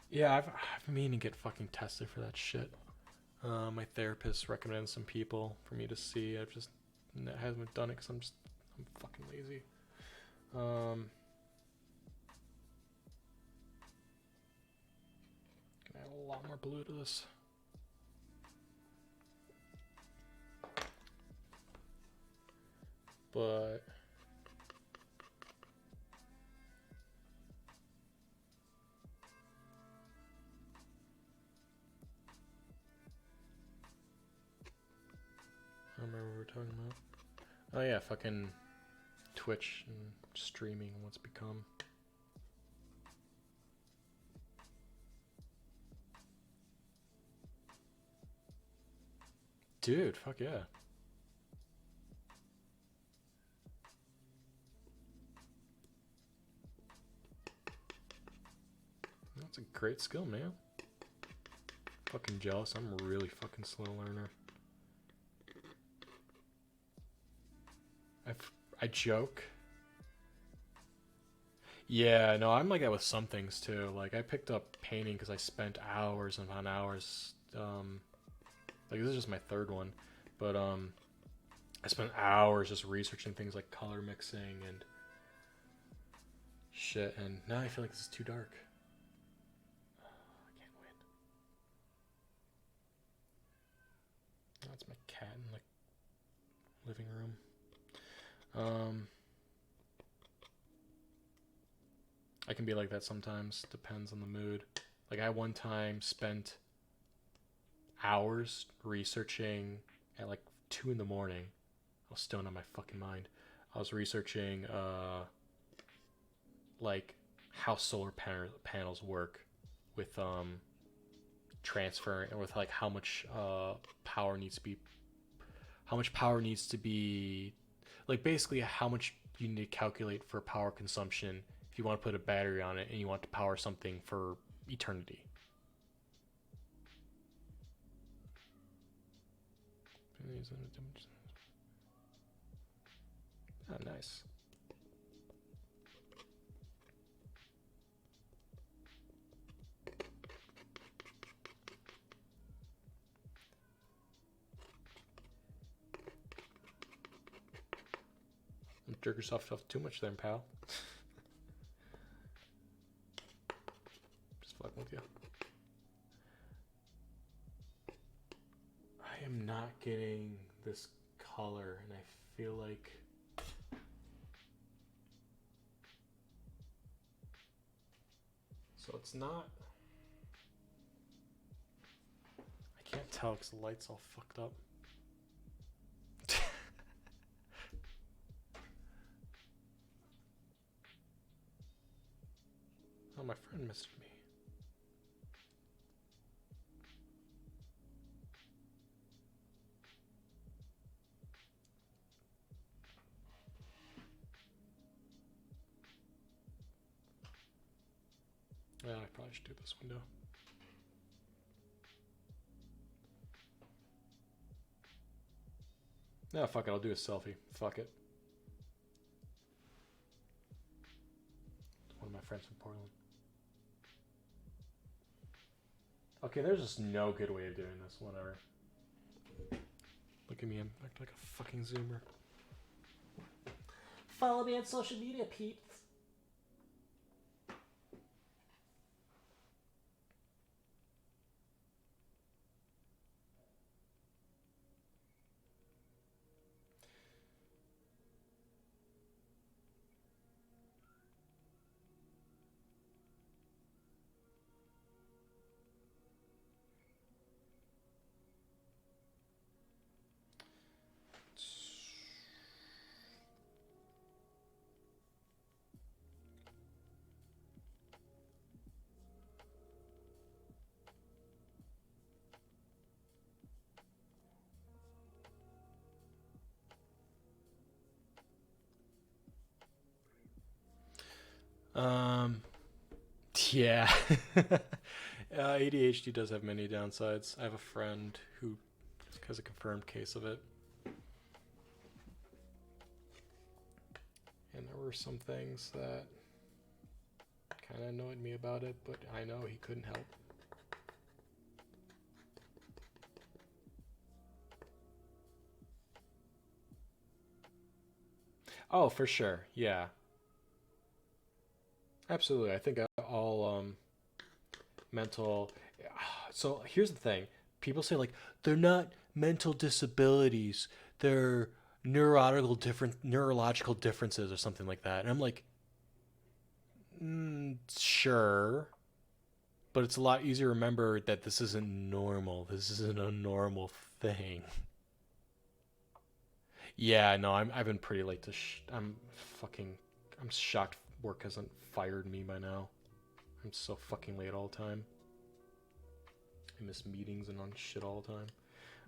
Yeah, I've been meaning to get fucking tested for that shit. My therapist recommended some people for me to see. I've just haven't done it because I'm fucking lazy. Can I add a lot more blue to this? But I don't remember what we were talking about. Oh yeah, fucking Twitch and streaming and what's become. Dude, fuck yeah. That's a great skill, man. Fucking jealous. I'm a really fucking slow learner. I joke. Yeah, no, I'm like that with some things too. Like I picked up painting because I spent hours upon hours. Like this is just my third one, but I spent hours just researching things like color mixing and shit. And now I feel like this is too dark. I can't win. That's my cat in the living room. I can be like that sometimes. Depends on the mood. Like I one time spent hours researching at like 2 in the morning. I was stoned on my fucking mind. I was researching like how solar panels work with transfer and with like how much power needs to be like basically how much you need to calculate for power consumption if you want to put a battery on it and you want to power something for eternity. Oh, nice. Don't jerk yourself off too much there, pal. Just fucking with you. I am not getting this color, and I feel like so it's not. I can't tell because the light's all fucked up. Oh, my friend missed me. Yeah, I probably should do this window. No, fuck it. I'll do a selfie. Fuck it. One of my friends from Portland. Okay, there's just no good way of doing this. Whatever. Look at me. I'm acting like a fucking zoomer. Follow me on social media, Pete. Um, yeah. ADHD does have many downsides. I have a friend who has a confirmed case of it. And there were some things that kind of annoyed me about it, but I know he couldn't help. Oh, for sure. Yeah. Absolutely. I think all mental. So here's the thing: people say like they're not mental disabilities; they're neurological differences or something like that. And I'm like, sure, but it's a lot easier to remember that this isn't normal. This isn't a normal thing. Yeah, no, I've been pretty late to. I'm shocked work hasn't fired me by now. I'm so fucking late all the time. I miss meetings and on shit all the time.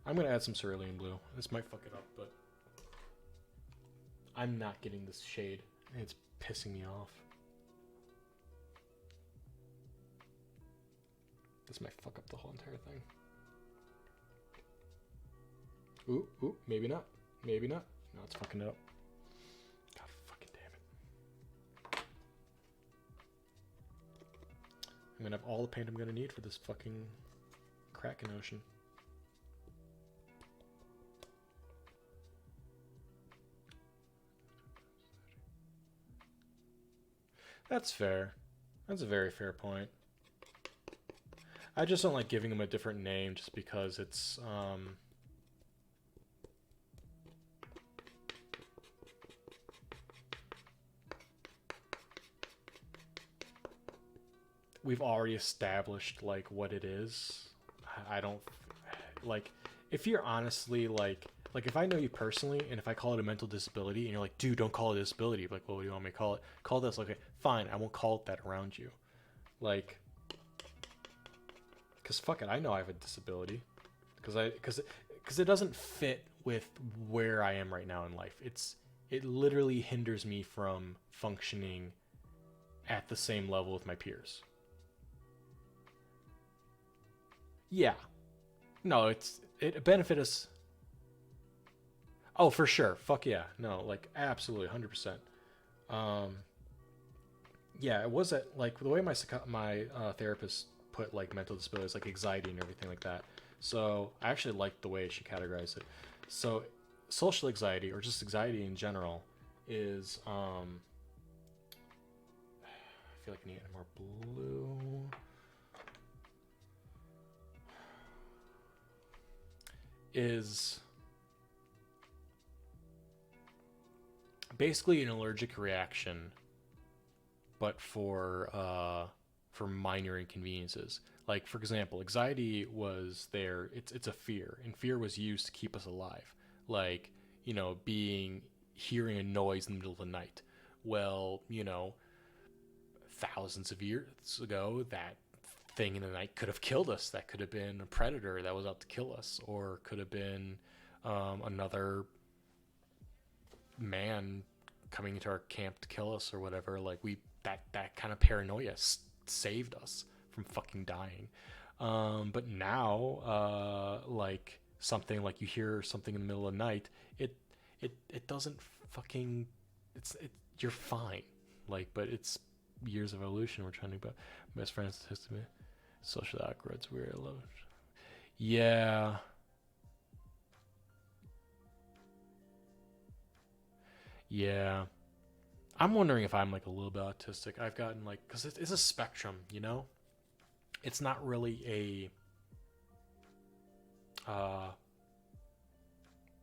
I'm gonna add some cerulean blue. This might fuck it up, but I'm not getting this shade. It's pissing me off. This might fuck up the whole entire thing. Ooh, maybe not. Maybe not. No, it's fucking it up. God fucking damn it. I'm gonna have all the paint I'm gonna need for this fucking Kraken ocean. That's fair. That's a very fair point. I just don't like giving them a different name just because it's we've already established like what it is. I don't like if you're honestly like if I know you personally and if I call it a mental disability and you're like, dude, don't call it a disability, like, well, what do you want me to call it? Call this. Okay, fine, I won't call it that around you. Like, because fuck it, I know I have a disability because it doesn't fit with where I am right now in life. It literally hinders me from functioning at the same level with my peers. Yeah. No, it benefit us. Oh, for sure. Fuck yeah. No, like absolutely 100%. Um yeah, it was like the way my therapist put like mental disabilities like anxiety and everything like that. So, I actually liked the way she categorized it. So, social anxiety or just anxiety in general is I feel like I need more blue. Is basically an allergic reaction, but for minor inconveniences. Like for example, anxiety was there. It's a fear, and fear was used to keep us alive. Like being hearing a noise in the middle of the night. Well, thousands of years ago, that thing in the night could have killed us. That could have been a predator that was out to kill us, or could have been another man coming into our camp to kill us or whatever. Like that kind of paranoia saved us from fucking dying. But now, like something like you hear something in the middle of the night, it doesn't fucking you're fine. Like, but it's years of evolution. We're trying to, but best friends to me, social awkward's weird. I love it. Yeah, yeah. I'm wondering if I'm like a little bit autistic. I've gotten like because it's a spectrum, It's not really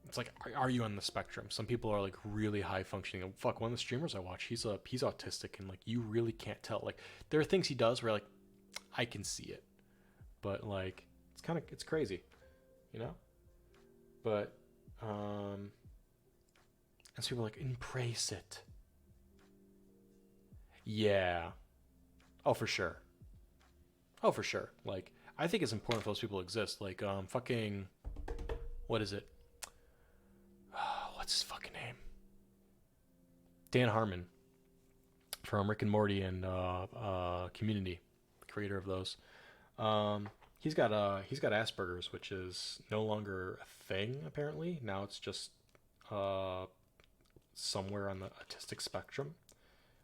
it's like are you on the spectrum? Some people are like really high functioning. Fuck, one of the streamers I watch, he's autistic and like you really can't tell. Like there are things he does where like I can see it, but like it's crazy, you know. But and so people are like embrace it. Yeah. Oh, for sure. Oh, for sure. Like, I think it's important for those people to exist. Like, fucking, what is it? What's his fucking name? Dan Harmon. from Rick and Morty and Community, the creator of those. He's got Asperger's, which is no longer a thing apparently. Now it's just uh, somewhere on the autistic spectrum,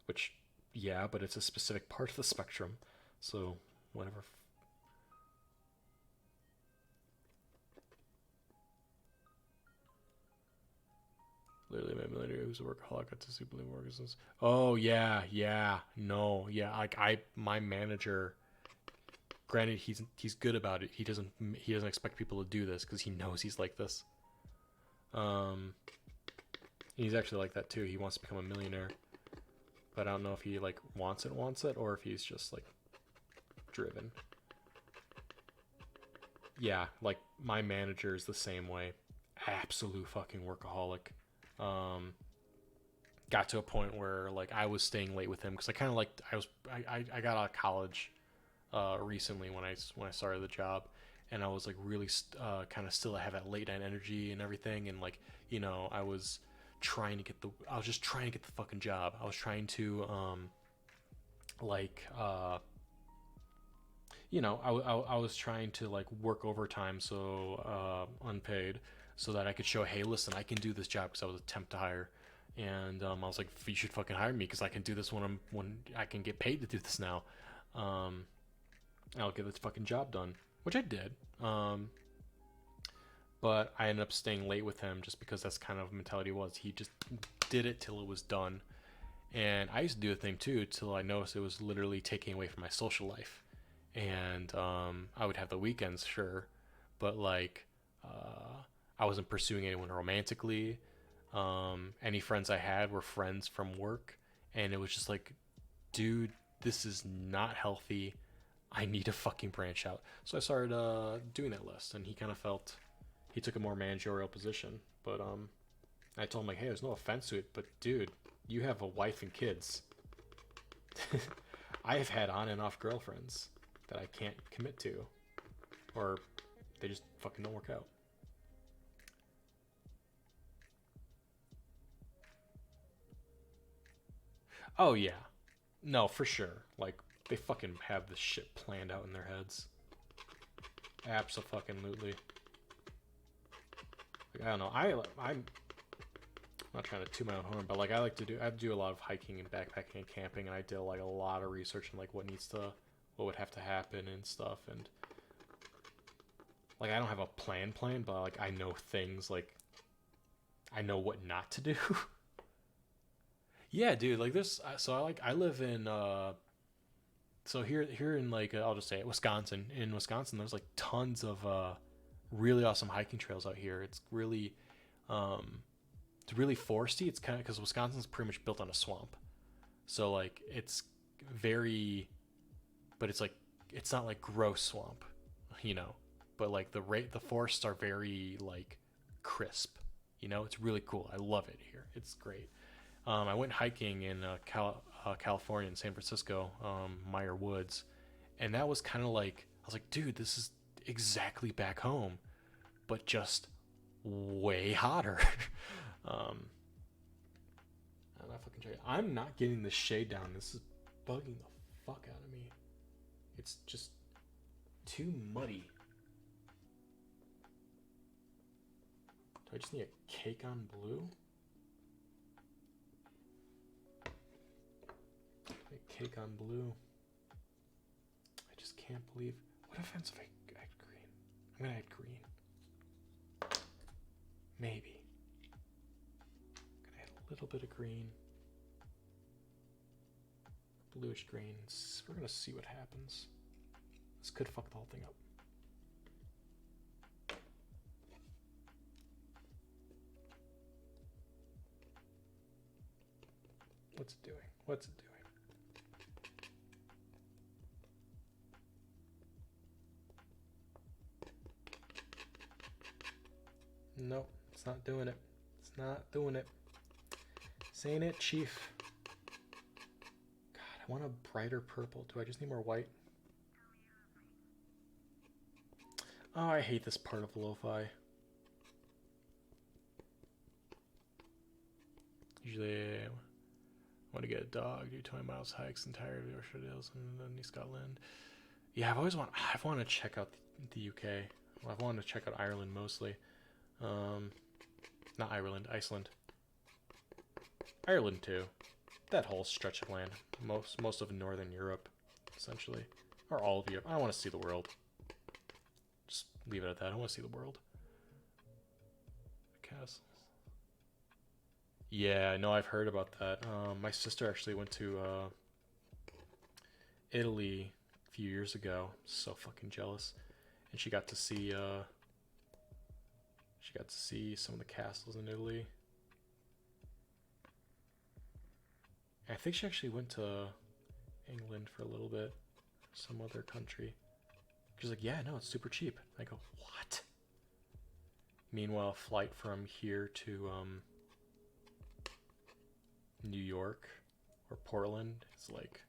which yeah, but it's a specific part of the spectrum. So whatever. Literally, my millionaire who's a workaholic got to super live organisms. Oh yeah, yeah, no, yeah. Like my manager. Granted, he's good about it. He doesn't expect people to do this because he knows he's like this. Um, he's actually like that too. He wants to become a millionaire, but I don't know if he like wants it, or if he's just like driven. Yeah, like my manager is the same way. Absolute fucking workaholic. Um, got to a point where like I was staying late with him because I kind of like I got out of college recently when I started the job, and I was like really kind of still have that late night energy and everything, and like I was just trying to get the fucking job. I was trying to like I was trying to like work overtime, so unpaid, so that I could show, hey, listen, I can do this job, because I was a temp to hire. And I was like, you should fucking hire me because I can do this when I can get paid to do this now. Um, I'll get this fucking job done, which I did. But I ended up staying late with him just because that's kind of mentality was. He just did it till it was done. And I used to do the thing too till I noticed it was literally taking away from my social life. And I would have the weekends, sure, but like I wasn't pursuing anyone romantically. Any friends I had were friends from work, and it was just like, dude, this is not healthy. I need to fucking branch out. So I started doing that list, and he took a more managerial position. But I told him like, hey, there's no offense to it, but dude, you have a wife and kids. I have had on and off girlfriends that I can't commit to, or they just fucking don't work out. Oh yeah, no, for sure. Like they fucking have this shit planned out in their heads. Absolutely. Like, I don't know. I'm not trying to toot my own horn, but like I do a lot of hiking and backpacking and camping, and I did like a lot of research on like what would have to happen and stuff, and like I don't have a plan, but like I know things, like I know what not to do. Yeah, dude. Like this. So I live in so here in like I'll just say it, Wisconsin. In Wisconsin, there's like tons of really awesome hiking trails out here. Um, it's really foresty. It's kind of because Wisconsin's pretty much built on a swamp, so like it's very, but it's like it's not like gross swamp, you know. But like the forests are very like crisp. It's really cool. I love it here. It's great. I went hiking in California in San Francisco, Meyer Woods, and that was kind of like I was like, dude, this is exactly back home, but just way hotter. um, I'm not fucking trying. I'm not getting the shade down. This is bugging the fuck out of me. It's just too muddy. Do I just need a cake on blue? Cake on blue. I just can't believe. What offense if I add green? I'm gonna add green. Maybe. I'm gonna add a little bit of green. Bluish green. We're gonna see what happens. This could fuck the whole thing up. What's it doing? What's it doing? Nope, it's not doing it. It's not doing it. This ain't it, Chief. God, I want a brighter purple. Do I just need more white? Oh, I hate this part of lo-fi. Usually, Want to get a dog, do 20 miles hikes entire Yorkshire Dales and New Scotland. Yeah, I've wanted to check out the UK. Well, I've wanted to check out Ireland mostly. Not Ireland, Iceland. Ireland too. That whole stretch of land. Most of Northern Europe, essentially. Or all of Europe. I want to see the world. Just leave it at that. I want to see the world. Castles. Yeah, no, I've heard about that. My sister actually went to Italy a few years ago. So fucking jealous. And she got to see some of the castles in Italy. I think she actually went to England for a little bit, some other country. She's like, yeah, no, it's super cheap. I go, what? Meanwhile, a flight from here to New York or Portland is like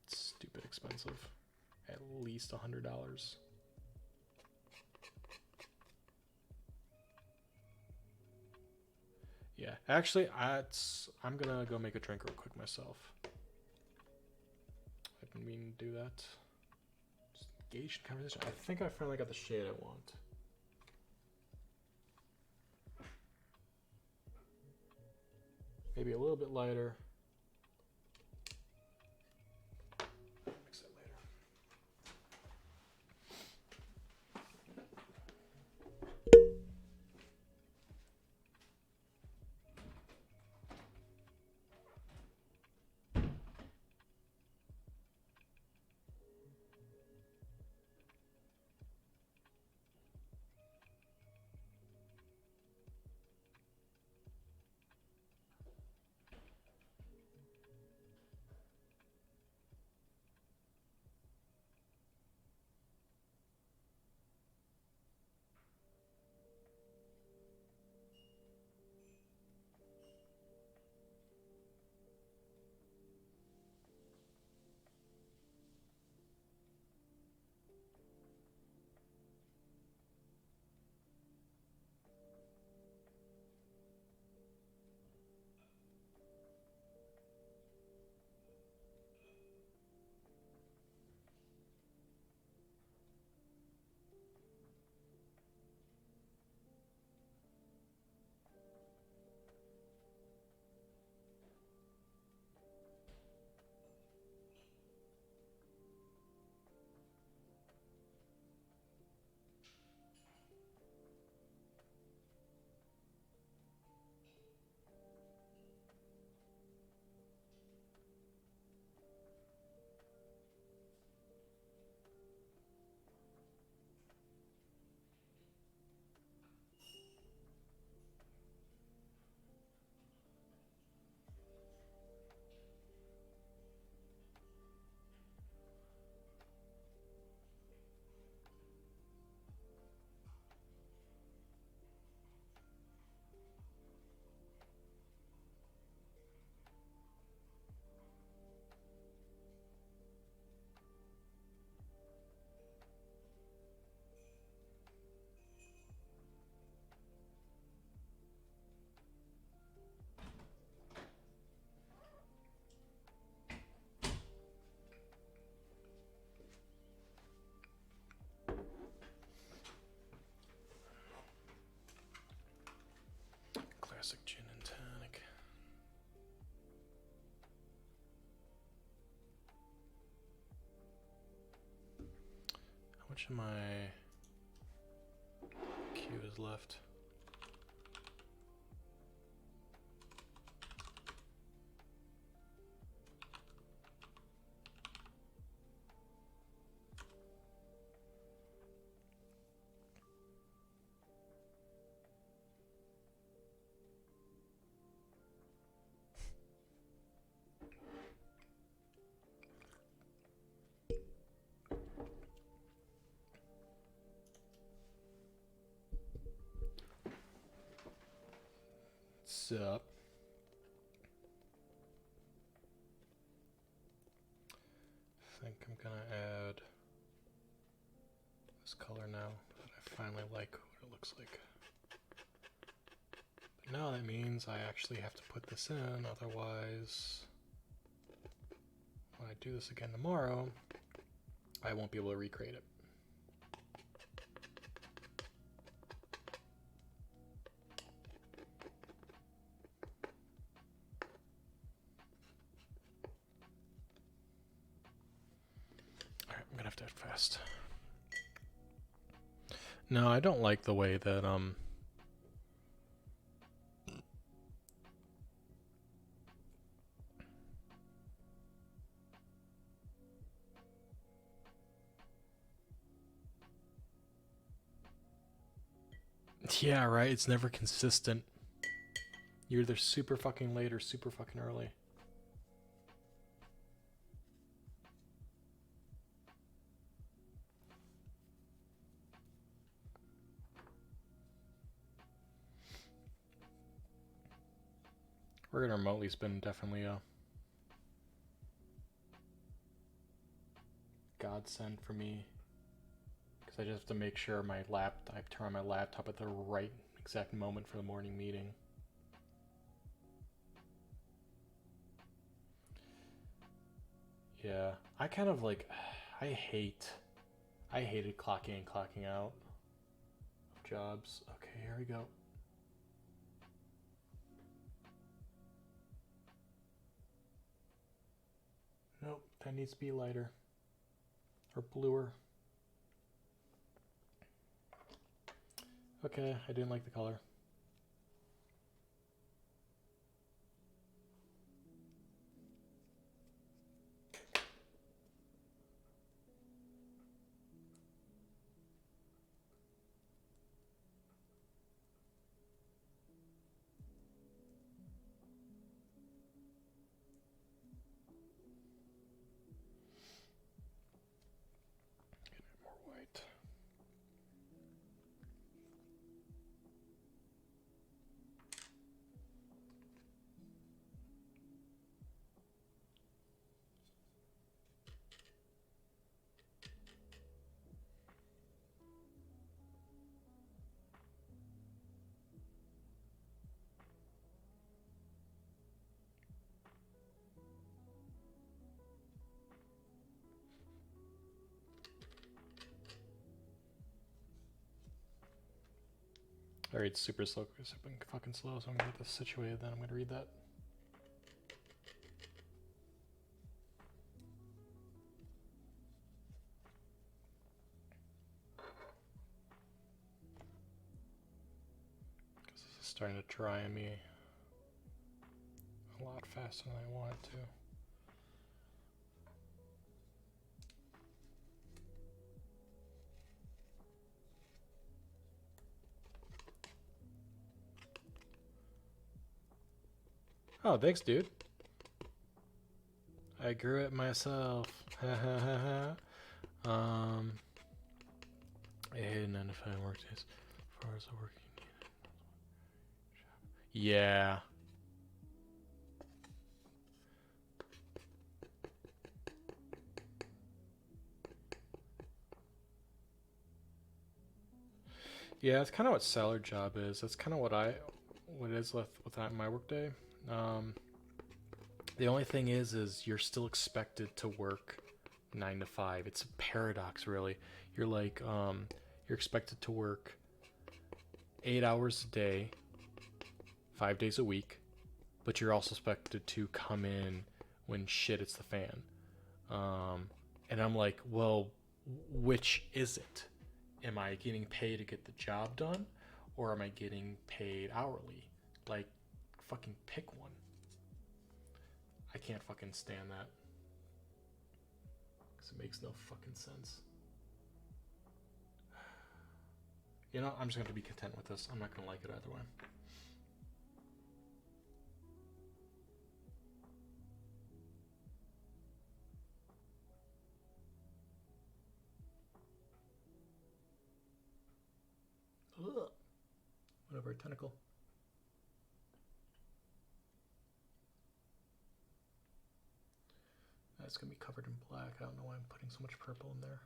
stupid expensive. At least $100. Yeah, actually, I'm gonna go make a drink real quick myself. I've been meaning to do that. Just engage in conversation. I think I finally got the shade I want. Maybe a little bit lighter. Mix it later. Classic gin and tonic. How much of my queue is left? What's up? I think I'm gonna add this color now that I finally like what it looks like. No, that means I actually have to put this in, otherwise when I do this again tomorrow, I won't be able to recreate it. Alright, I'm gonna have to act fast. No, I don't like the way that, yeah, right, it's never consistent. You're either super fucking late or super fucking early. We're gonna remotely's been definitely a godsend for me, because I just have to make sure I turn on my laptop at the right exact moment for the morning meeting. Yeah, I kind of like, I hated clocking in and clocking out of jobs. Okay, here we go. Nope, that needs to be lighter or bluer. Okay, I didn't like the color. Get more white. I read super slow because I've been fucking slow, so I'm gonna get this situated, then I'm gonna read that. Because this is starting to dry on me a lot faster than I want it to. Oh, thanks, dude. I grew it myself. Ha ha ha ha. I hate 9 to 5 work days. As far as the work you need. Yeah. Yeah, that's kind of what salary job is. That's kind of what it is with my work day. The only thing is you're still expected to work 9 to 5. It's a paradox, really. You're like, you're expected to work 8 hours a day, 5 days a week, but you're also expected to come in when shit hits the fan. And I'm like, well, which is it? Am I getting paid to get the job done, or am I getting paid hourly? Like, fucking pick one. I can't fucking stand that. Because it makes no fucking sense. You know, I'm just going to be content with this. I'm not going to like it either way. Ugh. Whatever, tentacle. That's going to be covered in black. I don't know why I'm putting so much purple in there.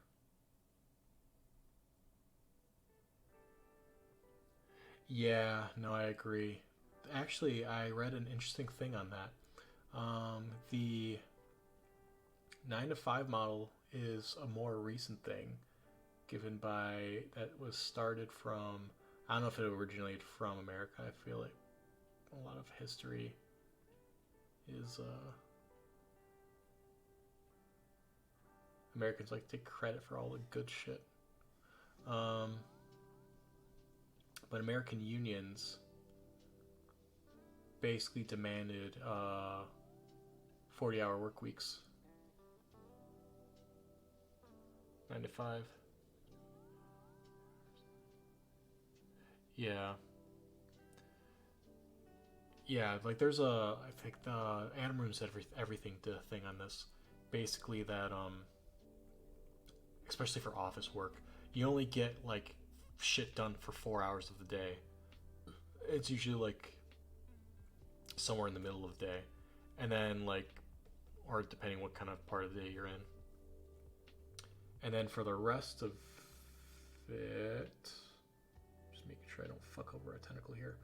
Yeah, no, I agree. Actually, I read an interesting thing on that. The 9 to 5 model is a more recent thing, given by that was started from. I don't know if it originated from America. I feel like a lot of history is Americans like to take credit for all the good shit. Um, but American unions basically demanded 40-hour work weeks, 9 to 5. Yeah, yeah. Like there's a, I think the Adam Room said everything did a thing on this. Basically, that especially for office work, you only get like shit done for 4 hours of the day. It's usually like somewhere in the middle of the day, and then like, or depending what kind of part of the day you're in, and then for the rest of it, just making sure I don't fuck over a tentacle here.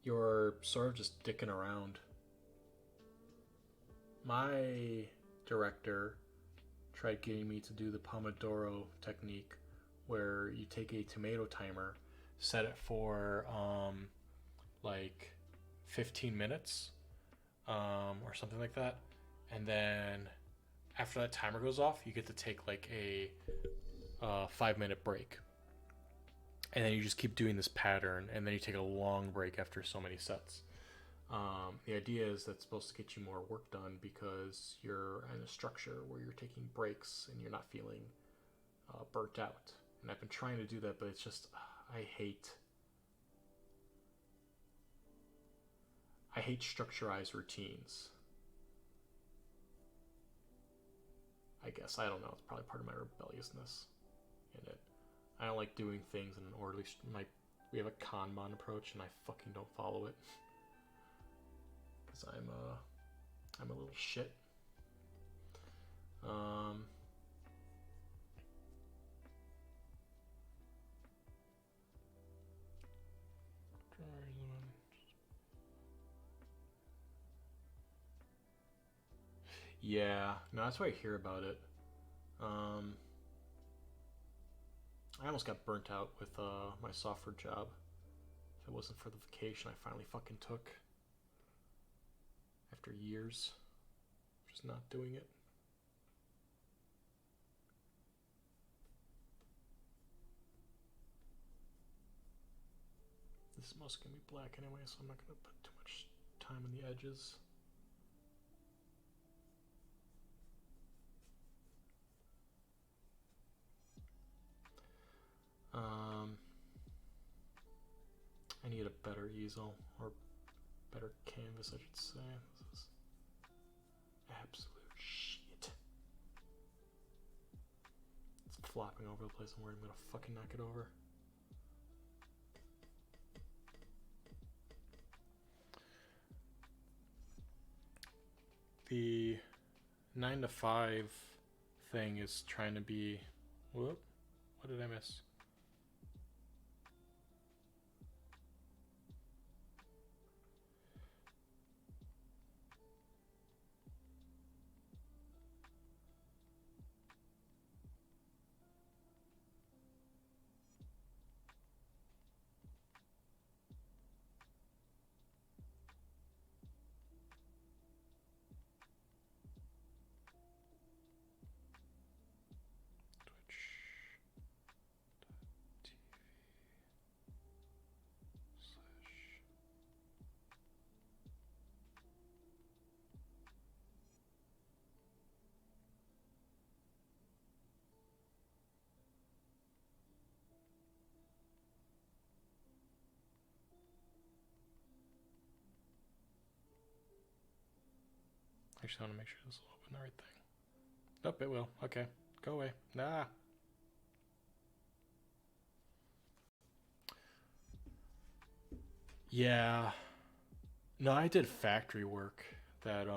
You're sort of just dicking around. My director tried getting me to do the Pomodoro technique, where you take a tomato timer, set it for like 15 minutes or something like that, and then after that timer goes off, you get to take like a 5-minute break, and then you just keep doing this pattern, and then you take a long break after so many sets. The idea is that's supposed to get you more work done because you're in a structure where you're taking breaks and you're not feeling burnt out. And I've been trying to do that, but it's just I hate structurized routines. I guess I don't know. It's probably part of my rebelliousness in it. I don't like doing things in an orderly. We have a Kanban approach, and I fucking don't follow it because I'm a little shit. Yeah, no, that's why I hear about it. I almost got burnt out with my software job. If it wasn't for the vacation I finally fucking took after years of just not doing it. This is mostly gonna be black anyway, so I'm not gonna put too much time on the edges. I need a better easel, or better canvas, I should say. This is absolute shit. It's flopping over the place. I'm worried I'm gonna fucking knock it over. The 9 to 5 thing is trying to be. Whoop. What did I miss? Actually, I want to make sure this will open the right thing. Nope, it will. Okay, go away. Nah. Yeah. No, I did factory work that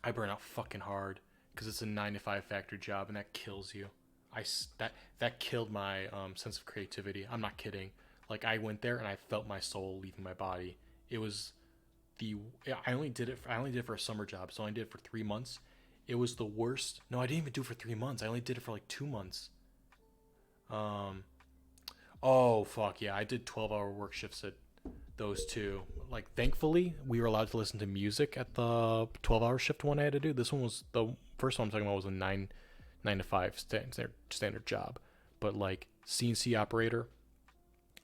I burn out fucking hard because it's a 9 to 5 factory job and that kills you. That killed my sense of creativity. I'm not kidding. Like I went there and I felt my soul leaving my body. It was the I only did it for a summer job, so I only did it for 3 months. It was the worst. No, I didn't even do it for 3 months. I only did it for like 2 months. Um, oh fuck yeah, I did 12-hour work shifts at those two. Like thankfully, we were allowed to listen to music at the 12-hour shift one I had to do. This one was the first one I'm talking about was a nine to five standard job, but like CNC operator,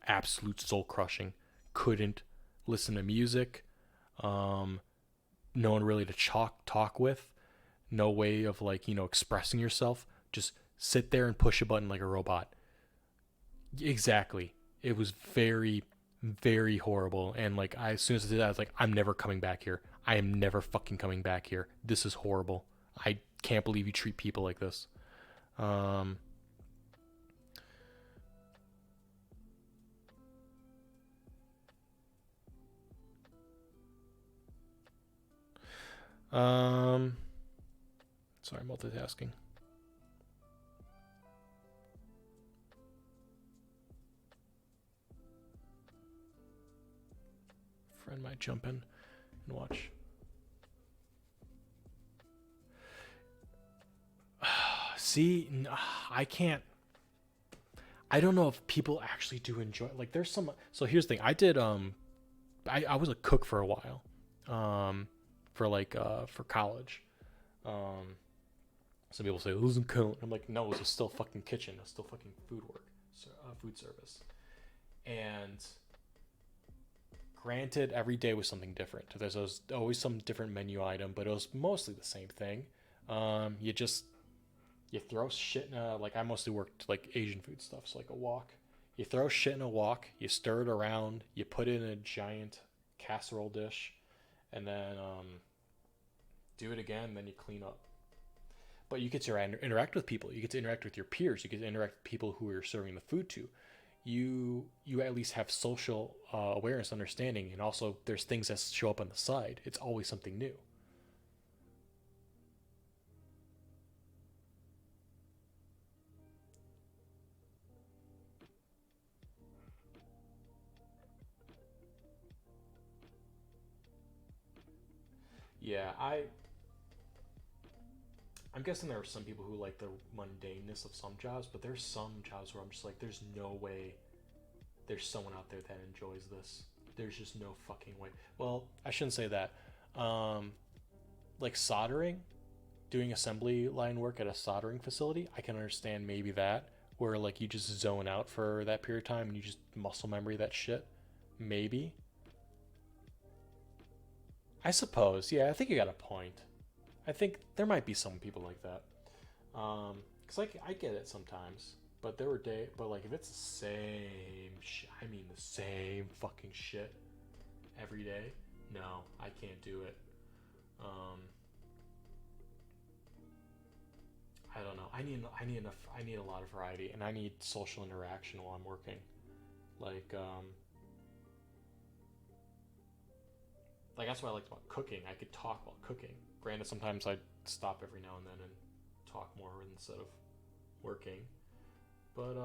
absolute soul crushing. Couldn't listen to music. Um, no one really to talk with. No way of like expressing yourself. Just sit there and push a button like a robot. Exactly. It was very, very horrible. And like as soon as I did that, I was like, I'm never coming back here. I am never fucking coming back here. This is horrible. I can't believe you treat people like this. Um, um, sorry, multitasking. Friend might jump in and watch. See, I can't. I don't know if people actually do enjoy. Like, there's some. So here's the thing. I did. I was a cook for a while. For college. Um, some people say losing count. I'm like, no, it was still fucking kitchen. It was still fucking food work, so, food service. And granted, every day was something different. There's always some different menu item, but it was mostly the same thing. You just you throw shit in a, like I mostly worked like Asian food stuff, so like a wok. You throw shit in a wok, you stir it around, you put it in a giant casserole dish, and then do it again. Then you clean up. But you get to interact with people. You get to interact with your peers. You get to interact with people who you're serving the food to. You at least have social awareness, understanding, and also there's things that show up on the side. It's always something new. Yeah, I'm guessing there are some people who like the mundaneness of some jobs, but there's some jobs where I'm just like, there's no way there's someone out there that enjoys this. There's just no fucking way. Well, I shouldn't say that. Um, like soldering, doing assembly line work at a soldering facility, I can understand maybe that, where like you just zone out for that period of time and you just muscle memory that shit. Maybe. I suppose. Yeah, I think you got a point. I think there might be some people like that. Cause like I get it sometimes, but there were days. But like if it's the same, I mean the same fucking shit every day. No, I can't do it. Um, I don't know. I need a lot of variety, and I need social interaction while I'm working. Like like that's what I liked about cooking. I could talk while cooking. Granted, sometimes I'd stop every now and then and talk more instead of working. But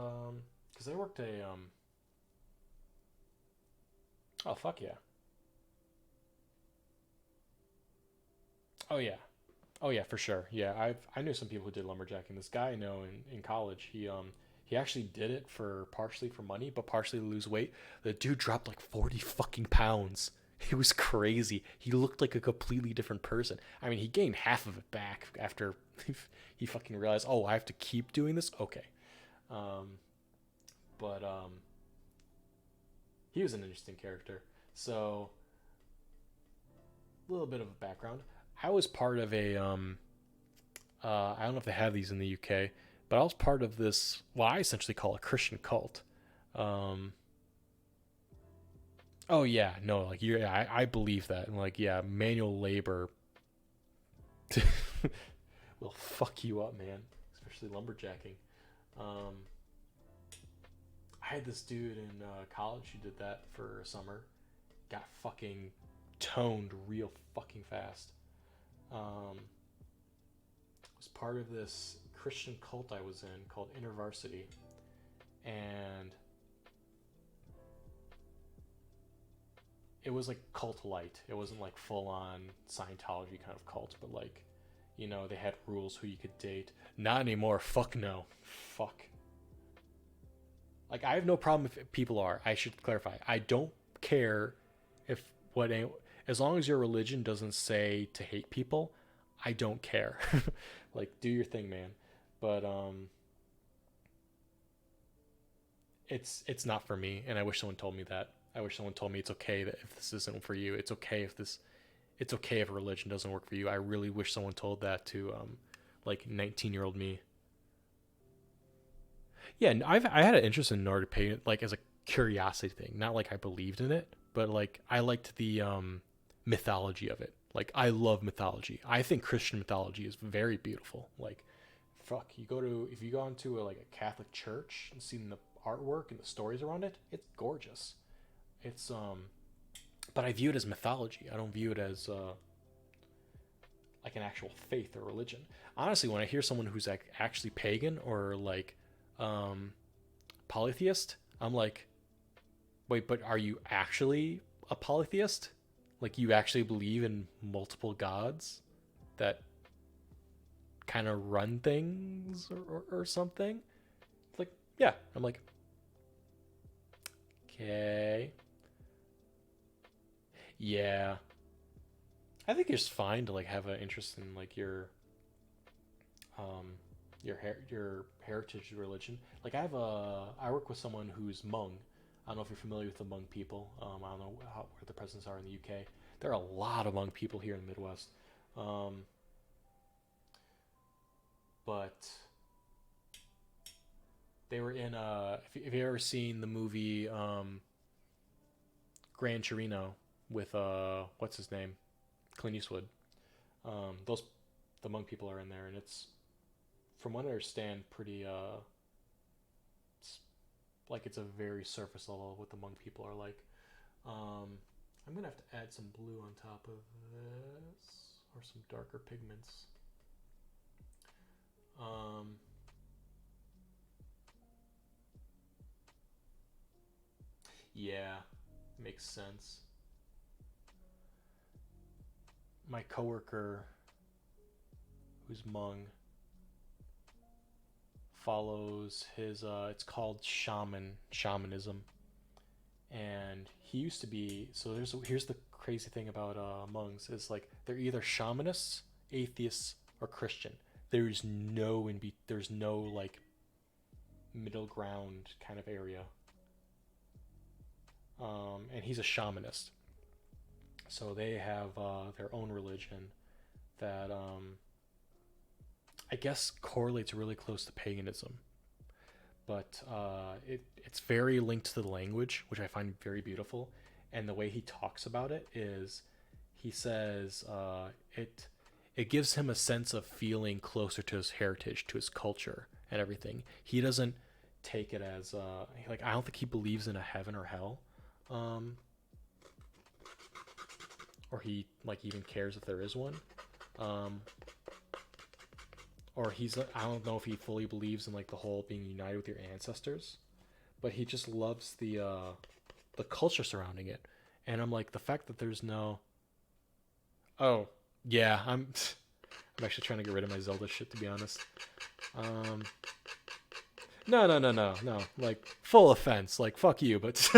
because I worked a oh fuck yeah, oh yeah, oh yeah for sure. Yeah, I knew some people who did lumberjacking. This guy I know in college, he actually did it for partially for money, but partially to lose weight. The dude dropped like 40 fucking pounds. It was crazy. He looked like a completely different person. I mean, he gained half of it back after he fucking realized, oh, I have to keep doing this. Okay, um, but he was an interesting character. So a little bit of a background. I was part of a I don't know if they have these in the UK, but I was part of this. What I essentially call a Christian cult. Um, oh yeah, no, like yeah, I believe that, and like yeah, manual labor will fuck you up, man. Especially lumberjacking. Um, I had this dude in college who did that for a summer. Got fucking toned real fucking fast. Was part of this Christian cult I was in called InterVarsity, and it was like cult light. It wasn't like full on Scientology kind of cult, but like, you know, they had rules who you could date. Not anymore. Fuck no. Fuck. Like, I have no problem if people are. I should clarify. I don't care if as long as your religion doesn't say to hate people, I don't care. Like, do your thing, man. But it's not for me, and I wish someone told me that. I wish someone told me it's okay that if this isn't for you, it's okay if a religion doesn't work for you. I really wish someone told that to like 19-year-old me. Yeah, and I had an interest in Nordic pagan like as a curiosity thing, not like I believed in it, but like I liked the mythology of it. Like I love mythology. I think Christian mythology is very beautiful. Like fuck, if you go into like a Catholic church and see the artwork and the stories around it, it's gorgeous. It's but I view it as mythology. I don't view it as like an actual faith or religion. Honestly, when I hear someone who's like actually pagan or like polytheist, I'm like, wait, but are you actually a polytheist? Like you actually believe in multiple gods that kind of run things or something? It's like, yeah. I'm like, okay. Yeah. I think it's fine to like have an interest in like um your heritage religion. Like I work with someone who's Hmong. I don't know if you're familiar with the Hmong people. I don't know where the presence are in the UK. There are a lot of Hmong people here in the Midwest. Um, but they were in if you ever seen the movie Gran Torino with what's his name, Clint Eastwood. Those the Hmong people are in there, and it's from what I understand pretty it's like it's a very surface level of what the Hmong people are like. Um, I'm gonna have to add some blue on top of this or some darker pigments. Um, yeah, makes sense. My coworker, who's Hmong, follows his. It's called shamanism, and he used to be. So here's the crazy thing about Hmongs is like they're either shamanists, atheists, or Christian. There's no like middle ground kind of area. And he's a shamanist, so they have their own religion that I guess correlates really close to paganism, but it's very linked to the language, which I find very beautiful. And the way he talks about it is, he says it gives him a sense of feeling closer to his heritage, to his culture, and everything. He doesn't take it as like I don't think he believes in a heaven or hell, um, or he like even cares if there is one. Um, or I don't know if he fully believes in like the whole being united with your ancestors, but he just loves the culture surrounding it. And I'm like, the fact that there's no, oh yeah, I'm actually trying to get rid of my Zelda shit, to be honest. um no, like full offense, like fuck you, but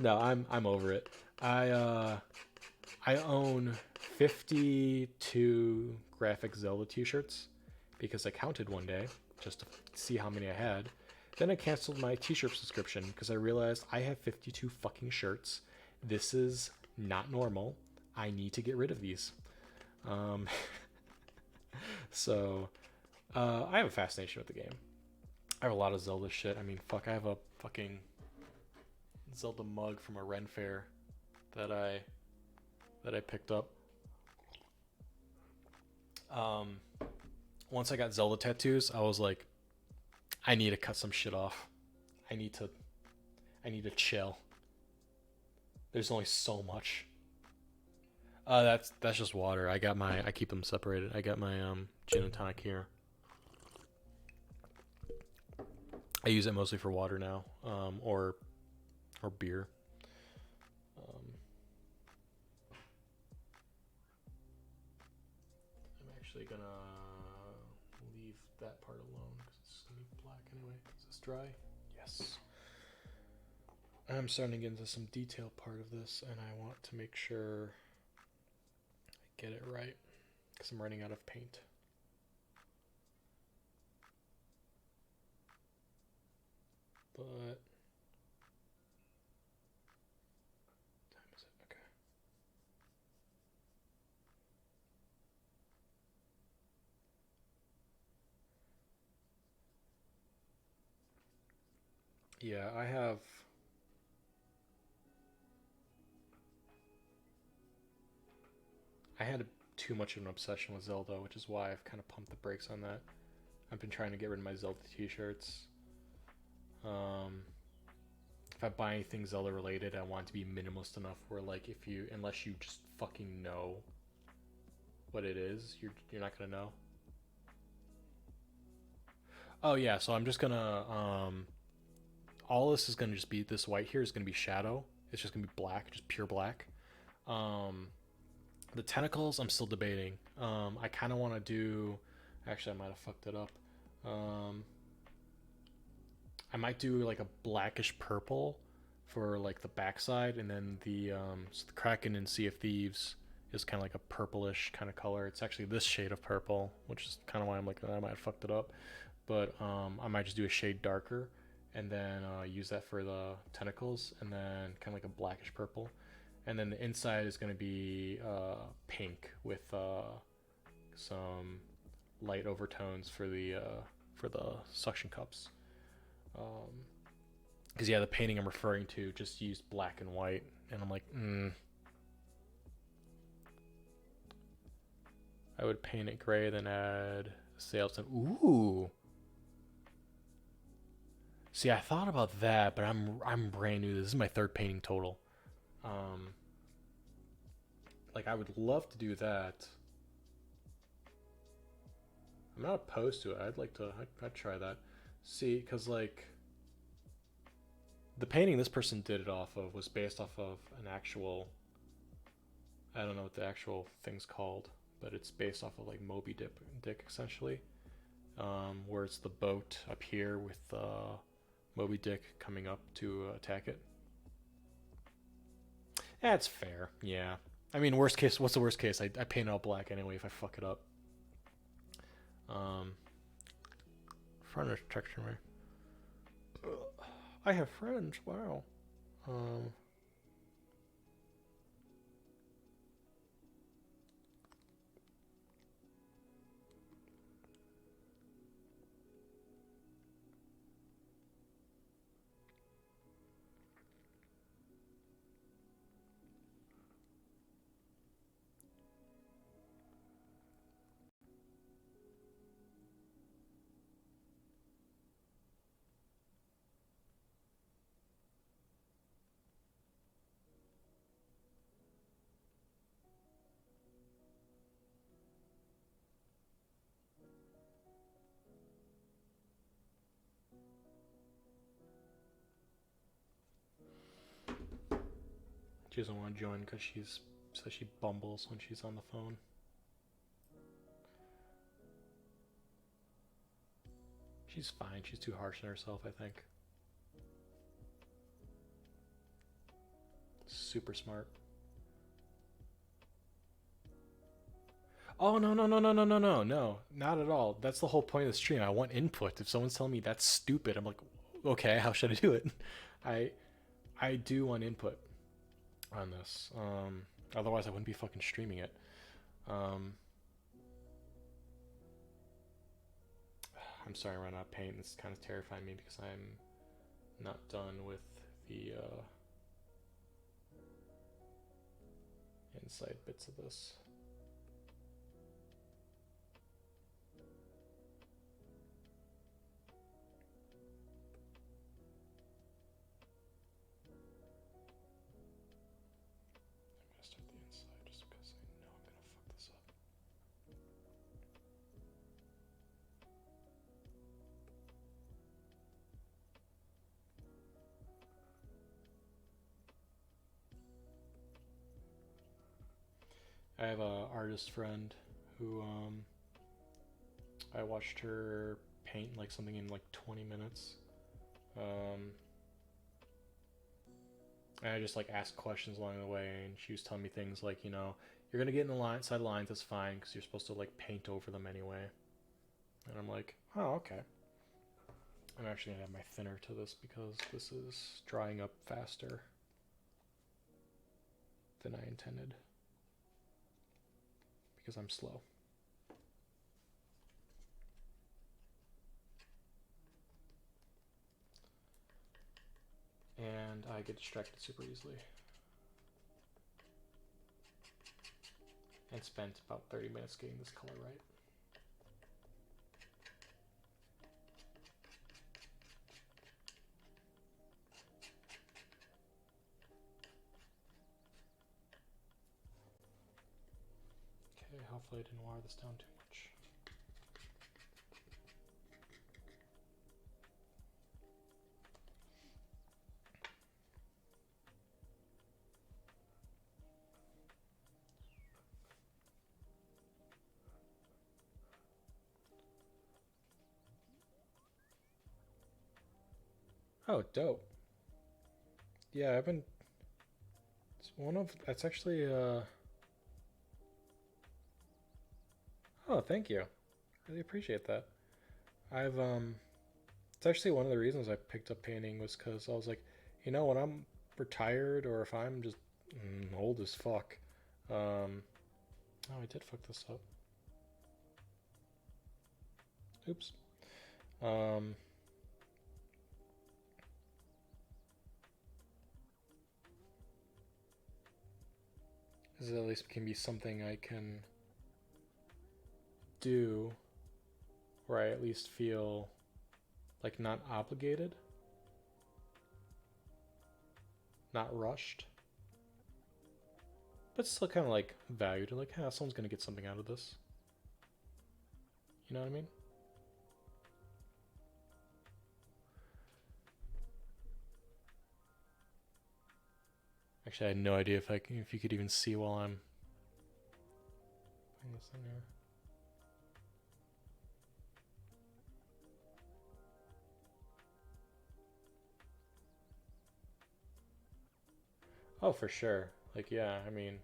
no, I'm over it. I own 52 graphic Zelda t-shirts because I counted one day just to see how many I had. Then I canceled my t-shirt subscription because I realized I have 52 fucking shirts. This is not normal. I need to get rid of these. Um, so I have a fascination with the game. I have a lot of Zelda shit. I mean, fuck, I have a fucking Zelda mug from a Ren fair that I picked up. Um, Once I got Zelda tattoos, I was like, I need to cut some shit off. I need to chill. There's only so much. That's just water. I keep them separated. I got my gin and tonic here. I use it mostly for water now, or beer. I'm actually gonna leave that part alone because it's gonna be black anyway. Is this dry? Yes. I'm starting to get into some detail part of this, and I want to make sure I get it right because I'm running out of paint. But what time is it? Okay. Yeah, I had too much of an obsession with Zelda, which is why I've kind of pumped the brakes on that. I've been trying to get rid of my Zelda t-shirts. If I buy anything Zelda related, I want it to be minimalist enough where, like, unless you just fucking know what it is, you're not gonna know. Oh yeah, so I'm just gonna all this is gonna just be this white here is gonna be shadow. It's just gonna be black, just pure black. Um, the tentacles I'm still debating. I kind of want to do. Actually, I might have fucked it up. Um, I might do like a blackish purple for like the backside, and then so the Kraken in Sea of Thieves is kind of like a purplish kind of color. It's actually this shade of purple, which is kind of why I'm like I might have fucked it up. But I might just do a shade darker, and then use that for the tentacles, and then kind of like a blackish purple, and then the inside is going to be pink with some light overtones for the suction cups. Because yeah, the painting I'm referring to just used black and white, and I'm like, I would paint it gray, then add sails and ooh. See, I thought about that, but I'm brand new. This is my third painting total. Like I would love to do that. I'm not opposed to it. I'd try that. See, because like the painting this person did it off of was based off of an actual. I don't know what the actual thing's called, but it's based off of like Moby Dick essentially, where it's the boat up here with Moby Dick coming up to attack it. That's fair. Yeah. I mean, worst case. What's the worst case? I paint it all black anyway if I fuck it up. Front texture. I have friends. Wow. Um, she doesn't want to join because she bumbles when she's on the phone. She's fine. She's too harsh on herself, I think. Super smart. Oh no, not at all. That's the whole point of the stream. I want input. If someone's telling me that's stupid, I'm like, okay, how should I do it? I I do want input on this. Otherwise I wouldn't be fucking streaming it. Um, I'm sorry I ran out of paint. It's kind of terrifying me because I'm not done with the inside bits of this. I'm gonna start the inside just because I know I'm gonna fuck this up. I have a artist friend who I watched her paint like something in like 20 minutes. Um, and I just like asked questions along the way, and she was telling me things like, you're gonna get in the side lines, that's fine, because you're supposed to like paint over them anyway. And I'm like, oh, okay. I'm actually gonna add my thinner to this because this is drying up faster than I intended. Because I'm slow. And I get distracted super easily. And spent about 30 minutes getting this color right. Okay, hopefully I didn't water this down too much. Oh, dope. Yeah, I've been. It's one of. That's actually. Oh, thank you. Really appreciate that. I've It's actually one of the reasons I picked up painting was because I was like, when I'm retired or if I'm just old as fuck. Oh, I did fuck this up. Oops. Um, this at least can be something I can do where I at least feel like not obligated, not rushed, but still kind of like valued. Like, someone's gonna get something out of this. You know what I mean? Actually, I had no idea if you could even see while I'm putting this in here. Oh, for sure. Like, yeah, I mean,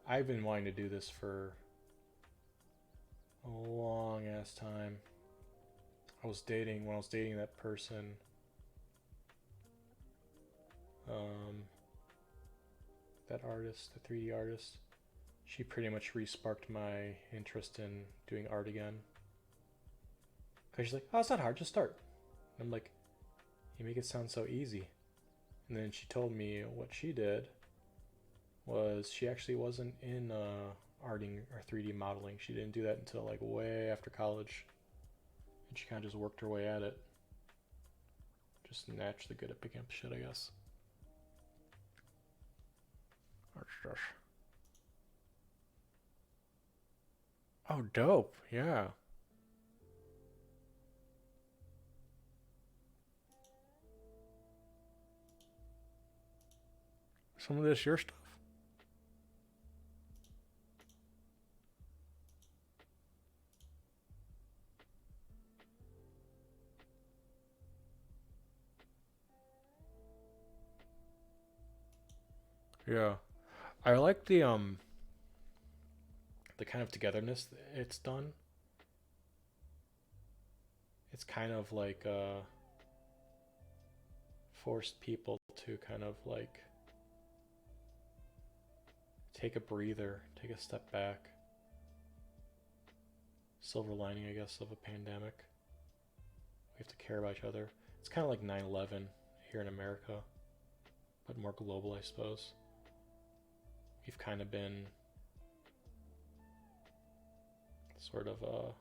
I've been wanting to do this for a long ass time. When I was dating that person, um, that artist, the 3D artist, she pretty much re-sparked my interest in doing art again. Cause she's like, oh, it's not hard, just start. And I'm like, you make it sound so easy. And then she told me what she did was she actually wasn't in arting or 3D modeling. She didn't do that until like way after college. And she kind of just worked her way at it. Just naturally good at picking up shit, I guess. Oh, dope. Yeah. Some of this your stuff? Yeah. I like the kind of togetherness it's done. It's kind of like forced people to kind of like take a breather, take a step back. Silver lining, I guess, of a pandemic. We have to care about each other. It's kind of like 9/11 here in America, but more global, I suppose. We've kind of been sort of oh,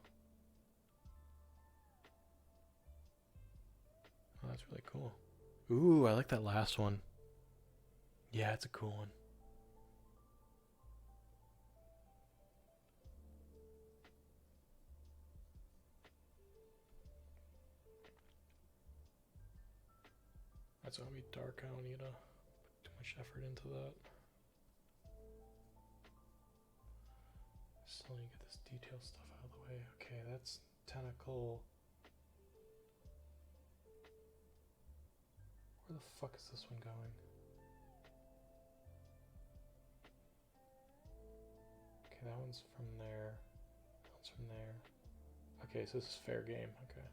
that's really cool. Ooh, I like that last one. Yeah, it's a cool one. That's gonna be dark. I don't need to put too much effort into that. Still need to get this detail stuff out of the way. Okay, that's tentacle. Where the fuck is this one going? Okay, that one's from there. That one's from there. Okay, so this is fair game. Okay.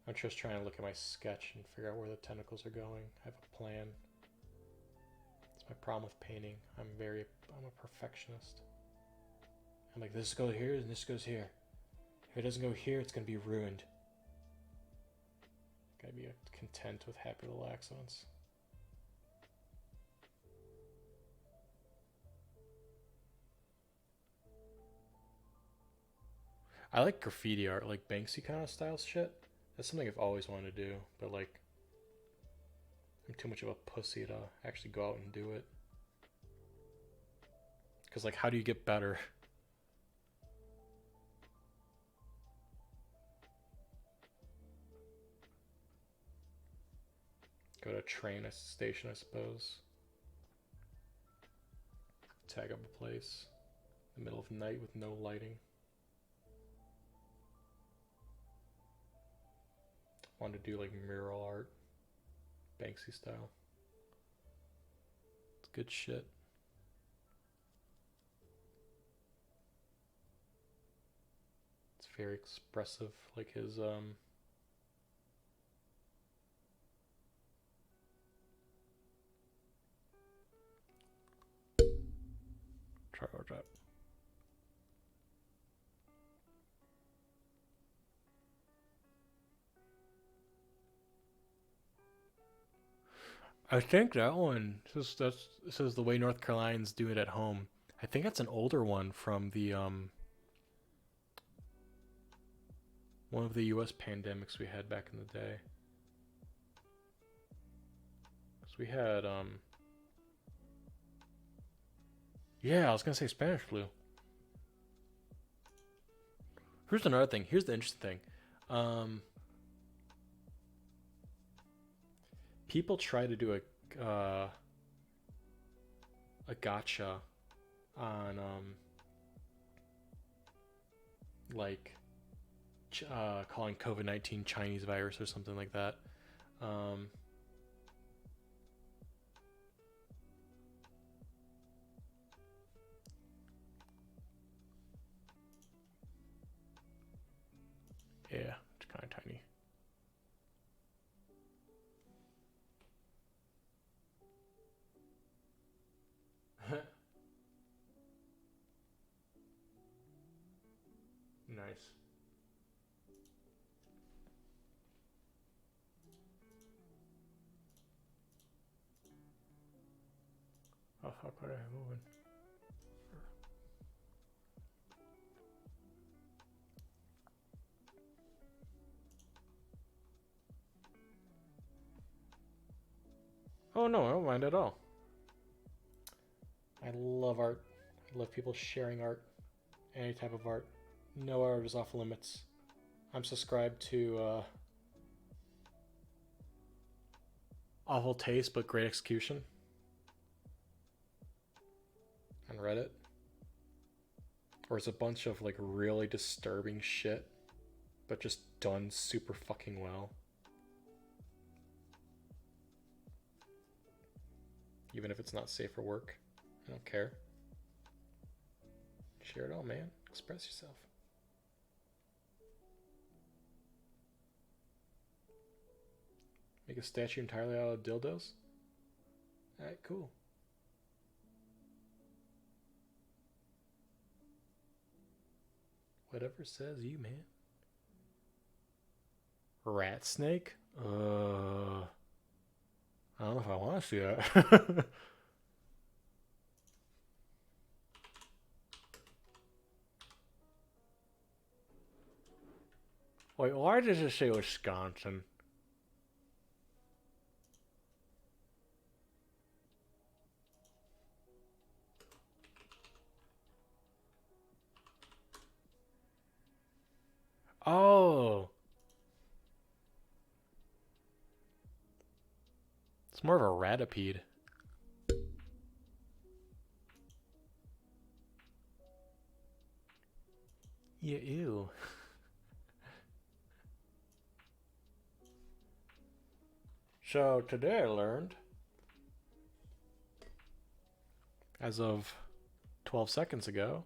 I'm just trying to look at my sketch and figure out where the tentacles are going. I have a plan. That's my problem with painting. I'm a perfectionist. I'm like, this goes here and this goes here. If it doesn't go here, it's gonna be ruined. Gotta be content with happy little accidents. I like graffiti art, like Banksy kind of style shit. That's something I've always wanted to do, but like, I'm too much of a pussy to actually go out and do it. Because like, how do you get better? Go to a train station, I suppose. Tag up a place in the middle of the night with no lighting. Wanted to do like mural art, Banksy style. It's good shit. It's very expressive, like his try that. I think that one this is the way North Carolinians do it at home. I think that's an older one from the one of the US pandemics we had back in the day. Cuz we had yeah, I was going to say Spanish flu. Here's another thing. Here's the interesting thing. People try to do a gotcha on like calling COVID-19 Chinese virus or something like that. Yeah, it's kind of tiny. Nice. Oh fuck, what am I moving? Oh no, I don't mind at all. I love art. I love people sharing art. Any type of art. No art is off limits. I'm subscribed to awful taste but great execution on Reddit. Or it's a bunch of like really disturbing shit, but just done super fucking well. Even if it's not safe for work. I don't care. Share it all, man. Express yourself. Make a statue entirely out of dildos? Alright, cool. Whatever says you, man. Rat snake? I don't know if I want to see that. Wait, why does it say Wisconsin? Oh. It's more of a ratipede. Yeah, ew. So today I learned, as of 12 seconds ago,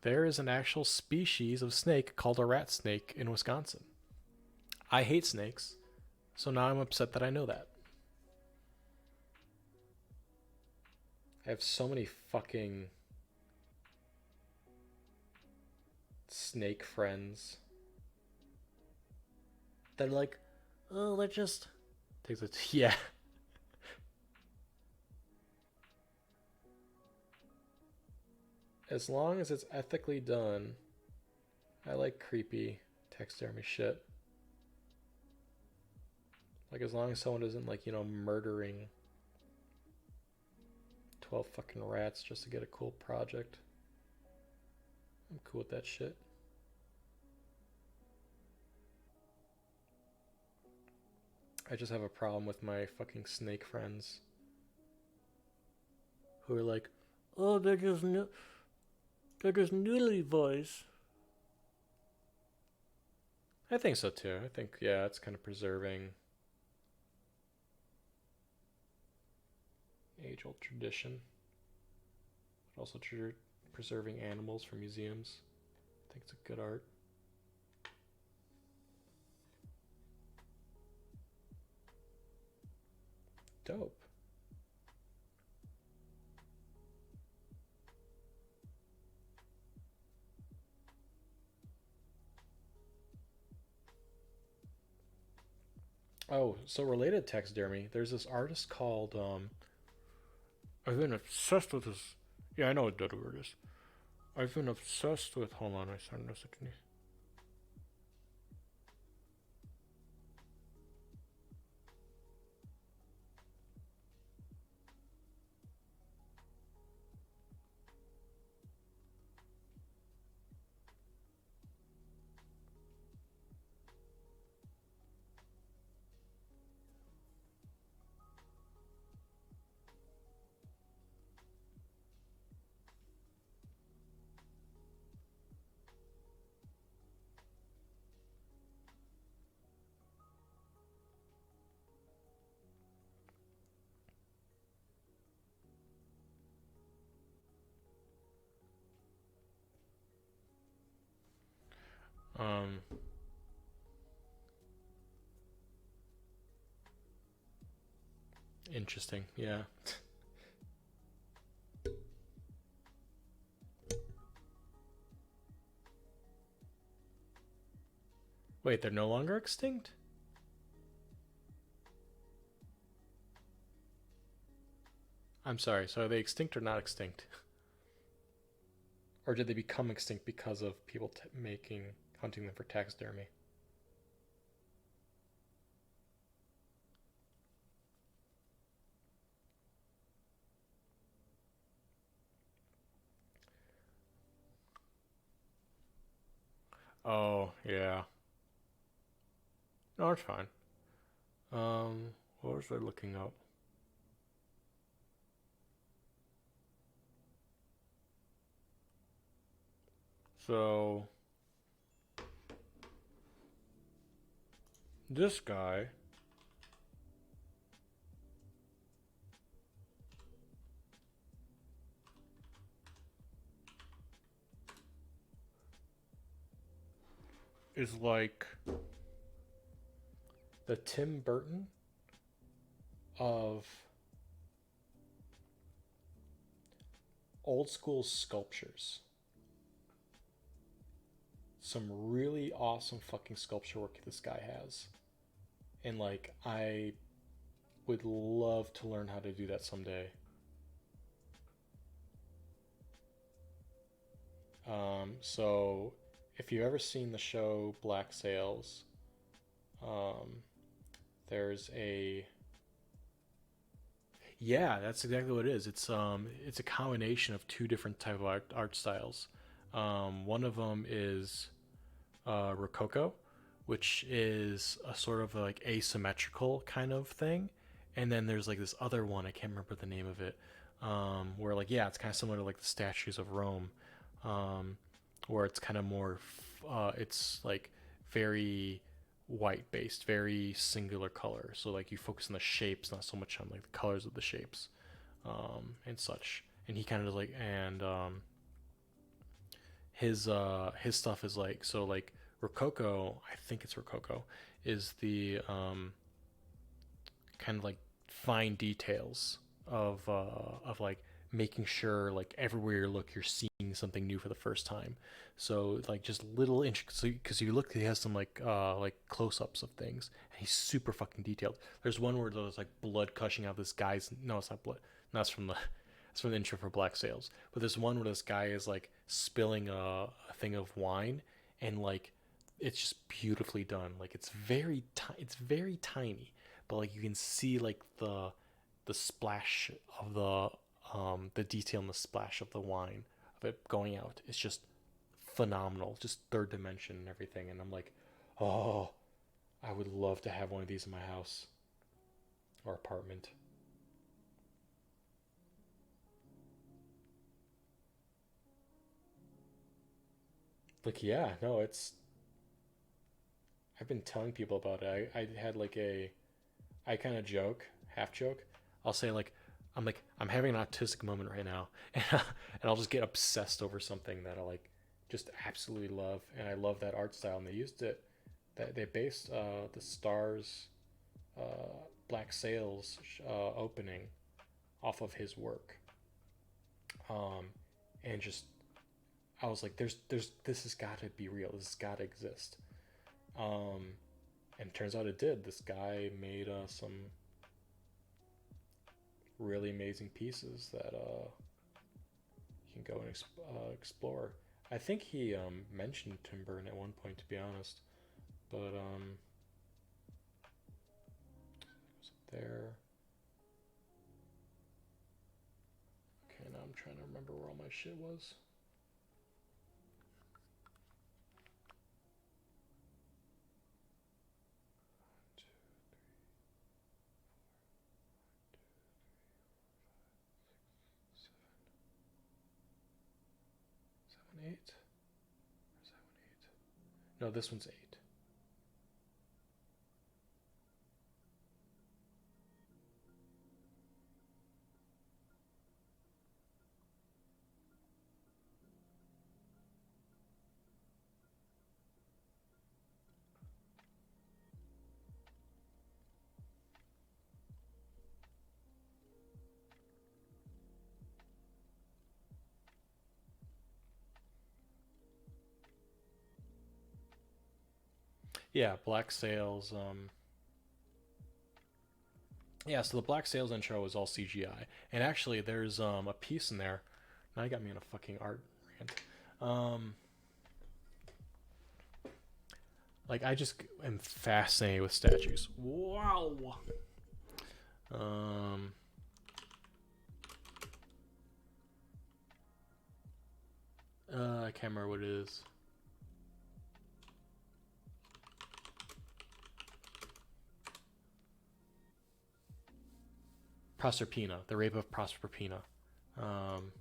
there is an actual species of snake called a rat snake in Wisconsin. I hate snakes, so now I'm upset that I know that. I have so many fucking snake friends. They're like, oh, let's just takes it. Yeah. As long as it's ethically done, I like creepy taxidermy shit. Like as long as someone isn't like murdering 12 fucking rats just to get a cool project, I'm cool with that shit. I just have a problem with my fucking snake friends who are like, oh, they're just noodly voice. I think so too. I think yeah, it's kind of preserving age-old tradition, but also preserving animals for museums. I think it's a good art. Dope. Oh, so related to taxidermy, there's this artist called I've been obsessed with this. Yeah, I know what dead word is. I've been obsessed with. Hold on, I started a second. Um, Interesting. Yeah. Wait, they're no longer extinct? I'm sorry. So are they extinct or not extinct? Or did they become extinct because of people hunting them for taxidermy? Oh, yeah. No, it's fine. What was I looking up? So, this guy is like the Tim Burton of old school sculptures. Some really awesome fucking sculpture work this guy has. And like I would love to learn how to do that someday. So if you've ever seen the show Black Sails, um, there's a yeah, that's exactly what it is. It's a combination of two different type of art styles. One of them is Rococo, which is a sort of like asymmetrical kind of thing, and then there's like this other one I can't remember the name of it, where like yeah, it's kind of similar to like the statues of Rome, um, where it's kind of more, it's like very white based, very singular color. So like you focus on the shapes, not so much on like the colors of the shapes, and such. And he kind of like, and his stuff is like, so like Rococo, I think it's Rococo, is the kind of like fine details of like making sure like everywhere you look you're seeing something new for the first time. So like just little intricacies, because you look, he has some like close-ups of things and he's super fucking detailed. There's one where there's like blood gushing out this guy's, no, it's not blood, no, that's from the it's from the intro for Black Sails. But there's one where this guy is like spilling a thing of wine, and like it's just beautifully done. Like it's very tiny, but like you can see like the splash of the detail and the splash of the wine of it going out. It's just phenomenal, just third dimension and everything. And I'm like, oh, I would love to have one of these in my house or apartment. Like, yeah, no, it's. I've been telling people about it. I had like I kind of joke, half joke. I'll say like, I'm having an autistic moment right now, and I'll just get obsessed over something that I like, just absolutely love, and I love that art style. And they used it. That they based the Stars Black Sails opening off of his work, um, and just I was like, there's this has got to be real. This has got to exist. Um, and turns out it did. This guy made some really amazing pieces that you can go and explore. I think he mentioned Tim Burton at one point, to be honest, but there. Okay, now I'm trying to remember where all my shit was. Seven, eight. Is that one eight? No, this one's eight. Yeah, Black Sails. Yeah, so the Black Sails intro is all CGI, and actually, there's a piece in there. Now you got me on a fucking art rant. Um, like I just am fascinated with statues. Wow. Um, I can't remember what it is. Proserpina, the Rape of Proserpina, um,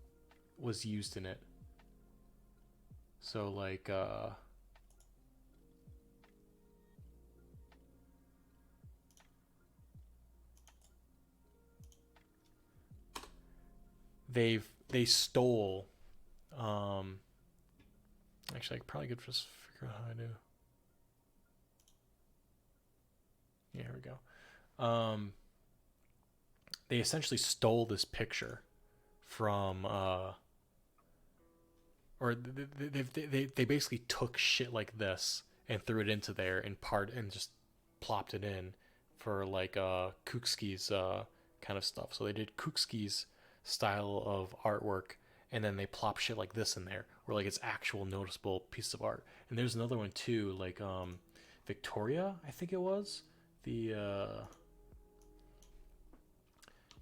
was used in it. So like, they stole. Um, Actually, I probably could just figure out how I do. Yeah, here we go. They essentially stole this picture from or they basically took shit like this and threw it into there and part and just plopped it in for like Kukski's kind of stuff. So they did Kukski's style of artwork, and then they plop shit like this in there where like it's actual noticeable piece of art. And there's another one too, like Victoria, I think it was, the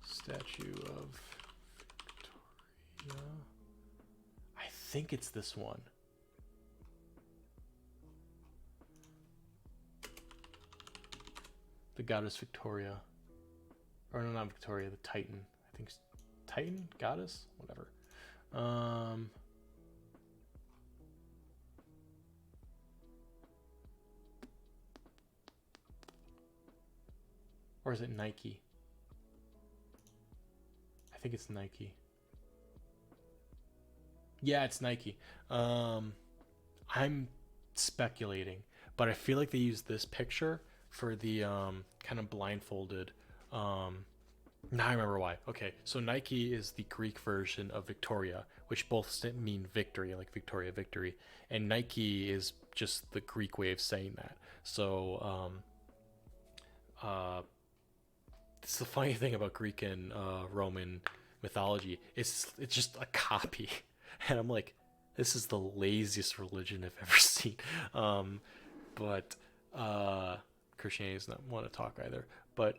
statue of Victoria. I think it's this one. The goddess Victoria. Or no, not Victoria, the Titan. I think Titan? Goddess? Whatever. Um Or is it Nike? I think it's Nike. Yeah, it's Nike. I'm speculating, but I feel like they used this picture for the kind of blindfolded. Now I remember why. Okay, so Nike is the Greek version of Victoria, which both mean victory, like Victoria, victory, and Nike is just the Greek way of saying that. So, it's the funny thing about Greek and Roman mythology. It's just a copy, and I'm like, this is the laziest religion I've ever seen. Um, but Christianity does not want to talk either. But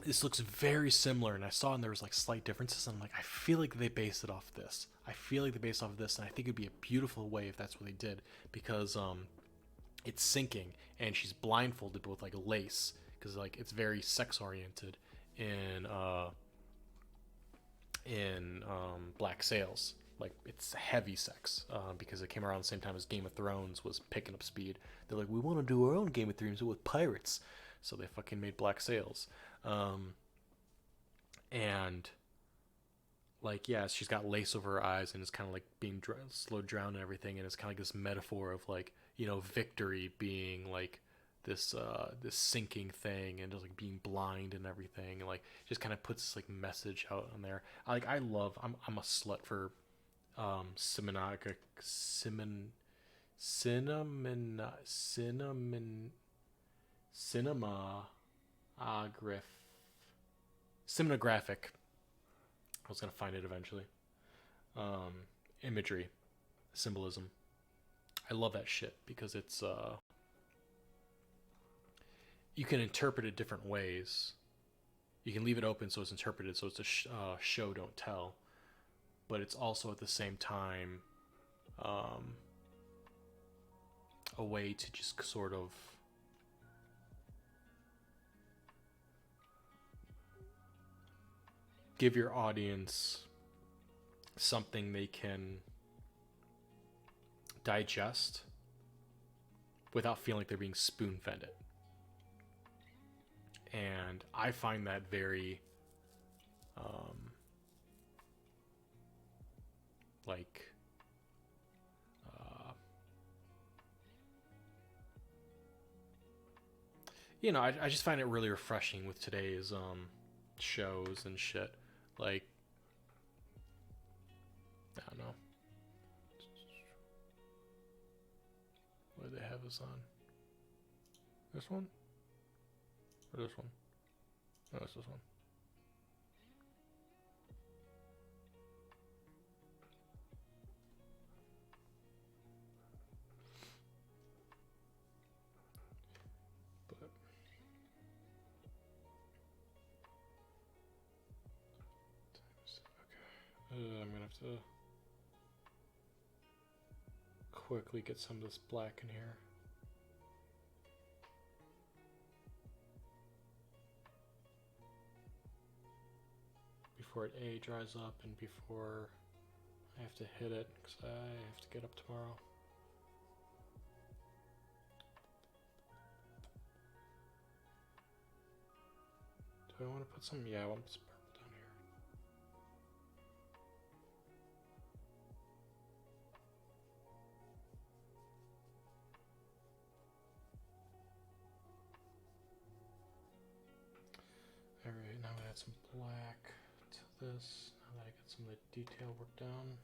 this looks very similar, and I saw and there was like slight differences. And I'm like, I feel like they based it off this. I feel like they based it off of this, and I think it'd be a beautiful way if that's what they did, because it's sinking and she's blindfolded with like lace, because like it's very sex oriented in Black Sails. Like it's heavy sex, because it came around the same time as Game of Thrones was picking up speed. They're like, we want to do our own Game of Thrones with pirates, so they fucking made Black Sails. And like, yeah, she's got lace over her eyes and it's kind of like being slow drowned and everything, and it's kind of like this metaphor of like, victory being like this sinking thing, and just like being blind and everything, and like just kind of puts this like message out on there. I'm a slut for cinematography, cinematographic. I was gonna find it eventually. um Imagery, symbolism. I love that shit because it's you can interpret it different ways. You can leave it open so it's interpreted, so it's a show don't tell, but it's also at the same time um, a way to just sort of give your audience something they can digest without feeling like they're being spoon fed it. And I find that very like I just find it really refreshing with today's shows and shit. Like, I don't know. What do they have us on? This one? Or this one? No, it's this one. But okay. I'm gonna have to quickly get some of this black in here. Before it dries up and before I have to hit it, because I have to get up tomorrow. Do I want to put some? Yeah, I want some purple down here. Alright, now I add some black to this. Now that I get some of the detail work down.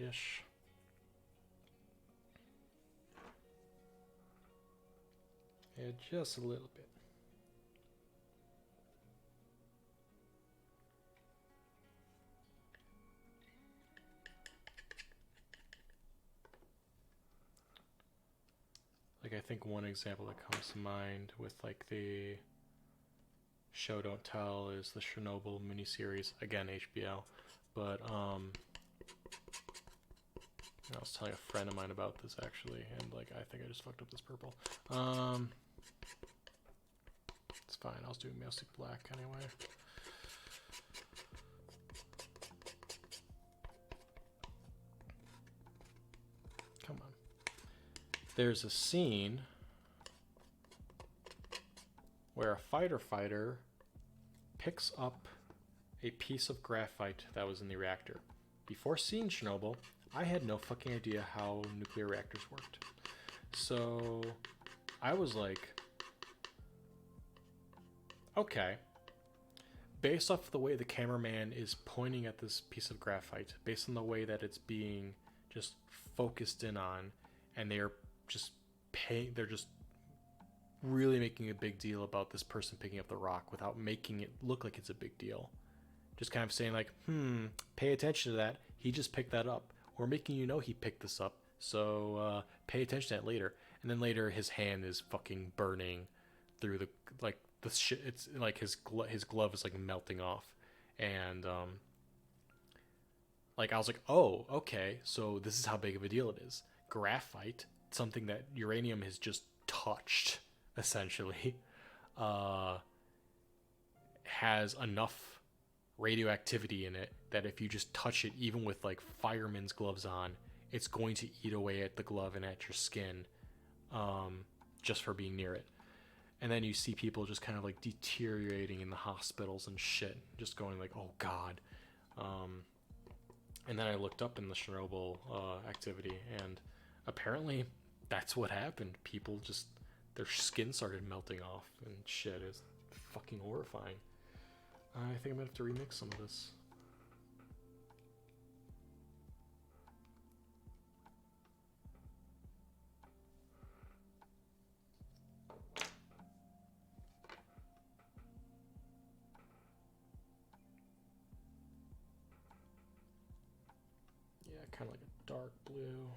Ish. Yeah, just a little bit. Like, I think one example that comes to mind with like the show don't tell is the Chernobyl miniseries, again HBO, but I was telling a friend of mine about this actually, and like I think I just fucked up this purple. It's fine, I was doing mostly black anyway. Come on. There's a scene where a fighter picks up a piece of graphite that was in the reactor. Before seeing Chernobyl, I had no fucking idea how nuclear reactors worked. So I was like, okay. Based off the way the cameraman is pointing at this piece of graphite, based on the way that it's being just focused in on, and they're just really making a big deal about this person picking up the rock without making it look like it's a big deal. Just kind of saying like, pay attention to that. He just picked that up. Or making you know he picked this up. So pay attention to that later. And then later his hand is fucking burning through the shit. It's like his glove is like melting off. And like I was like, oh, okay. So this is how big of a deal it is. Graphite, something that uranium has just touched, essentially, has enough radioactivity in it that if you just touch it, even with like fireman's gloves on, it's going to eat away at the glove and at your skin, just for being near it. And then you see people just kind of like deteriorating in the hospitals and shit, just going like, oh god. And then I looked up in the Chernobyl activity, and apparently that's what happened. People just, their skin started melting off and shit. Is fucking horrifying. I think I'm gonna have to remix some of this. Yeah, kind of like a dark blue.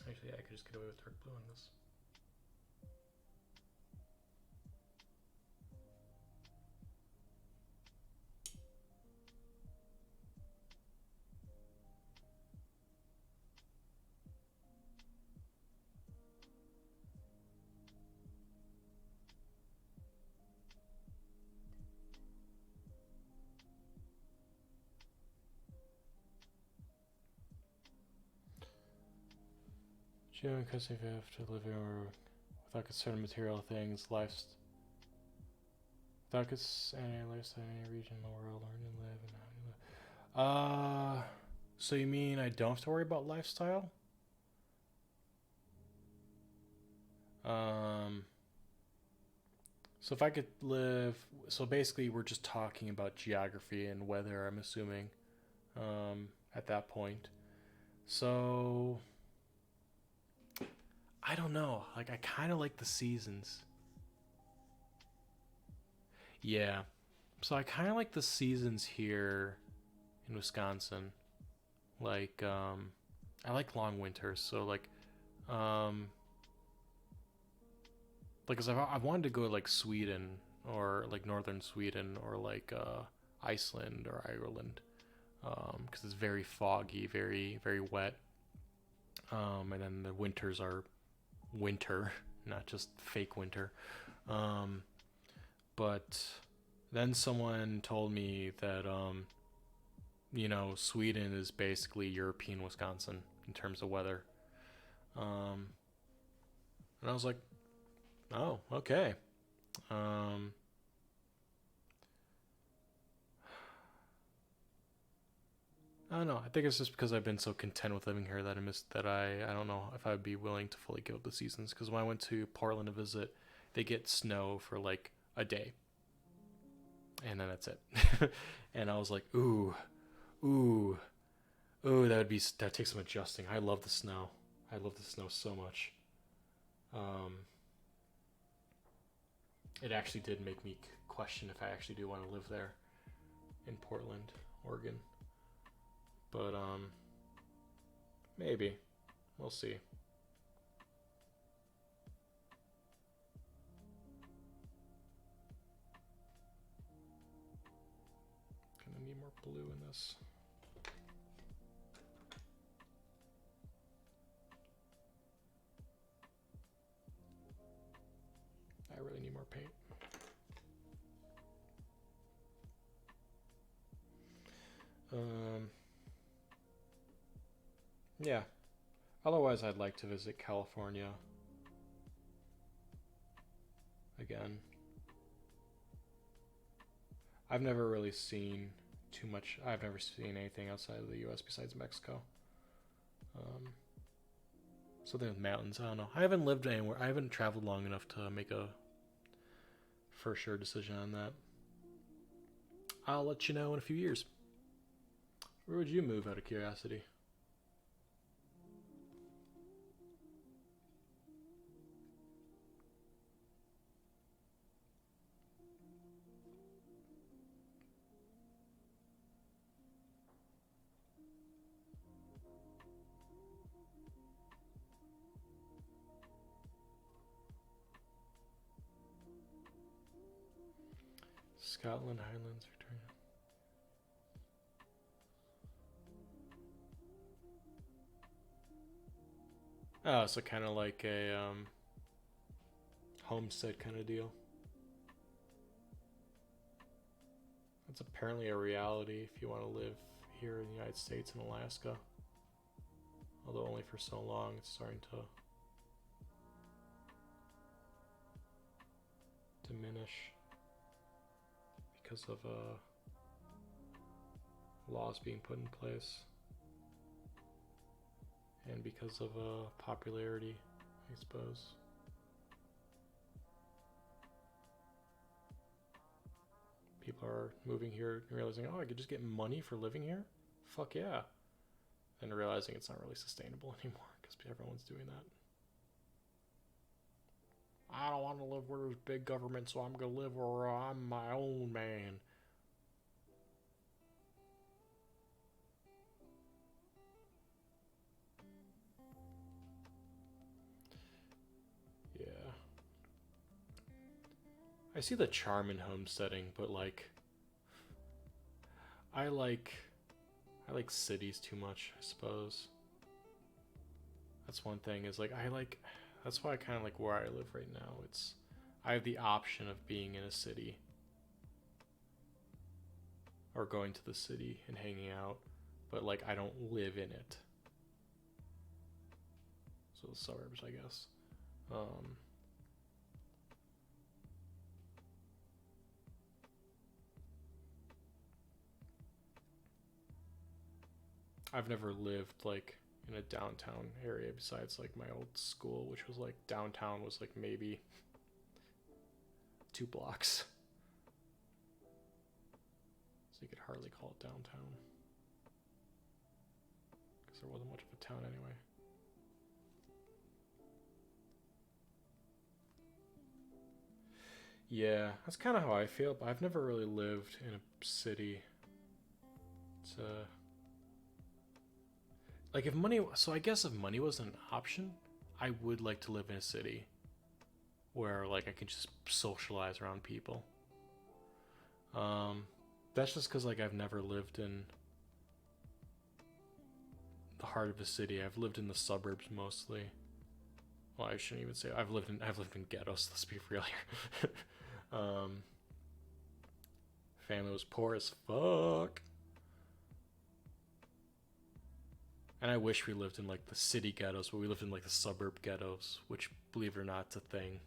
Actually, yeah, I could just get away with dark blue on this. Because if you have to live or without concern material things, without any lifestyle in any region in the world, learn and live and how to live. So you mean I don't have to worry about lifestyle? So if I could live, so basically we're just talking about geography and weather, I'm assuming, at that point. So I don't know. Like, I kind of like the seasons. Yeah. So I kind of like the seasons here in Wisconsin. Like, I like long winters. So, cause I've wanted to go to, like, Sweden or, like, northern Sweden or, like, Iceland or Ireland. Because it's very foggy, very, very wet. And then the winters are winter, not just fake winter. But then someone told me that, Sweden is basically European Wisconsin in terms of weather. And I was like, oh, okay. I don't know. I think it's just because I've been so content with living here that I don't know if I'd be willing to fully give up the seasons. Because when I went to Portland to visit, they get snow for like a day, and then that's it. And I was like, ooh, ooh, ooh, that takes some adjusting. I love the snow. I love the snow so much. Um, it actually did make me question if I actually do want to live there. in Portland, Oregon. But maybe. We'll see. Gonna need more blue in this. I really need more paint. Yeah. Otherwise, I'd like to visit California again. I've never really seen too much. I've never seen anything outside of the U.S. besides Mexico. So there's mountains. I don't know. I haven't lived anywhere. I haven't traveled long enough to make a for sure decision on that. I'll let you know in a few years. Where would you move out of curiosity? Scotland, Highlands, Victoria. Oh, so kind of like a homestead kind of deal. That's apparently a reality if you want to live here in the United States and Alaska. Although only for so long, it's starting to diminish because of laws being put in place and because of popularity, I suppose. People are moving here and realizing, oh, I could just get money for living here? Fuck yeah. And realizing it's not really sustainable anymore because everyone's doing that. I don't want to live where there's big government, so I'm going to live where I'm my own man. Yeah. I see the charm in homesteading, but like I like cities too much, I suppose. That's one thing is like that's why I kind of like where I live right now. I have the option of being in a city or going to the city and hanging out, but like I don't live in it. So the suburbs, I guess. I've never lived like in a downtown area besides like my old school, which was like downtown was like maybe 2 blocks. So you could hardly call it downtown because there wasn't much of a town anyway. Yeah, that's kind of how I feel, but I've never really lived in a city. It's like if money, so I guess if money wasn't an option, I would like to live in a city where like I can just socialize around people. That's just because like I've never lived in the heart of a city. I've lived in the suburbs mostly. Well, I shouldn't even say I've lived in ghettos. Let's be real here. Family was poor as fuck. And I wish we lived in like the city ghettos, but we lived in like the suburb ghettos, which, believe it or not, is a thing.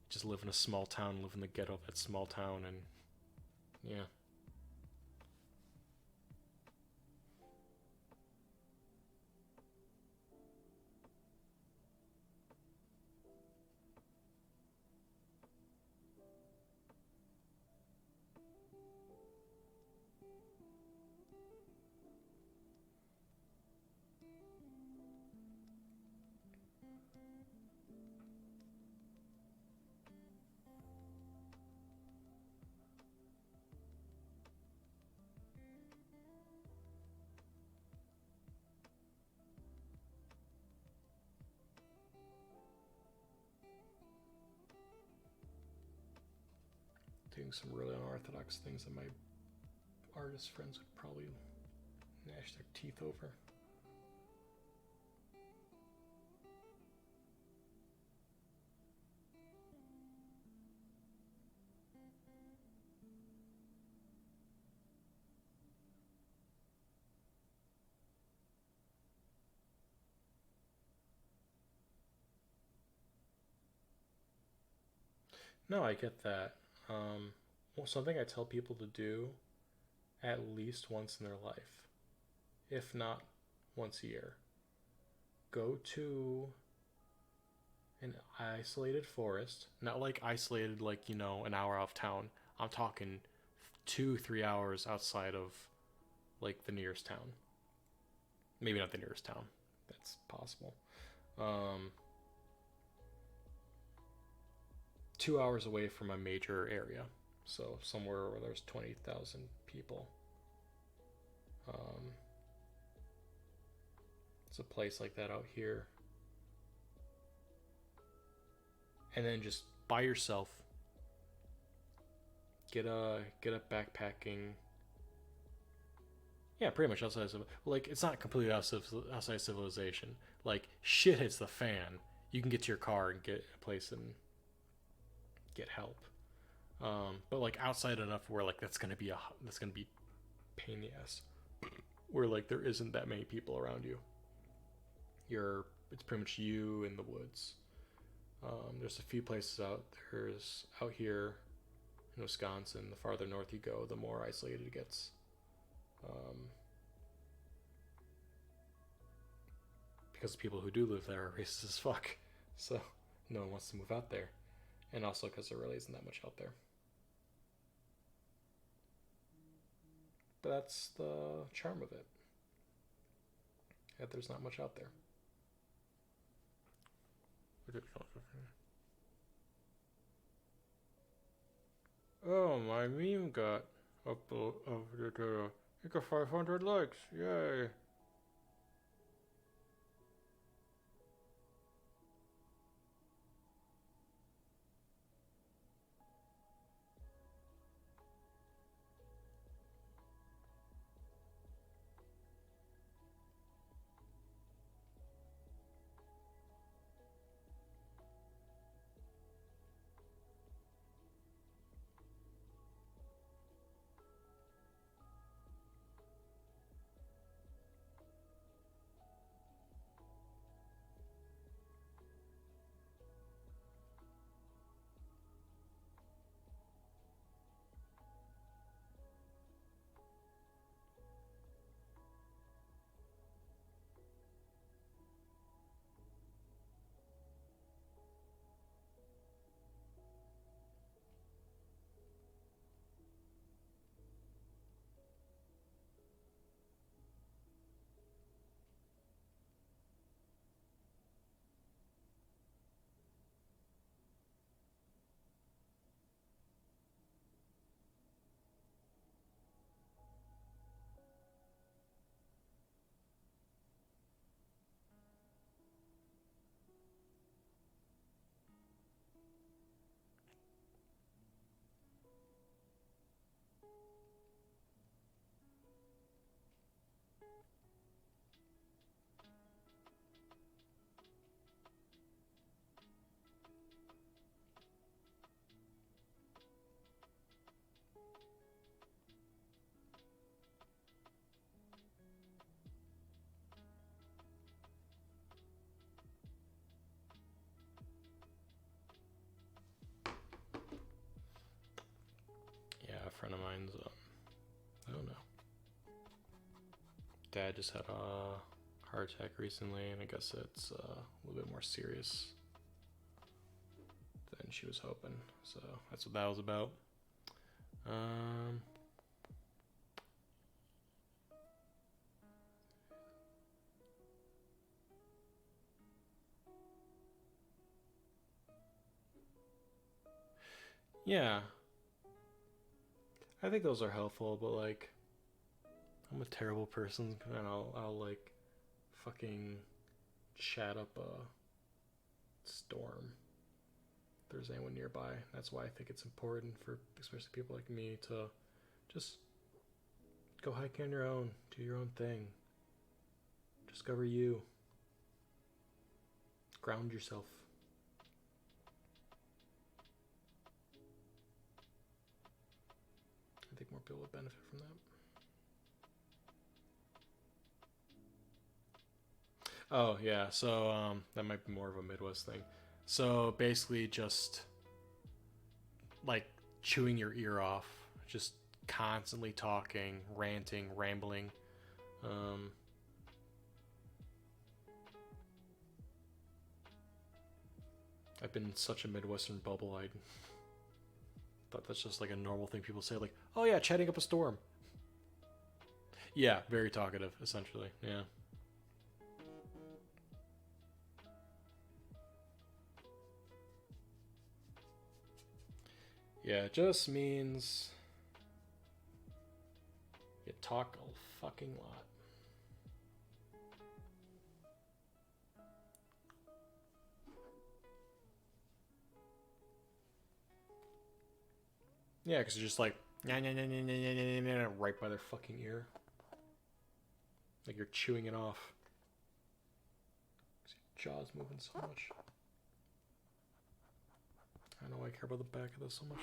Just live in a small town, live in the ghetto of that small town, and yeah. doing some really unorthodox things that my artist friends would probably gnash their teeth over. No, I get that. Well, something I tell people to do at least once in their life, if not once a year. Go to an isolated forest, not like isolated like, an hour out of town. I'm talking 2-3 hours outside of like the nearest town. Maybe not the nearest town. That's possible. Um, 2 hours away from a major area. So somewhere where there's 20,000 people. It's a place like that out here. And then just by yourself, get a backpacking. Yeah, pretty much outside of, like, it's not completely outside civilization. Like, shit hits the fan, you can get to your car and get a place and get help. But like outside enough where like that's gonna be pain in the ass. Where like there isn't that many people around you. It's pretty much you in the woods. There's a few places out here in Wisconsin. The farther north you go, the more isolated it gets. Because the people who do live there are racist as fuck, so no one wants to move out there, and also because there really isn't that much out there. But that's the charm of it. That there's not much out there. Oh, my meme got uploaded to it got 500 likes. Yay. Yeah, a friend of mine's, I don't know. Dad just had a heart attack recently, and I guess it's a little bit more serious than she was hoping. So that's what that was about. Yeah, I think those are helpful, but like, I'm a terrible person, and I'll like fucking chat up a storm. there's anyone nearby. That's why I think it's important for especially people like me to just go hiking on your own, do your own thing, discover you, ground yourself. I think more people would benefit from that. Oh yeah, so that might be more of a Midwest thing. So basically, just like chewing your ear off, just constantly talking, ranting, rambling. Um, I've been in such a Midwestern bubble. I thought that's just like a normal thing people say, like, "Oh yeah, chatting up a storm." Yeah, very talkative, essentially. Yeah. Yeah, it just means you talk a fucking lot. Yeah, because you're just like, right by their fucking ear. Like you're chewing it off. Jaw's moving so much. I know I care about the back of this so much.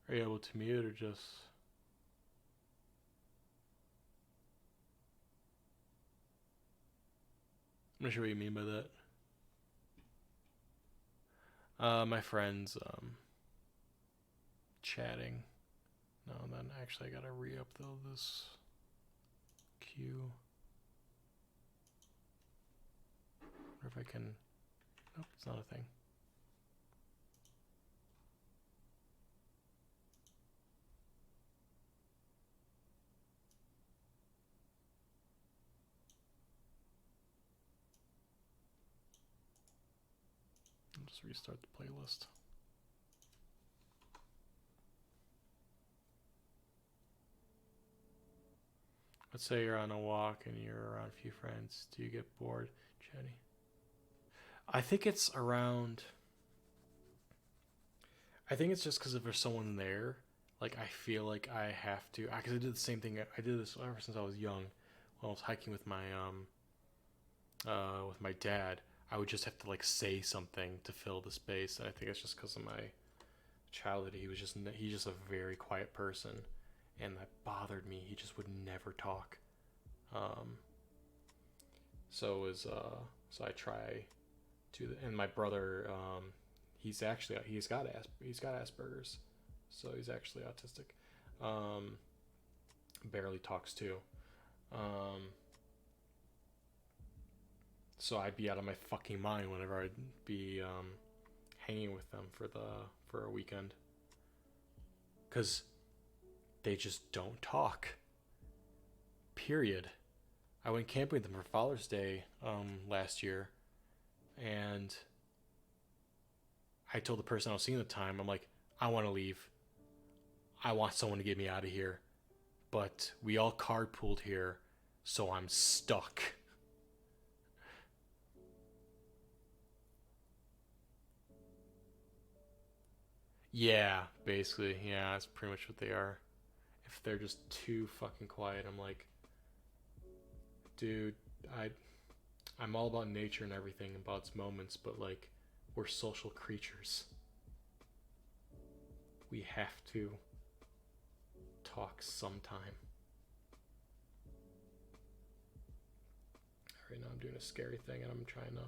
Are you able to mute or just... I'm not sure what you mean by that. My friends chatting. No, then actually I gotta re-upload this queue. Or if I can... Nope, it's not a thing. I'll just restart the playlist. Let's say you're on a walk and you're around a few friends. Do you get bored, Jenny? I think it's around... I think it's just because if there's someone there, like I feel like I have to... Because I did the same thing. I did this ever since I was young. When I was hiking with my dad, I would just have to like say something to fill the space. And I think it's just because of my childhood. He's just a very quiet person, and that bothered me. He just would never talk. Um, so I try to, and my brother, he's got Asperger's, so he's actually autistic. Um, Barely talks too. Um, so I'd be out of my fucking mind whenever I'd be hanging with them for a weekend, because they just don't talk. Period. I went camping with them for Father's Day last year, and I told the person I was seeing at the time, I'm like, I want to leave. I want someone to get me out of here. But we all carpooled here, so I'm stuck. Yeah, basically. Yeah, that's pretty much what they are. If they're just too fucking quiet, I'm like, dude, I I'm all about nature and everything, about its moments, but like, we're social creatures. We have to talk sometime. Right now I'm doing a scary thing and I'm trying to...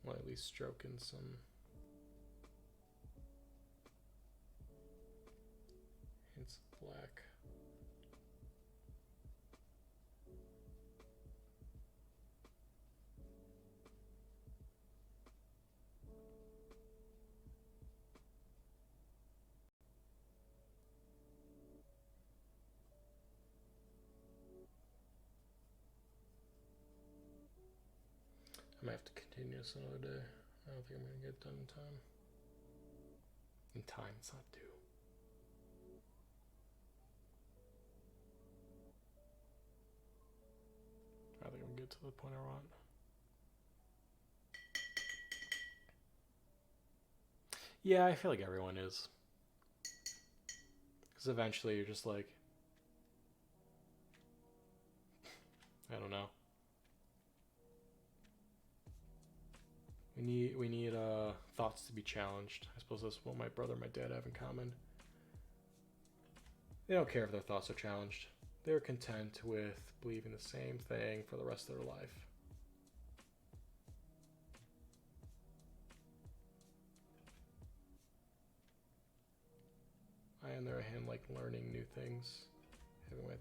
Well, at least stroking some hints of black. might have to continue this another day. I don't think I'm gonna get it done in time. In time, it's not due. I think I'm gonna get to the point I want. Yeah, I feel like everyone is. Because eventually you're just like, I don't know. We need thoughts to be challenged. I suppose that's what my brother and my dad have in common. They don't care if their thoughts are challenged. They're content with believing the same thing for the rest of their life. I, on the other hand, like learning new things, having my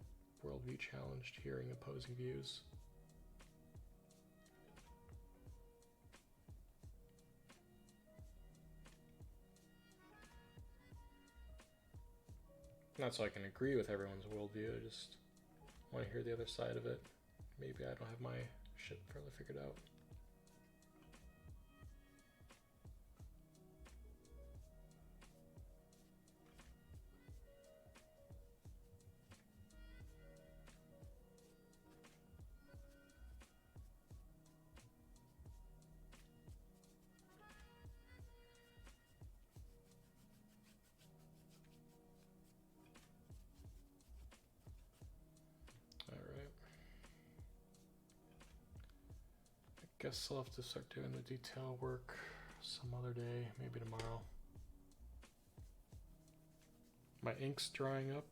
worldview challenged, hearing opposing views. Not so I can agree with everyone's worldview, I just want to hear the other side of it. Maybe I don't have my shit fairly figured out. Alright. I guess I'll have to start doing the detail work some other day, maybe tomorrow. My ink's drying up.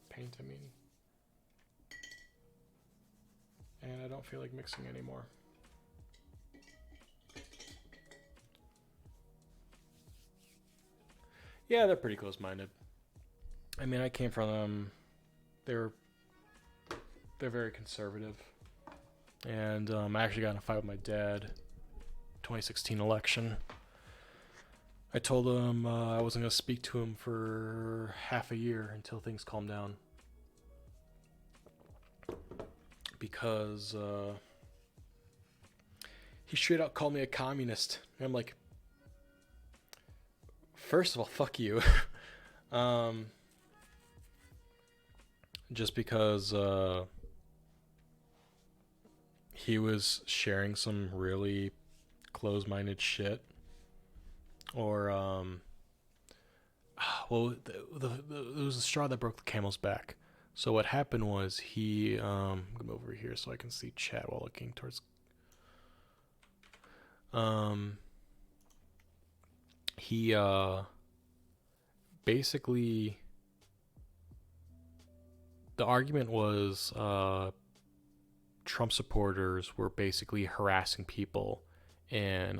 Paint, I mean. And I don't feel like mixing anymore. Yeah, they're pretty close-minded. I mean, I came from them. They're very conservative. And I actually got in a fight with my dad 2016 election. I told him I wasn't going to speak to him for half a year until things calmed down. Because he straight out called me a communist. And I'm like, first of all, fuck you. Just because he was sharing some really close-minded shit. Or, well, it was the straw that broke the camel's back. So what happened was he, I'm going over here so I can see chat while looking towards, he, basically, the argument was, Trump supporters were basically harassing people and,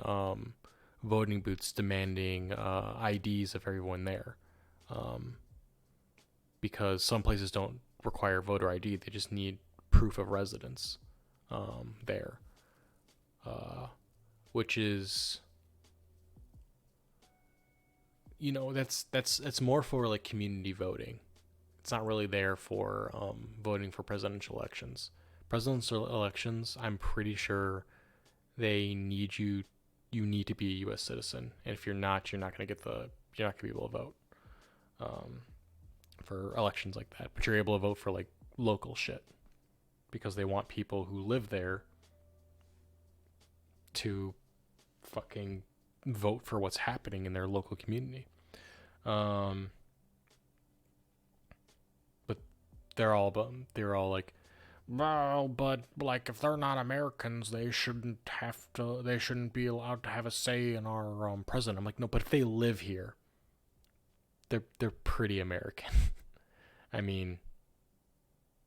voting booths demanding IDs of everyone there, because some places don't require voter ID; they just need proof of residence there, which is, you know, that's more for like community voting. It's not really there for voting for presidential elections. Presidential elections, I'm pretty sure they need you. You need to be a U.S. citizen, and if you're not gonna get you're not gonna be able to vote for elections like that. But you're able to vote for like local shit because they want people who live there to fucking vote for what's happening in their local community. But they're all like, well, but like if they're not Americans, they shouldn't be allowed to have a say in our president. I'm like, no, but if they live here, they're pretty American. I mean,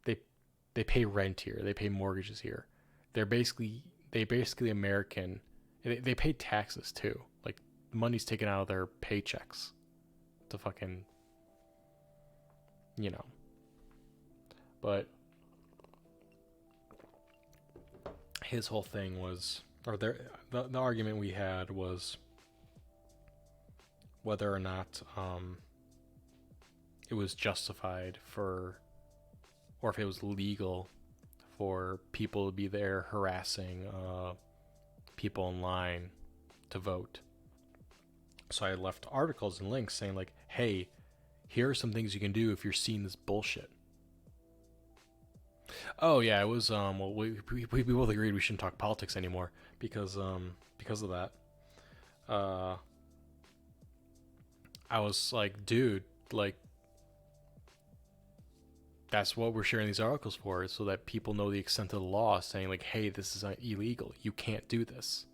they pay rent here, they pay mortgages here. They basically American. They pay taxes too. Like money's taken out of their paychecks to fucking, you know. But his whole thing was, or the argument we had was whether or not it was justified for, or if it was legal for people to be there harassing people in line to vote. So I left articles and links saying like, hey, here are some things you can do if you're seeing this bullshit. Oh yeah, it was well we both agreed we shouldn't talk politics anymore because of that. I was like, dude, like that's what we're sharing these articles for, is so that people know the extent of the law, saying like, hey, this is illegal. You can't do this.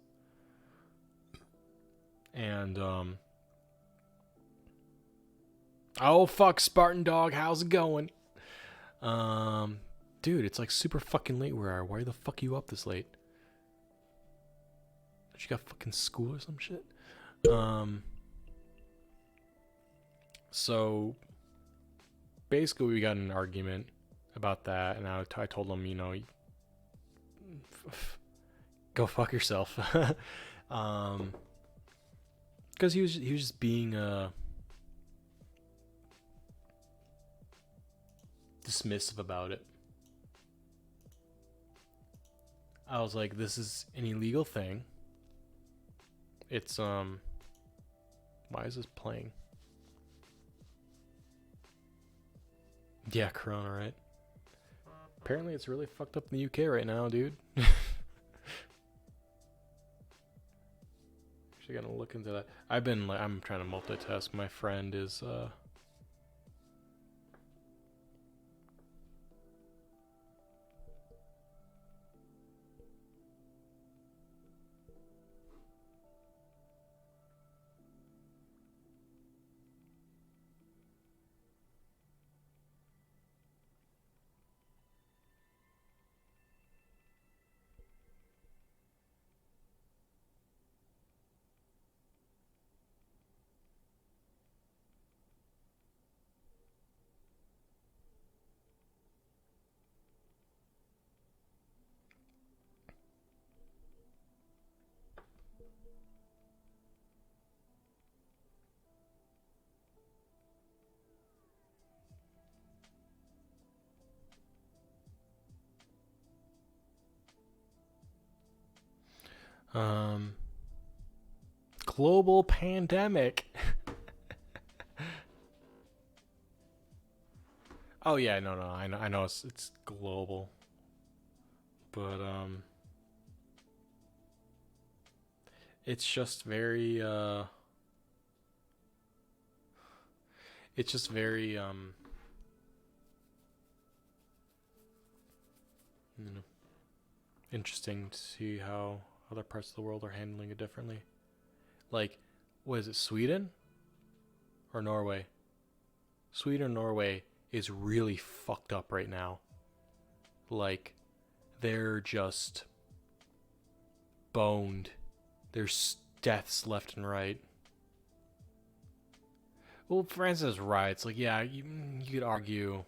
And oh fuck, Spartan Dog, how's it going? Dude, it's like super fucking late where I are. Why the fuck are you up this late? Did you got fucking school or some shit? So basically we got in an argument about that, and I told him, you know, go fuck yourself. Because he was just being dismissive about it. I was like, this is an illegal thing. It's why is this playing? Yeah, Corona, right? Apparently it's really fucked up in the UK right now, dude. Actually gotta look into that. I'm trying to multitask. My friend is global pandemic. Oh yeah, no, I know it's global, but it's just very you know, interesting to see how other parts of the world are handling it differently. Like, what is it, Sweden or Norway? Sweden or Norway is really fucked up right now. Like, they're just boned. There's deaths left and right. Well, France has riots. Like, yeah, you could argue.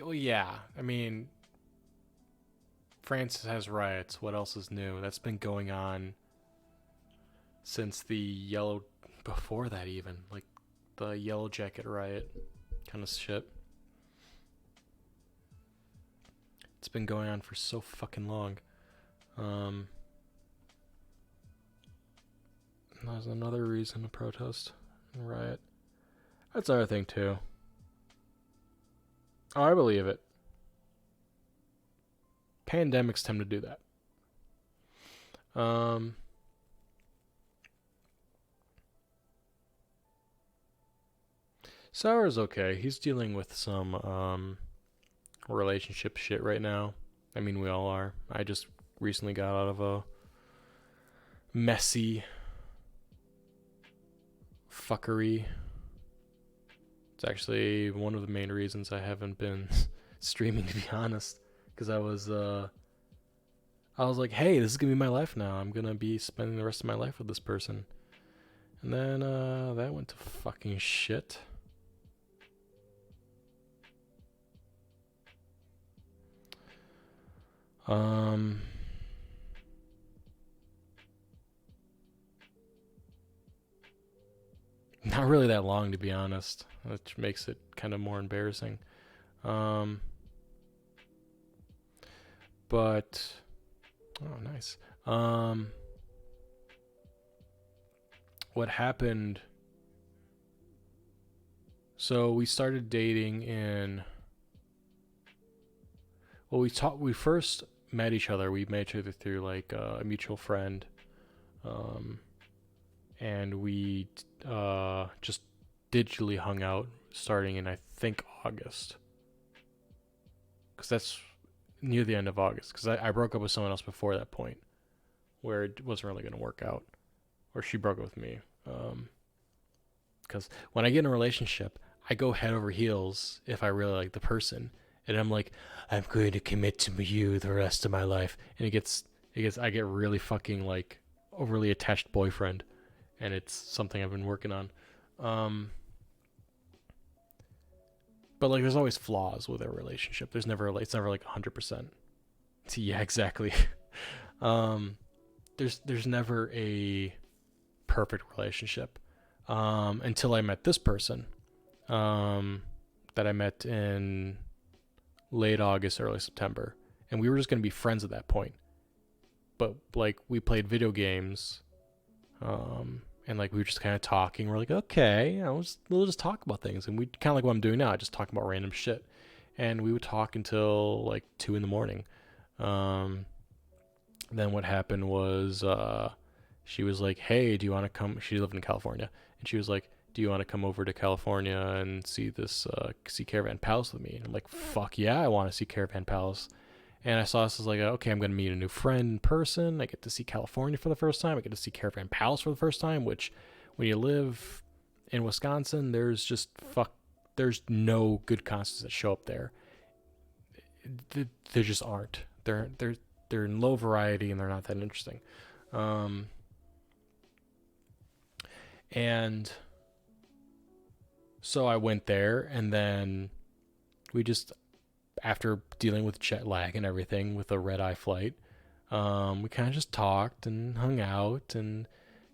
Well, yeah, I mean, France has riots. What else is new? That's been going on since the yellow, before that even, like the Yellow Jacket riot kind of shit. It's been going on for so fucking long. There's another reason to protest and riot. That's another thing too. Oh, I believe it. Pandemics tend to do that. Sour's okay. He's dealing with some relationship shit right now. I mean, we all are. I just recently got out of a messy fuckery. It's actually one of the main reasons I haven't been streaming, to be honest, because I was like, hey, this is gonna be my life now. I'm gonna be spending the rest of my life with this person, and then that went to fucking shit. Not really that long, to be honest, which makes it kind of more embarrassing. But oh, nice. What happened? So we started dating in. Well, we first met each other. We met each other through like a mutual friend, and we just digitally hung out starting in I think August, because that's near the end of August. Because I broke up with someone else before that point, where it wasn't really going to work out, or she broke up with me. Because when I get in a relationship, I go head over heels if I really like the person, and I'm like, I'm going to commit to you the rest of my life, and I get really fucking like overly attached boyfriend, and it's something I've been working on. But like, there's always flaws with a relationship. It's never like 100%. Yeah, exactly. There's never a perfect relationship until I met this person that I met in late August, early September, and we were just gonna be friends at that point. But like, we played video games, and like, we were just kind of talking. We're like, okay, we'll just talk about things, and we kind of like what I'm doing now. I just talk about random shit, and we would talk until like 2 a.m. Then what happened was she was like, hey, do you want to come? She lived in California, and she was like, do you want to come over to California and see Caravan Palace with me? And I'm like, fuck yeah, I want to see Caravan Palace. And I saw this as like, okay, I'm going to meet a new friend in person. I get to see California for the first time. I get to see Caravan Palace for the first time, which when you live in Wisconsin, there's no good concerts that show up there. There just aren't. They're in low variety, and they're not that interesting. And so I went there, and then we just, after dealing with jet lag and everything with a red-eye flight, we kind of just talked and hung out and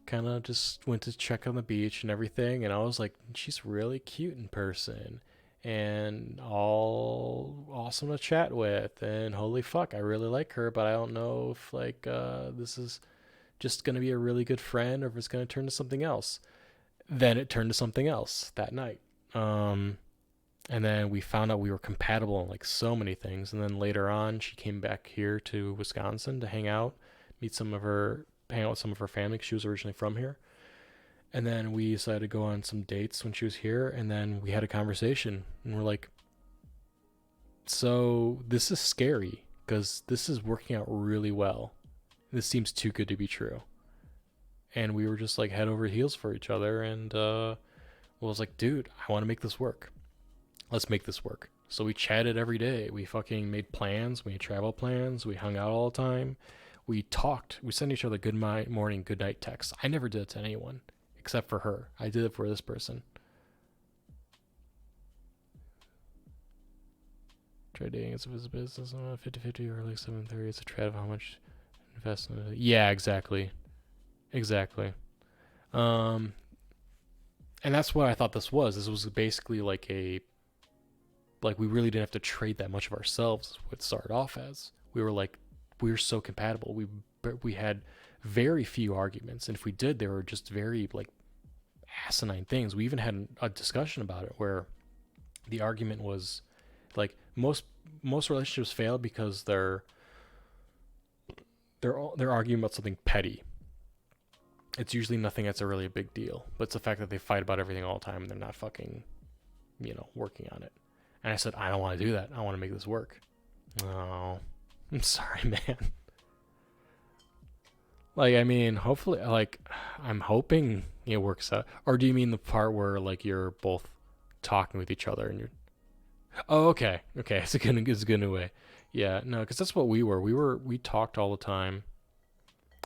kind of just went to check on the beach and everything. And I was like, she's really cute in person and all awesome to chat with. And holy fuck, I really like her, but I don't know if like this is just going to be a really good friend or if it's going to turn to something else. Then it turned to something else that night. And then we found out we were compatible in like so many things. And then later on, she came back here to Wisconsin to hang out, hang out with some of her family, 'cause she was originally from here. And then we decided to go on some dates when she was here. And then we had a conversation, and we're like, so this is scary because this is working out really well. This seems too good to be true. And we were just like head over heels for each other. And was like, dude, I want to make this work. Let's make this work. So we chatted every day. We fucking made plans. We made travel plans. We hung out all the time. We talked. We sent each other good morning, good night texts. I never did it to anyone except for her. I did it for this person. Try dating as if it's a business. 50-50 or like 7:30. It's a trade of how much investment. Yeah, exactly. And that's what I thought this was. This was basically like we really didn't have to trade that much of ourselves. What it started off as. We were so compatible. We had very few arguments, and if we did, they were just very like asinine things. We even had a discussion about it where the argument was like most relationships fail because they're arguing about something petty. It's usually nothing that's really a big deal, but it's the fact that they fight about everything all the time and they're not fucking, working on it. And I said, I don't want to do that. I want to make this work. Oh, I'm sorry, man. Like, I mean, hopefully, like, I'm hoping it works out. Or do you mean the part where, like, you're both talking with each other and you're... Oh, okay. Okay, it's a good way. Yeah, no, because that's what we were. We talked all the time.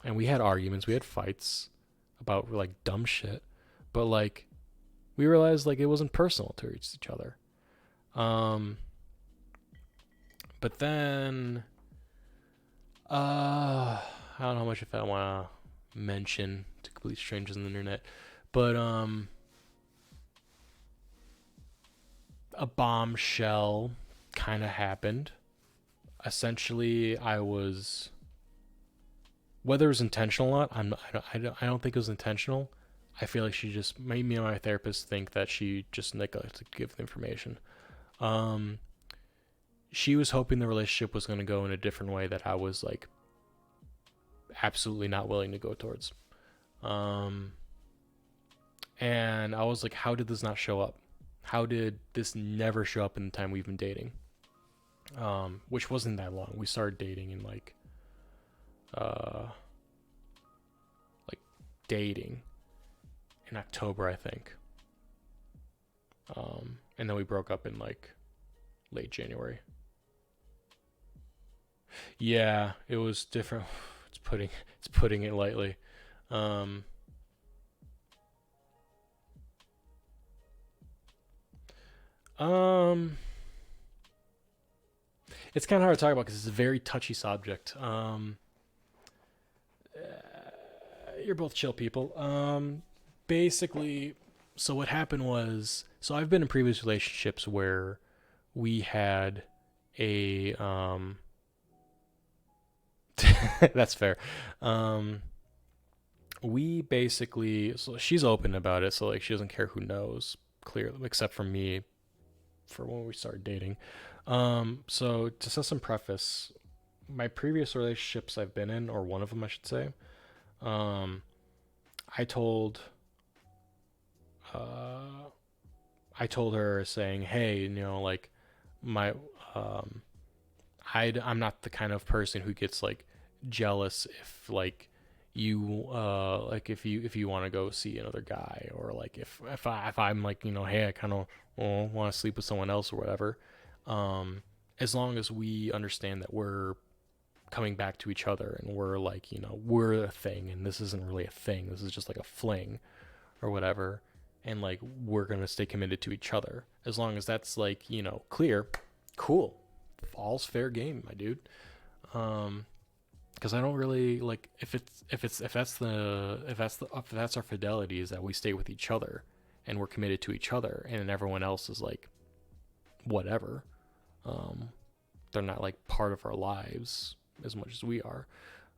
And we had arguments. We had fights about, like, dumb shit. But, like, we realized, like, it wasn't personal to each other. But then... I don't know how much if I want to mention to complete strangers on the internet, but a bombshell kind of happened. essentially I was, whether it was intentional or not, I don't think it was intentional. I feel like she just made me and my therapist think that she just neglected to give the information. Um, she was hoping the relationship was going to go in a different way that I was like absolutely not willing to go towards. Um, and I was like, how did this not show up? How did this never show up in the time we've been dating? Which wasn't that long. We started dating in uh, like dating in October, I think. And then we broke up in like late January. Yeah, it was different. It's putting it lightly. Um, um, it's kind of hard to talk about because it's a very touchy subject. You're both chill people. Basically, so what happened was, so I've been in previous relationships where we had a that's fair. Um, we basically, so she's open about it, so like she doesn't care who knows, clearly, except for me, for when we started dating. So to set some preface, my previous relationships I've been in, or one of them I should say, um, I told uh, I told her saying, hey, like my um, I'm not the kind of person who gets like jealous if like you like if you want to go see another guy, or like if I'm like, hey, I kind of want to sleep with someone else or whatever. Um, as long as we understand that we're coming back to each other and we're like, we're a thing and this isn't really a thing. This is just like a fling or whatever. And like we're gonna stay committed to each other. As long as that's like, clear, cool. All's fair game, my dude. Um, because I don't really like if that's our fidelity is that we stay with each other and we're committed to each other, and everyone else is like whatever. Um, they're not like part of our lives as much as we are.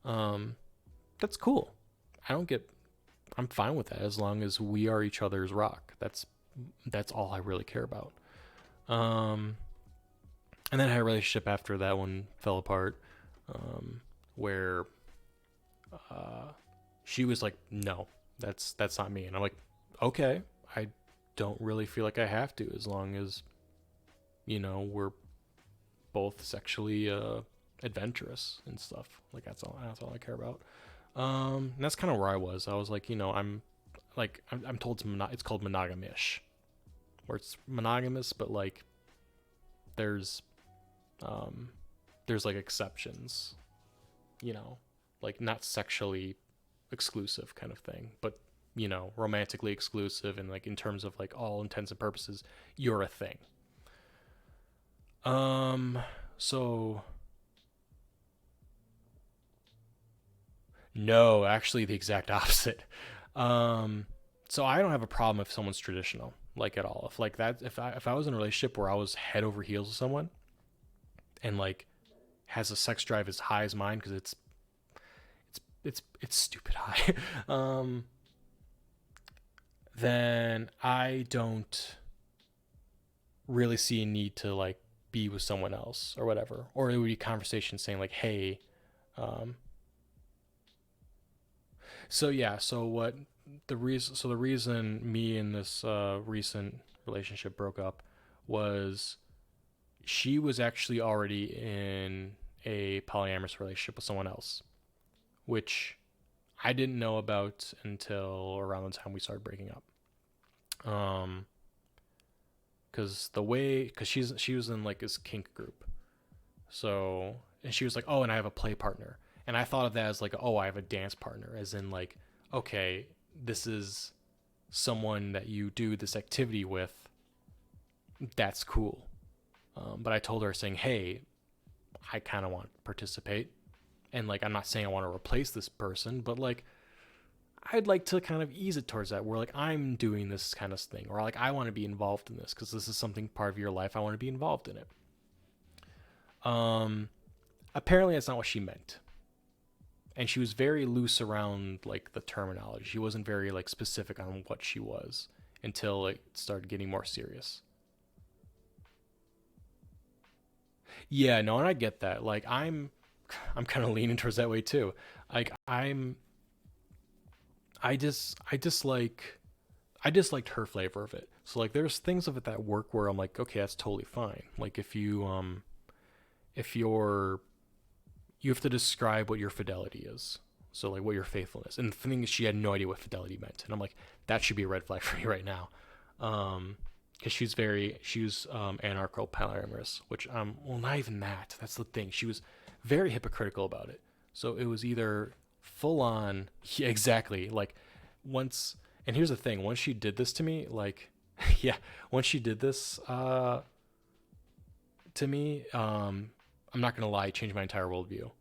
Um, that's cool. I don't get. I'm fine with that as long as we are each other's rock. That's all I really care about. Um, and then I had a relationship after that one fell apart, where uh, she was like, "No, that's not me," and I'm like, "Okay, I don't really feel like I have to, as long as we're both sexually adventurous and stuff. Like that's all I care about." And that's kind of where I was. I was like, I'm told it's called monogamish, where it's monogamous, but like there's um there's like exceptions, like not sexually exclusive kind of thing, but romantically exclusive, and like in terms of like all intents and purposes, you're a thing. So no, actually the exact opposite. Um, so I don't have a problem if someone's traditional, like at all. If like that, if I was in a relationship where I was head over heels with someone, and like has a sex drive as high as mine, because it's stupid high, then I don't really see a need to like be with someone else or whatever. Or it would be conversation saying like, hey, um, so yeah, so what the reason me and this recent relationship broke up was she was actually already in a polyamorous relationship with someone else, which I didn't know about until around the time we started breaking up. Um, because she was in like this kink group, so and she was like, oh, and I have a play partner, and I thought of that as like, oh, I have a dance partner, as in like, okay, this is someone that you do this activity with. That's cool. But I told her saying, hey, I kind of want to participate, and like I'm not saying I want to replace this person, but like I'd like to kind of ease it towards that, where like I'm doing this kind of thing, or like I want to be involved in this because this is something part of your life. I want to be involved in it. Um, apparently that's not what she meant. And she was very loose around like the terminology. She wasn't very like specific on what she was until it started getting more serious. Yeah, no, and I get that. Like I'm kind of leaning towards that way too. Like I dislike I disliked her flavor of it. So like there's things of it that work where I'm like, okay, that's totally fine. Like if you have to describe what your fidelity is. So like what your faithfulness. And the thing is she had no idea what fidelity meant. And I'm like, that should be a red flag for me right now. Because she was anarcho polyamorous, which well, not even that. That's the thing. She was very hypocritical about it. So it was either full on, yeah, exactly. Like once, and here's the thing: once she did this to me, like, yeah, once she did this to me, I'm not gonna lie, it changed my entire worldview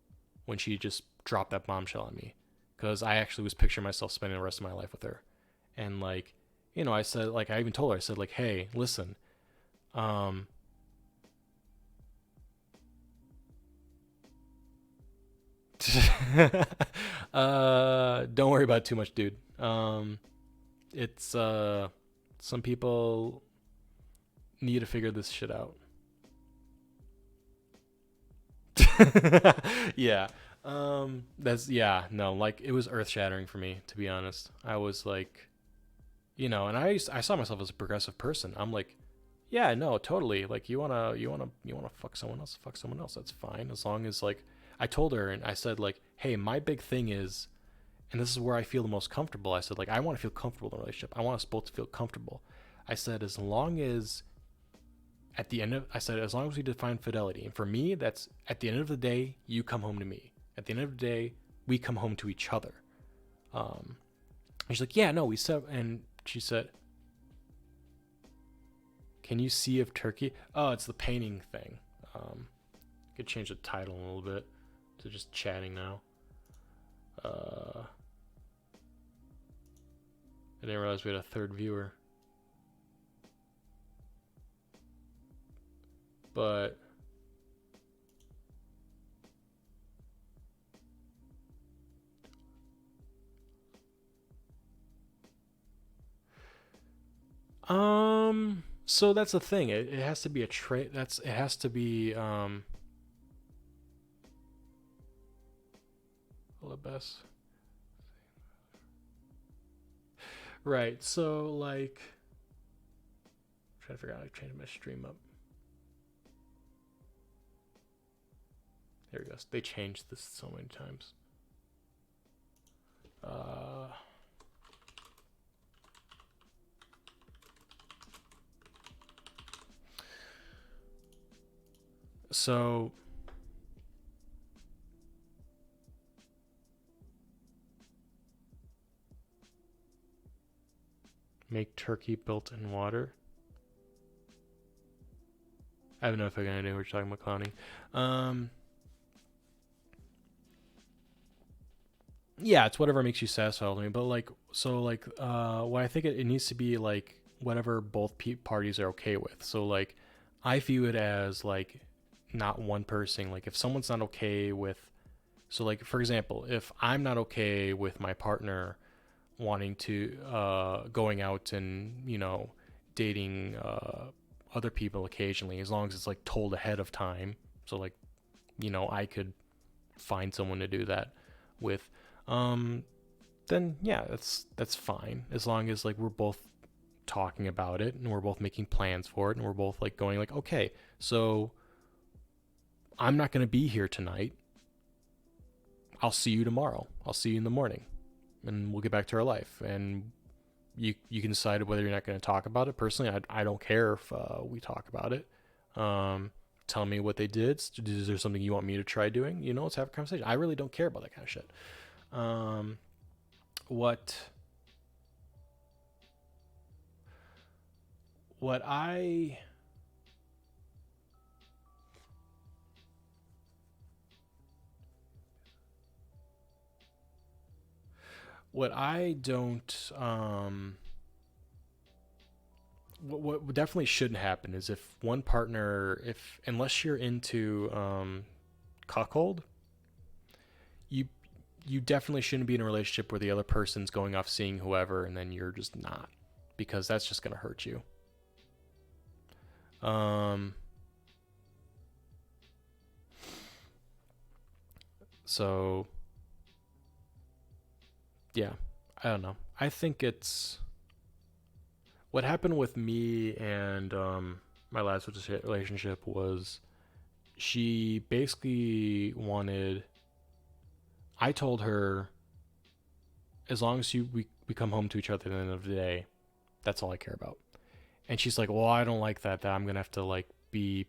when she just dropped that bombshell on me, because I actually was picturing myself spending the rest of my life with her, and like, I said, like, I even told her, I said, like, hey, listen, um, don't worry about it too much, dude. It's some people need to figure this shit out. Yeah. That's yeah, no, like it was earth shattering for me, to be honest. I was like, and I saw myself as a progressive person. I'm like, yeah, no, totally. Like you wanna fuck someone else. That's fine. As long as like I told her and I said like, hey, my big thing is, and this is where I feel the most comfortable. I said like I want to feel comfortable in the relationship. I want us both to feel comfortable. I said as long as at the end of I said as long as we define fidelity, and for me that's at the end of the day you come home to me. At the end of the day we come home to each other. Um, and she's like, yeah, no, we said, and she said, can you see if Turkey? Oh, it's the painting thing. I could change the title a little bit to just chatting now. I didn't realize we had a third viewer, but so that's the thing. It has to be a trait. It has to be the best. Right. So like, I'm trying to figure out how to change my stream up. There we go. They changed this so many times. So make turkey built in water. I have no fucking idea what you're talking about, clowning. Yeah, it's whatever makes you satisfied with me. But like, so like, what I think it needs to be like whatever both parties are okay with. So like, I view it as like not one person. Like if someone's not okay with, so like for example, if I'm not okay with my partner wanting to going out and dating other people occasionally, as long as it's like told ahead of time. So like I could find someone to do that with. Um, then yeah, that's fine as long as like we're both talking about it and we're both making plans for it and we're both like going like, okay, so I'm not going to be here tonight. I'll see you tomorrow. I'll see you in the morning, and we'll get back to our life. And you can decide whether you're not going to talk about it. Personally, I don't care if we talk about it. Tell me what they did. Is there something you want me to try doing? Let's have a conversation. I really don't care about that kind of shit. What what I what I don't what definitely shouldn't happen is if one partner, if unless you're into cuckold, you definitely shouldn't be in a relationship where the other person's going off seeing whoever and then you're just not, because that's just going to hurt you. So yeah, I don't know. I think it's what happened with me and my last relationship was she basically wanted. I told her, as long as we come home to each other at the end of the day, that's all I care about. And she's like, well, I don't like that I'm gonna have to like be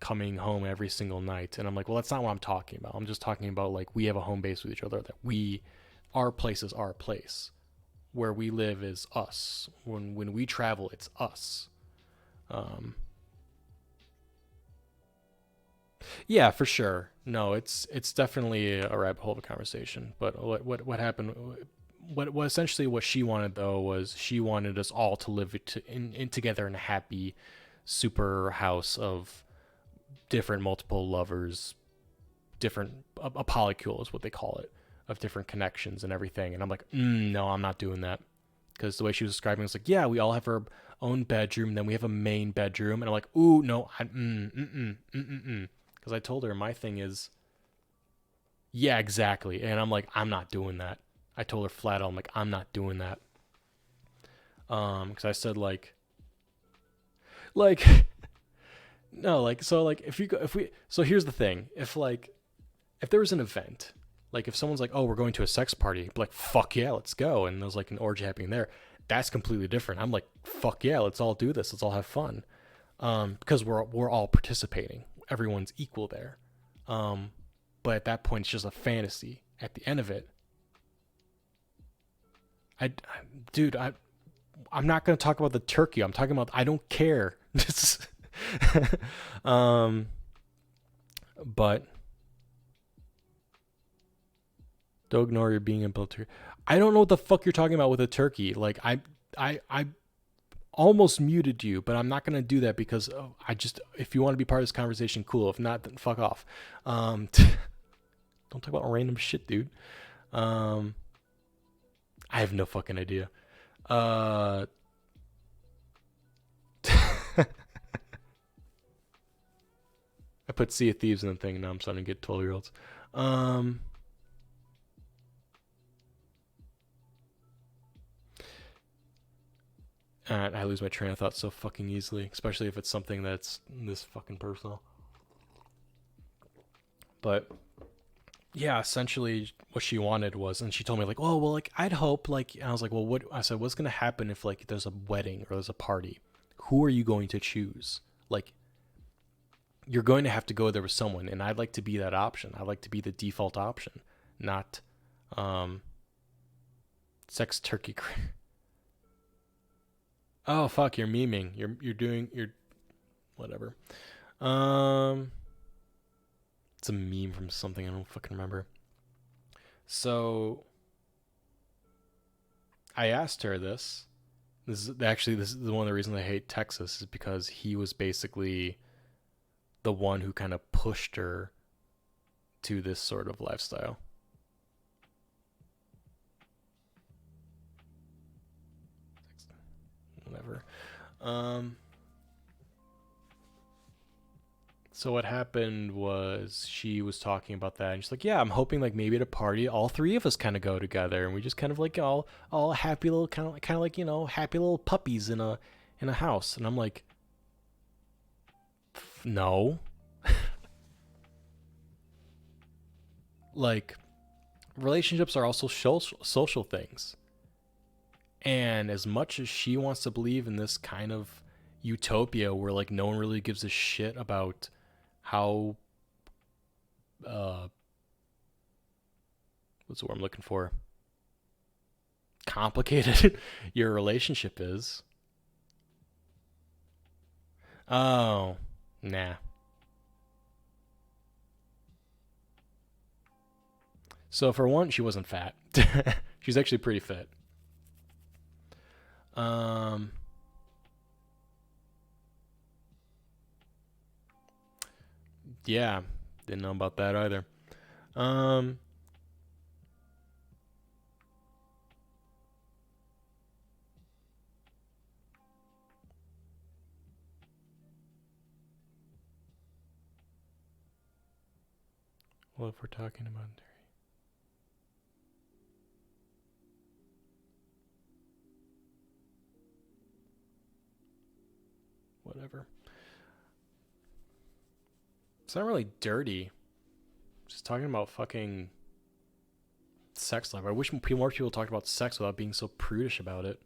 coming home every single night. And I'm like, well, that's not what I'm talking about. I'm just talking about like we have a home base with each other, that our place is our place. Where we live is us. When we travel, it's us. Yeah, for sure. No, it's definitely a rabbit hole of a conversation. But what happened? What essentially what she wanted though was she wanted us all to live in together in a happy, super house of different multiple lovers, different a polycule is what they call it, of different connections and everything. And I'm like, no, I'm not doing that. Because the way she was describing it was like, yeah, we all have our own bedroom, then we have a main bedroom, and I'm like, ooh, no, because I told her my thing is, yeah, exactly, and I'm like, I'm not doing that. I told her flat out, I'm like, I'm not doing that. Because I said like, no, like, so like so here's the thing, if there was an event, like if someone's like, oh, we're going to a sex party, I'd be like, fuck yeah, let's go, and there's like an orgy happening there, that's completely different. I'm like, fuck yeah, let's all do this, let's all have fun, because we're all participating, everyone's equal there. But at that point, it's just a fantasy. At the end of it, I'm not gonna talk about the turkey. I'm talking about, I don't care. But don't ignore your being able to. I don't know what the fuck you're talking about with a turkey. Like I almost muted you, but I'm not gonna do that because if you want to be part of this conversation, cool. If not, then fuck off. Don't talk about random shit, dude. I have no fucking idea. I put Sea of Thieves in the thing. Now I'm starting to get 12-year-olds. I lose my train of thought so fucking easily, especially if it's something that's this fucking personal. But yeah, essentially what she wanted was, and she told me like, oh well, like I'd hope like, and I was like, well, what? I said, what's gonna happen if like there's a wedding or there's a party? Who are you going to choose? Like, you're going to have to go there with someone, and I'd like to be that option. I'd like to be the default option, not sex turkey. Oh fuck, you're memeing. You're whatever. It's a meme from something I don't fucking remember. So I asked her this. This is one of the reasons I hate Texas, is because he was basically the one who kind of pushed her to this sort of lifestyle. Whatever. So what happened was she was talking about that, and she's like, yeah, I'm hoping like maybe at a party all three of us kind of go together, and we just kind of like all happy little kind of like, you know, happy little puppies in a house. And I'm like, no. Like, relationships are also social things. And as much as she wants to believe in this kind of utopia where like no one really gives a shit about how what's the word I'm looking for? Complicated your relationship is. Oh, nah. So for one, she wasn't fat. She's actually pretty fit. Yeah, Didn't know about that either. Well, if we're talking about whatever. It's not really dirty. Just talking about fucking sex life. I wish more people talked about sex without being so prudish about it.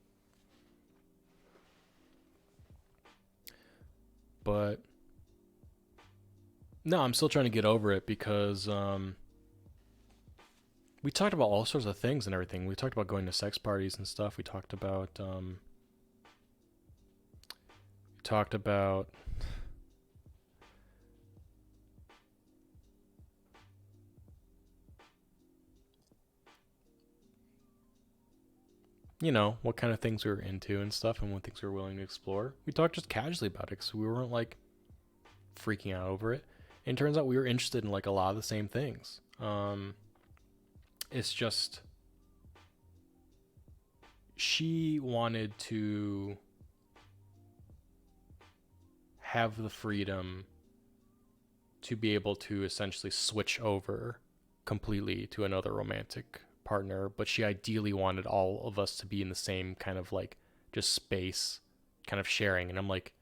But no, I'm still trying to get over it because we talked about all sorts of things and everything. We talked about going to sex parties and stuff. We talked about you know, what kind of things we were into and stuff and what things we were willing to explore. We talked just casually about it because we weren't like freaking out over it. And it turns out we were interested in like a lot of the same things. It's just she wanted to have the freedom to be able to essentially switch over completely to another romantic partner, but she ideally wanted all of us to be in the same kind of like just space, kind of sharing. And I'm like,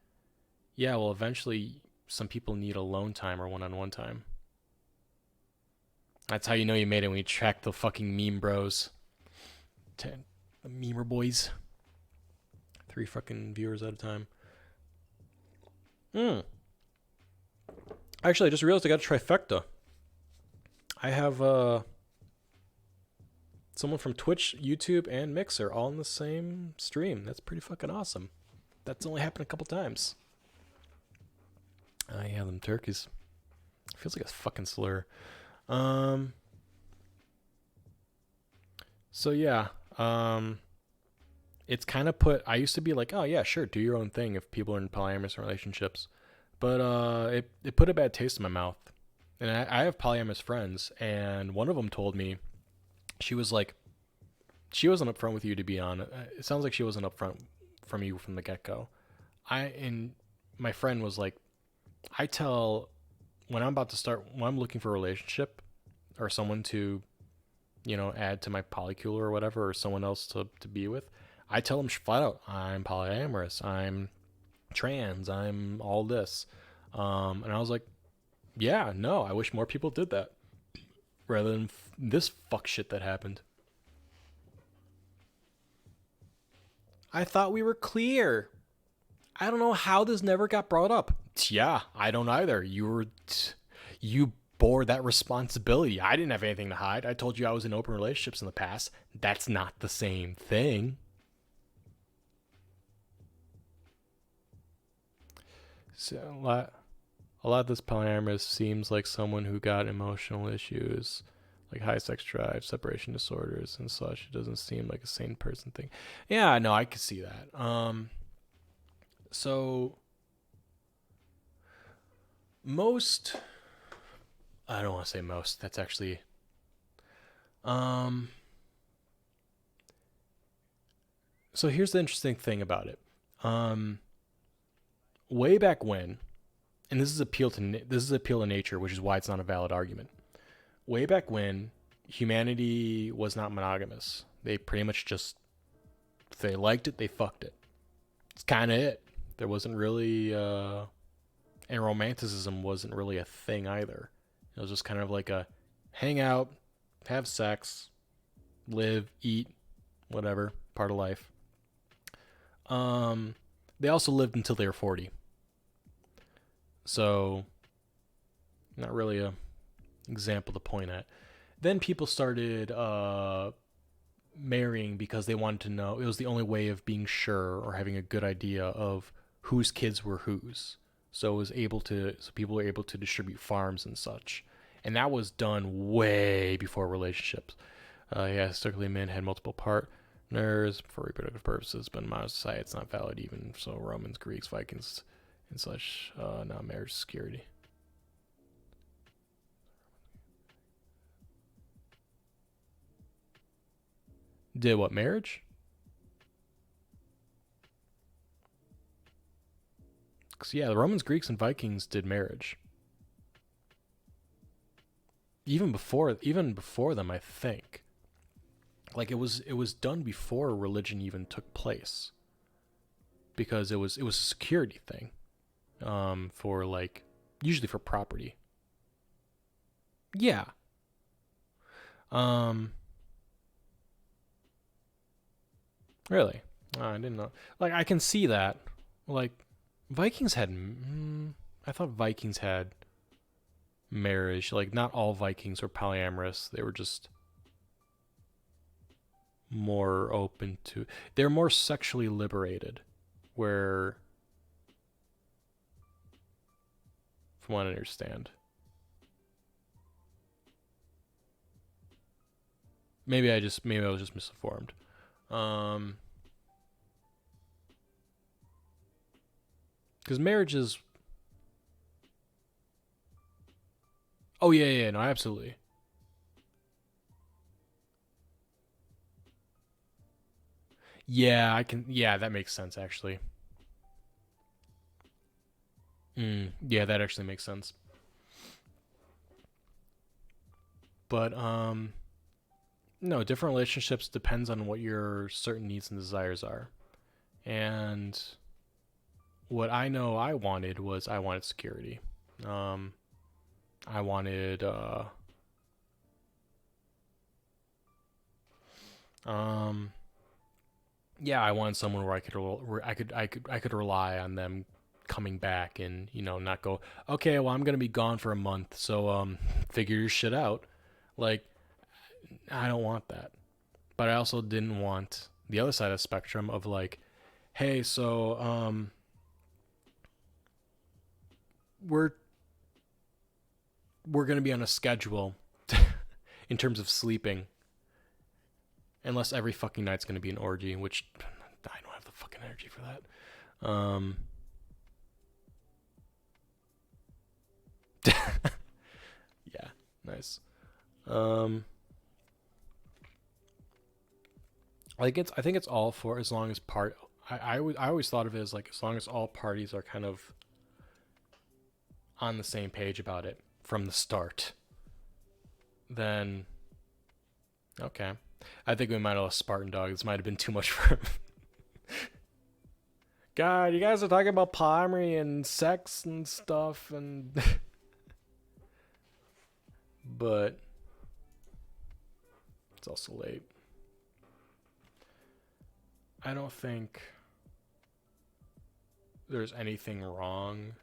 yeah, well, eventually some people need alone time or one-on-one time. That's how you know you made it, when you track the fucking meme bros. The memer boys. 3 fucking viewers at a time. Actually, I just realized I got a trifecta. I have someone from Twitch, YouTube, and Mixer all in the same stream. That's pretty fucking awesome. That's only happened a couple times. Yeah, them turkeys. Feels like a fucking slur. So yeah, it's kind of put. I used to be like, oh yeah, sure, do your own thing if people are in polyamorous relationships, but it put a bad taste in my mouth. And I have polyamorous friends, and one of them told me, she was like, she wasn't upfront with you, to be honest. It sounds like she wasn't upfront from you from the get-go. And my friend was like, I tell, when I'm looking for a relationship or someone to, you know, add to my polycule or whatever, or someone else to be with, I tell them flat out, I'm polyamorous, I'm trans, I'm all this. And I was like, yeah, no, I wish more people did that rather than this fuck shit that happened. I thought we were clear. I don't know how this never got brought up. Yeah, I don't either. You bore that responsibility. I didn't have anything to hide. I told you I was in open relationships in the past. That's not the same thing. So a lot of this polyamorous seems like someone who got emotional issues, like high sex drive, separation disorders, and such. It doesn't seem like a sane person thing. Yeah, no, I could see that. So most, I don't want to say most. That's actually, so here's the interesting thing about it. Way back when, and this is appeal to nature, which is why it's not a valid argument. Way back when, humanity was not monogamous. They pretty much just, if they liked it, they fucked it. It's kind of it. There wasn't really, and romanticism wasn't really a thing either. It was just kind of like a hang out, have sex, live, eat, whatever, part of life. They also lived until they were 40. So, not really a example to point at. Then people started marrying because they wanted to know. It was the only way of being sure or having a good idea of whose kids were whose. So people were able to distribute farms and such. And that was done way before relationships. Historically, men had multiple partners for reproductive purposes, but in modern society, it's not valid even. So Romans, Greeks, Vikings, and such, now marriage security. Did what, marriage? Because yeah, the Romans, Greeks, and Vikings did marriage. Even before them, I think. Like it was done before religion even took place. Because it was a security thing. For like usually for property. Yeah. Really? Oh, I didn't know. Like I can see that. Like Vikings had. I thought Vikings had marriage. Like not all Vikings were polyamorous. They were just more open to. They're more sexually liberated. Where, from what I understand, maybe I was just misinformed. Because marriage is. Oh yeah, no, absolutely. Yeah, I can. Yeah, that makes sense actually. Yeah, that actually makes sense. But no, different relationships depends on what your certain needs and desires are. And what I know I wanted was I wanted security. Um, I wanted um, yeah, I wanted someone where I could rely on them coming back and not go, okay, well I'm gonna be gone for a month, so figure your shit out. Like I don't want that, but I also didn't want the other side of the spectrum of like, hey, so we're gonna be on a schedule in terms of sleeping, unless every fucking night's gonna be an orgy, which I don't have the fucking energy for that. Yeah, nice. Um, I think it's all for as long as part. I always thought of it as like as long as all parties are kind of on the same page about it from the start, then okay. I think we might have lost Spartan Dog. This might have been too much for him. God, you guys are talking about polyamory and sex and stuff, and but it's also late. I don't think there's anything wrong.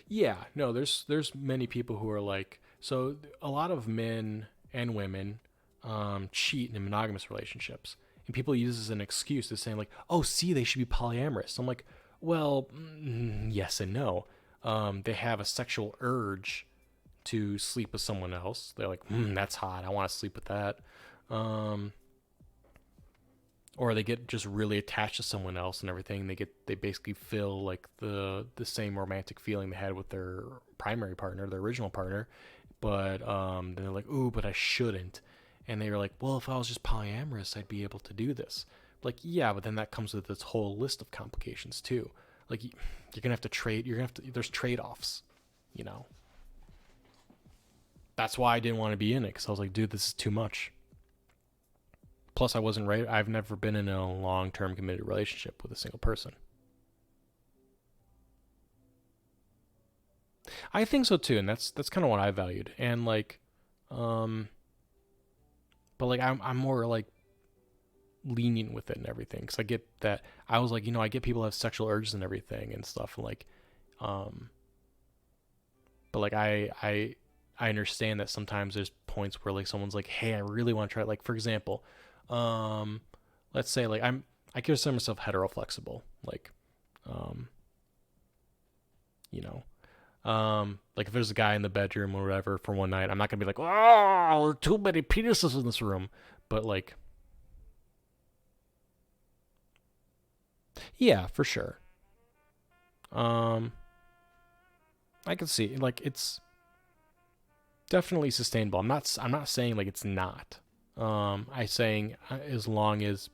Yeah, no, there's many people who are like, so a lot of men and women cheat in monogamous relationships, and people use this as an excuse to saying like, oh, see, they should be polyamorous. I'm like, well, yes and no. They have a sexual urge to sleep with someone else. They're like, that's hot. I want to sleep with that. Um, or they get just really attached to someone else and everything. They basically feel like the same romantic feeling they had with their primary partner, their original partner, but then they're like, ooh, but I shouldn't. And they were like, well, if I was just polyamorous, I'd be able to do this. Like, yeah, but then that comes with this whole list of complications too. Like, you're gonna have to trade. You're gonna have to. There's trade offs, you know. That's why I didn't want to be in it, because I was like, dude, this is too much. Plus, I wasn't ready. I've never been in a long-term committed relationship with a single person. I think so too, and that's kind of what I valued. And like, um, but like I'm more like lenient with it and everything, because I get that. I was like, I get people have sexual urges and everything and stuff, and like, um, but like I understand that sometimes there's points where like someone's like, hey, I really want to try it. Like for example, um, let's say like I consider myself hetero flexible, like, um, you know, like if there's a guy in the bedroom or whatever for one night, I'm not gonna be like, oh, too many penises in this room, but like, yeah, for sure. Um, I can see, like, it's definitely sustainable. I'm not saying like it's not. I'm saying as long as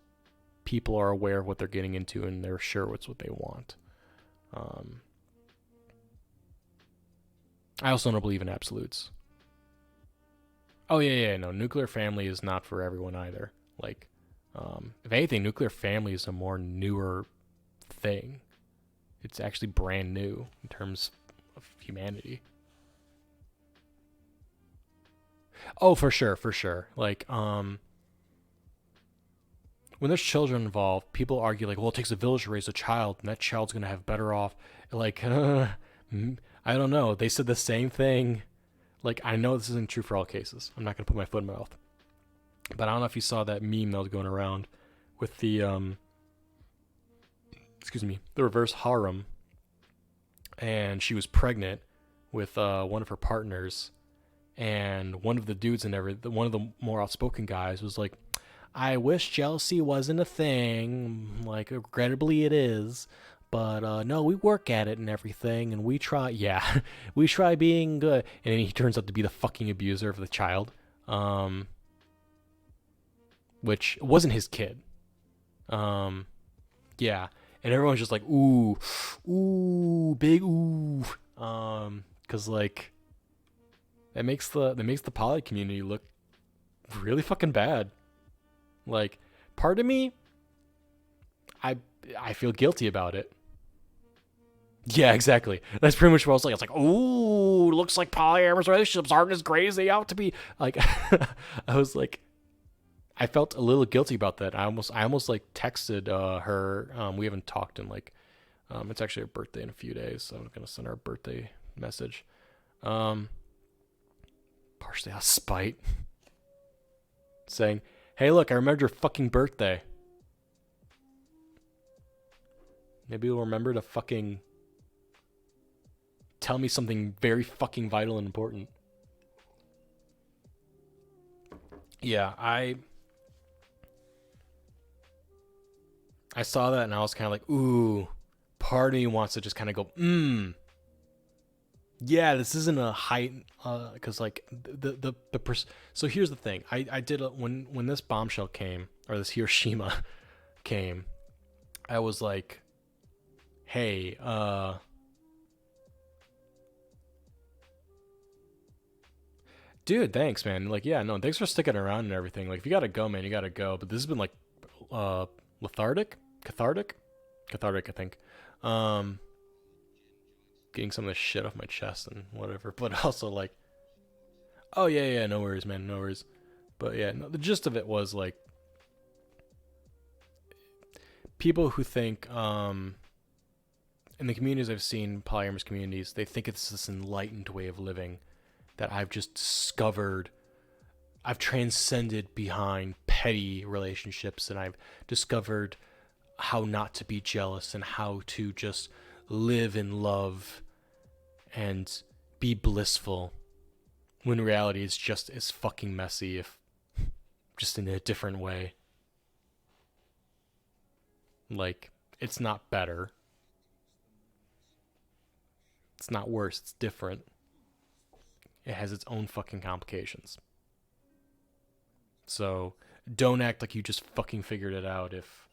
people are aware of what they're getting into and they're sure it's what they want. Um, I also don't believe in absolutes. Oh yeah, no. Nuclear family is not for everyone either. Like, if anything, nuclear family is a more newer thing. It's actually brand new in terms of humanity. Oh, for sure, for sure. Like, when there's children involved, people argue like, well, it takes a village to raise a child, and that child's gonna have better off. Like, I don't know. They said the same thing. Like, I know this isn't true for all cases. I'm not gonna put my foot in my mouth. But I don't know if you saw that meme that was going around with the excuse me, the reverse harem, and she was pregnant with one of her partners, and one of the dudes and one of the more outspoken guys was like, I wish jealousy wasn't a thing. Like, regrettably, it is. But no, we work at it and everything, and we try. Yeah, we try being good. And then he turns out to be the fucking abuser of the child, which wasn't his kid. Yeah, and everyone's just like, ooh, big ooh, because like that makes the poly community look really fucking bad. Like, part of me, I I feel guilty about it. Yeah, exactly. That's pretty much what I was like. It's like, ooh, looks like polyamorous relationships aren't as great as they ought to be. Like, I was like, I felt a little guilty about that. I almost like texted her. We haven't talked in like, it's actually her birthday in a few days, so I'm gonna send her a birthday message. Um, partially out of spite, saying, "Hey, look, I remembered your fucking birthday. Maybe you'll remember to fucking tell me something very fucking vital and important." Yeah, I saw that and I was kind of like, ooh, part of me wants to just kind of go, yeah, this isn't a height, because like so here's the thing. I did when this bombshell came, or this Hiroshima came, I was like, hey, dude, thanks, man. Like, yeah, no, thanks for sticking around and everything. Like, if you gotta go, man, you gotta go. But this has been like, lethargic, cathartic, I think. Um, getting some of this shit off my chest and whatever. But also like, oh yeah, no worries, man, no worries. But yeah, no, the gist of it was like, people who think, in the communities I've seen, polyamorous communities, they think it's this enlightened way of living that I've just discovered. I've transcended behind petty relationships, and I've discovered how not to be jealous and how to just live in love and be blissful, when reality is just as fucking messy, if just in a different way. Like, it's not better, it's not worse, it's different. It has its own fucking complications. So don't act like you just fucking figured it out if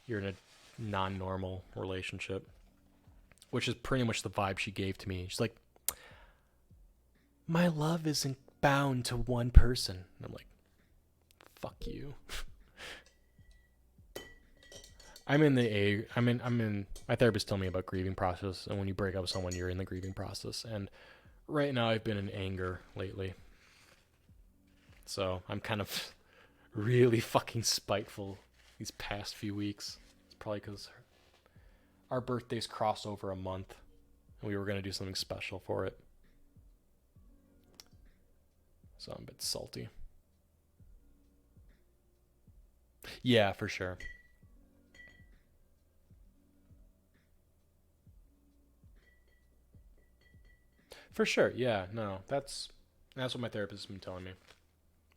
you're in a non-normal relationship, which is pretty much the vibe she gave to me. She's like, my love isn't bound to one person. And I'm like, fuck you. I'm in my therapist told me about grieving process, and when you break up with someone, you're in the grieving process. And right now I've been in anger lately. So I'm kind of really fucking spiteful these past few weeks. It's probably because our birthdays cross over a month, and we were going to do something special for it. So I'm a bit salty. Yeah, for sure. For sure. Yeah, no. That's what my therapist has been telling me.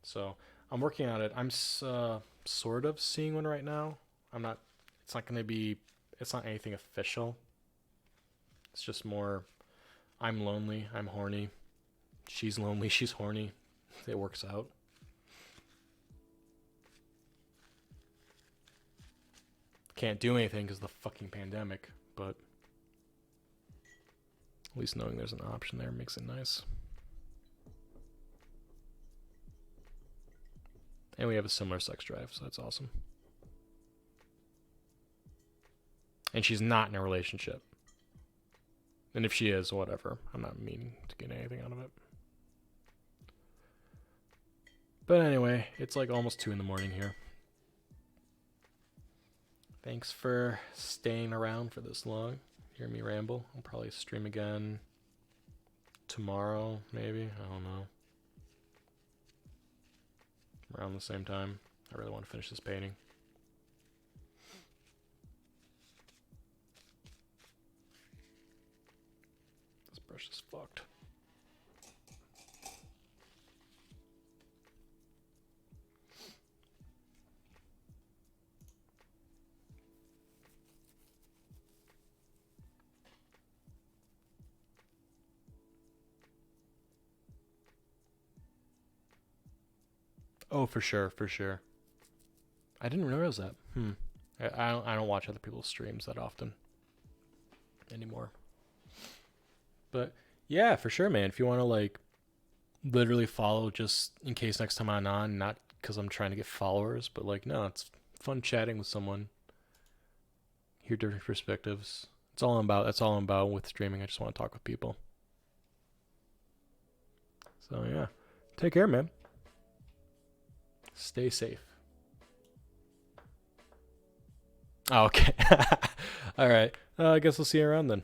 So, I'm working on it. I'm sort of seeing one right now. I'm not it's not going to be it's not anything official. It's just more I'm lonely. I'm horny. She's lonely. She's horny. It works out. Can't do anything because of the fucking pandemic, but at least knowing there's an option there makes it nice. And we have a similar sex drive, so that's awesome. And she's not in a relationship. And if she is, whatever. I'm not meaning to get anything out of it. But anyway, it's like almost 2 in the morning here. Thanks for staying around for this long. Hear me ramble. I'll probably stream again tomorrow, maybe. I don't know. Around the same time. I really want to finish this painting. This brush is fucked. Oh, for sure, for sure. I didn't realize that. I don't watch other people's streams that often anymore. But yeah, for sure, man. If you want to like literally follow just in case next time I'm on, not because I'm trying to get followers, but like no, it's fun chatting with someone. Hear different perspectives. That's all I'm about with streaming. I just want to talk with people. So yeah. Take care, man. Stay safe. Oh, okay. All right. I guess I'll see you around then.